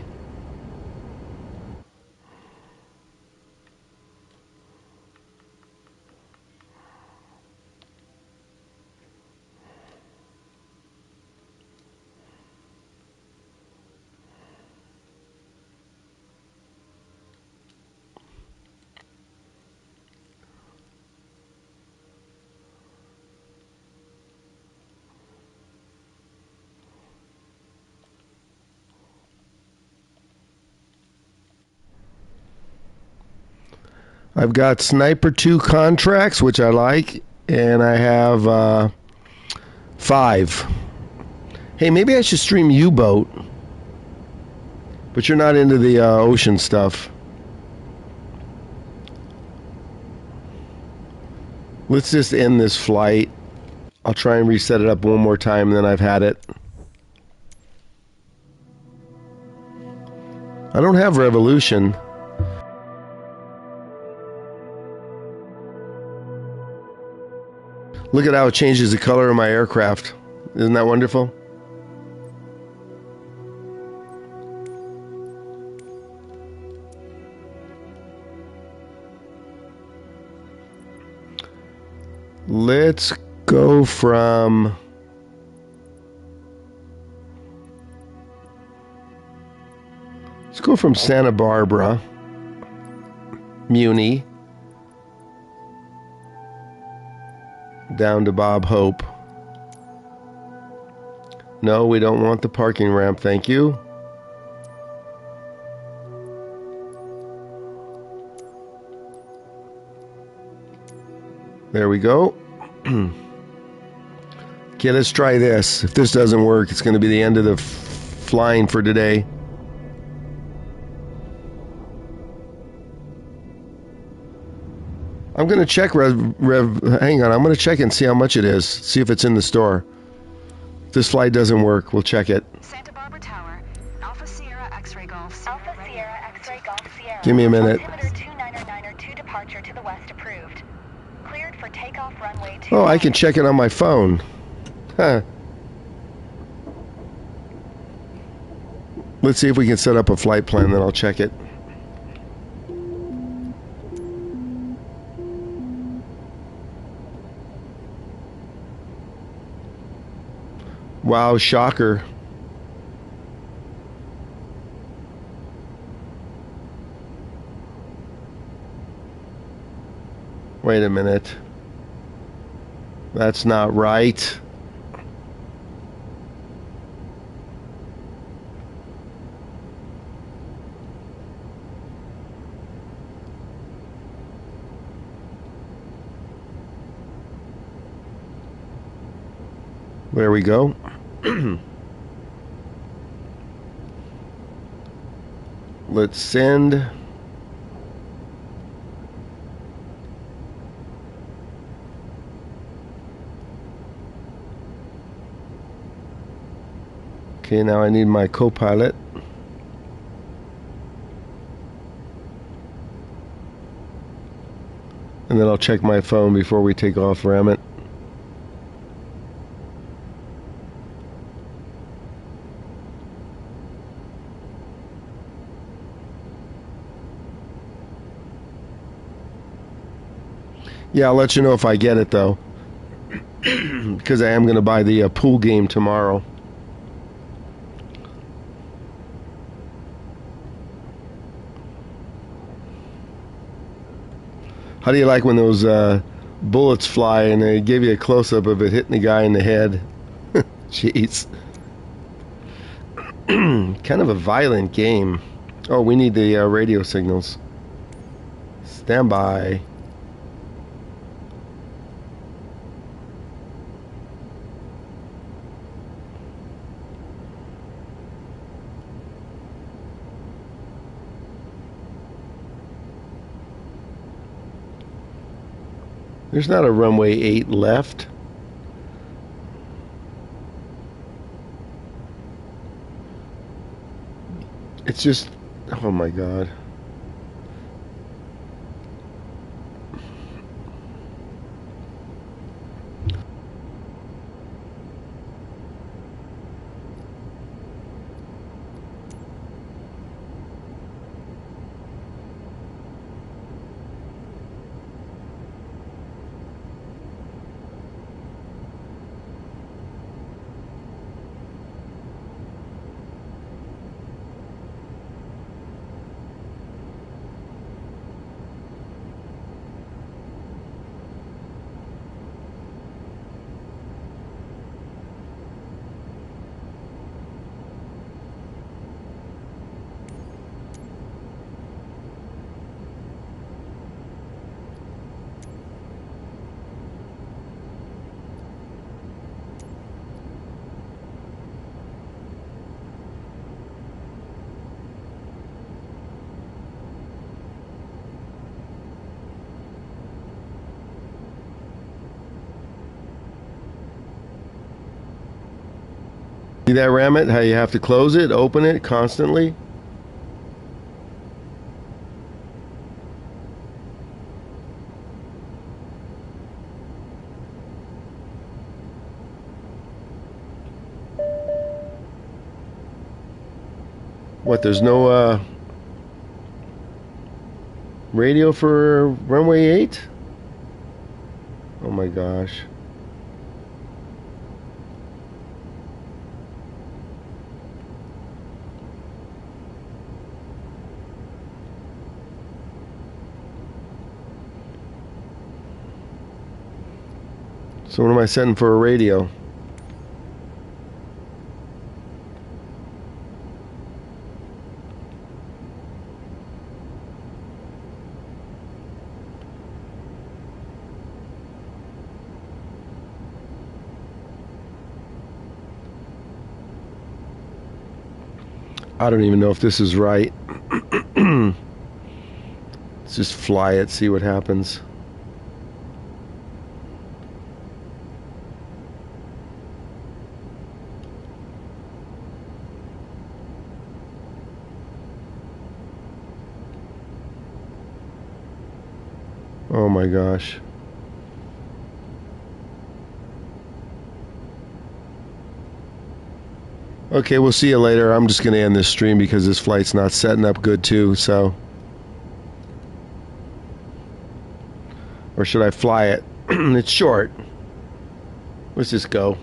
I've got Sniper 2 contracts, which I like, and I have 5. Hey, maybe I should stream U-Boat, but you're not into the ocean stuff. Let's just end this flight. I'll try and reset it up one more time, and then I've had it. I don't have Revolution. Look at how it changes the color of my aircraft. Isn't that wonderful? Let's go from... Let's go from Santa Barbara, Muni, down to Bob Hope. No, we don't want the parking ramp, thank you. There we go. Okay, let's try this. If this doesn't work, it's going to be the end of the flying for today. I'm going to check hang on, I'm going to check and see how much it is. See if it's in the store. If this flight doesn't work, we'll check it. Santa Barbara Tower, Alpha Sierra X-ray Golf Sierra. Alpha Sierra X-ray Golf Sierra. Give me a minute. Altimeter 2992 departure to the west approved. Cleared for takeoff runway 2. Oh, I can check it on my phone. Huh. Let's see if we can set up a flight plan, then I'll check it. Wow, shocker. Wait a minute. That's not right. There we go. Let's send. Okay, now I need my co-pilot. And then I'll check my phone before we take off, ram it. Yeah, I'll let you know if I get it, though. Because I am going to buy the pool game tomorrow. How do you like when those bullets fly and they give you a close-up of it hitting the guy in the head? Jeez. Kind of a violent game. Oh, we need the radio signals. Stand by. There's not a runway 8 left. It's just, oh my God. See that, ram it? How you have to close it, open it constantly? What, there's no radio for runway 8? Oh my gosh. So what am I setting for a radio? I don't even know if this is right. Let's just fly it, see what happens. Oh my gosh. Okay, we'll see you later. I'm just going to end this stream because this flight's not setting up good too, so. Or should I fly it? It's short. Let's just go.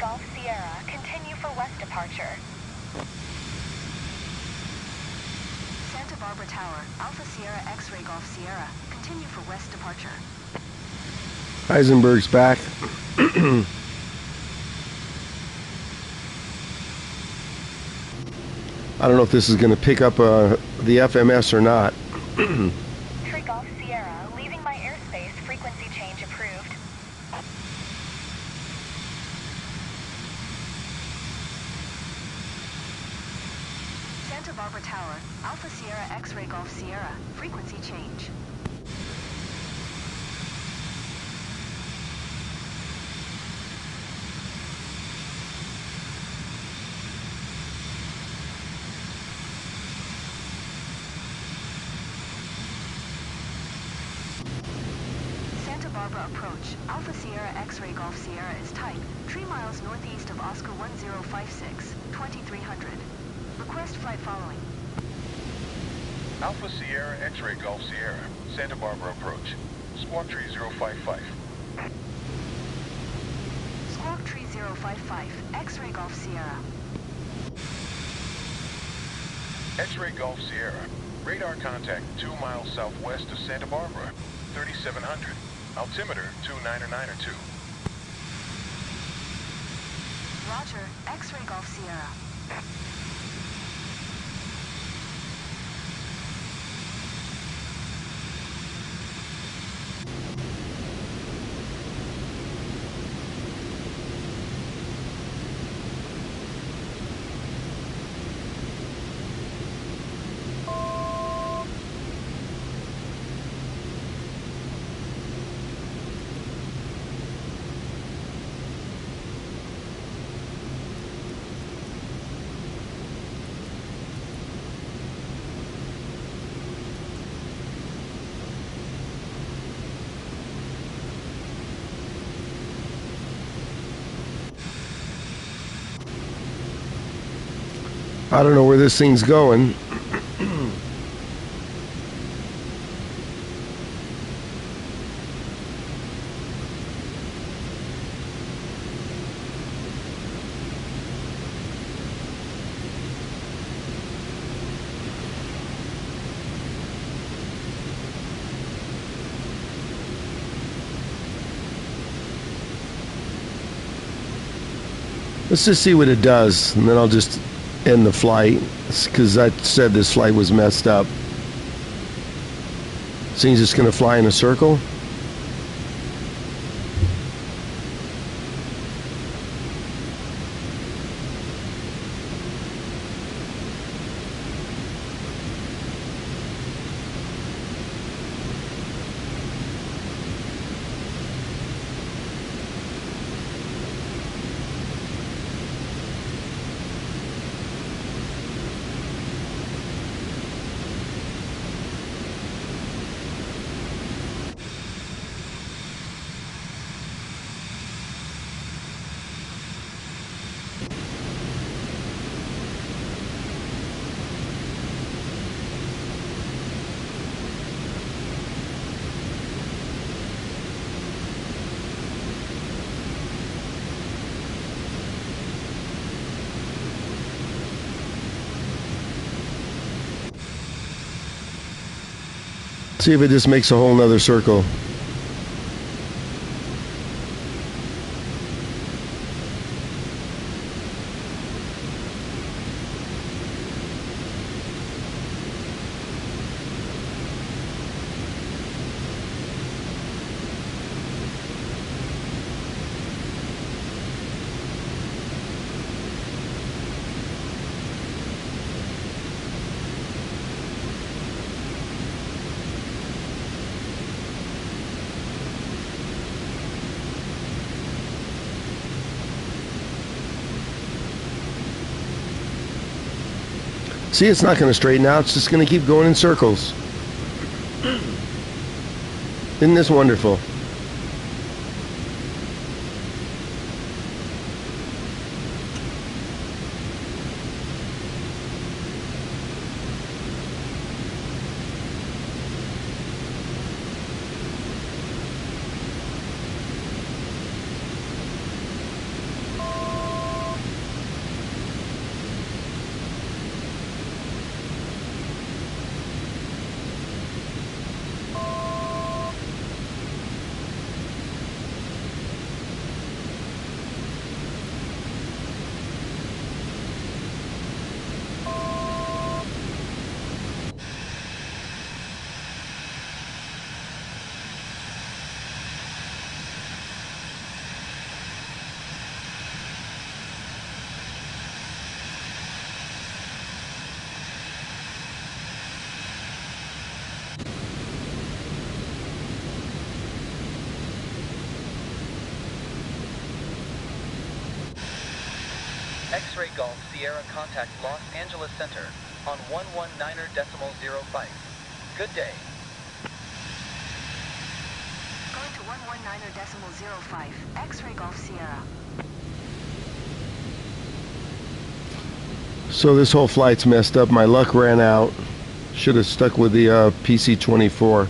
Golf Sierra, continue for west departure. Santa Barbara Tower, Alpha Sierra X-Ray Golf Sierra, continue for west departure. Heisenberg's back. I don't know if this is going to pick up the FMS or not. Tree Golf Sierra, leaving my airspace, frequency change approved. Santa Barbara Tower, Alpha Sierra X-Ray Golf Sierra, frequency change. Santa Barbara approach, Alpha Sierra X-Ray Golf Sierra is type, 3 miles northeast of Oscar 1056, 2300. Request flight following. Alpha Sierra X-Ray Golf Sierra, Santa Barbara approach. Squawk Tree 055. Squawk Tree 055, X-Ray Golf Sierra. X-Ray Golf Sierra. Radar contact 2 miles southwest of Santa Barbara, 3700. Altimeter 29902. Roger, X-Ray Golf Sierra. I don't know where this thing's going. Let's just see what it does, and then I'll just end the flight, because I said this flight was messed up. So he's just going to fly in a circle? See if it just makes a whole nother circle. See, it's not going to straighten out. It's just going to keep going in circles. Isn't this wonderful? X-Ray Golf Sierra contact Los Angeles Center on 119.05. Good day. Going to 119.05. X-ray Golf Sierra. So this whole flight's messed up. My luck ran out. Should have stuck with the PC-24.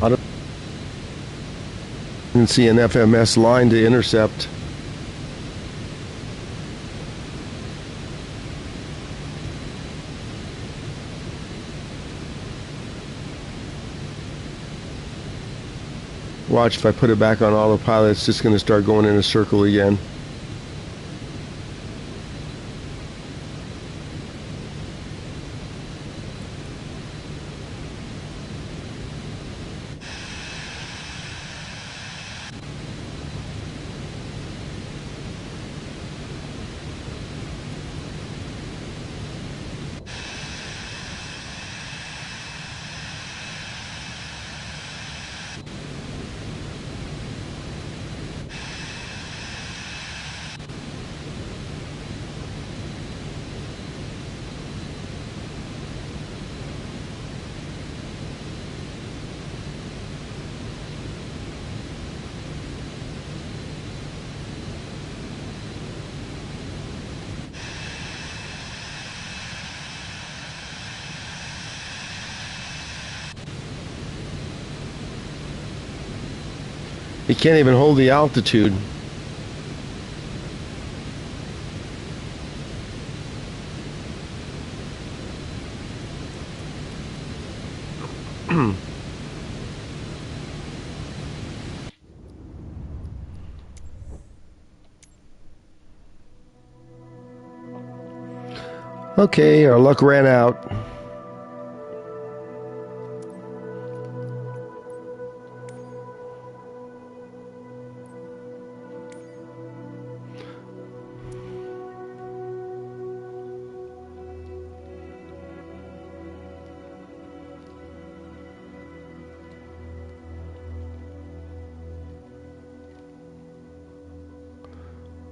I didn't see an FMS line to intercept. Watch, if I put it back on autopilot, it's just going to start going in a circle again. It can't even hold the altitude. Okay, our luck ran out.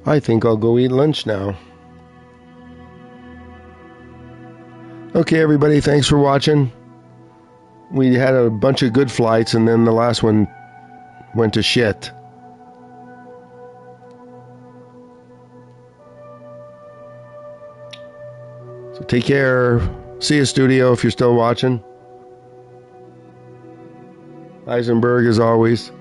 I think I'll go eat lunch now. Okay, everybody, thanks for watching. We had a bunch of good flights, and then the last one went to shit. So take care. See you, studio, if you're still watching. Eisenberg, as always.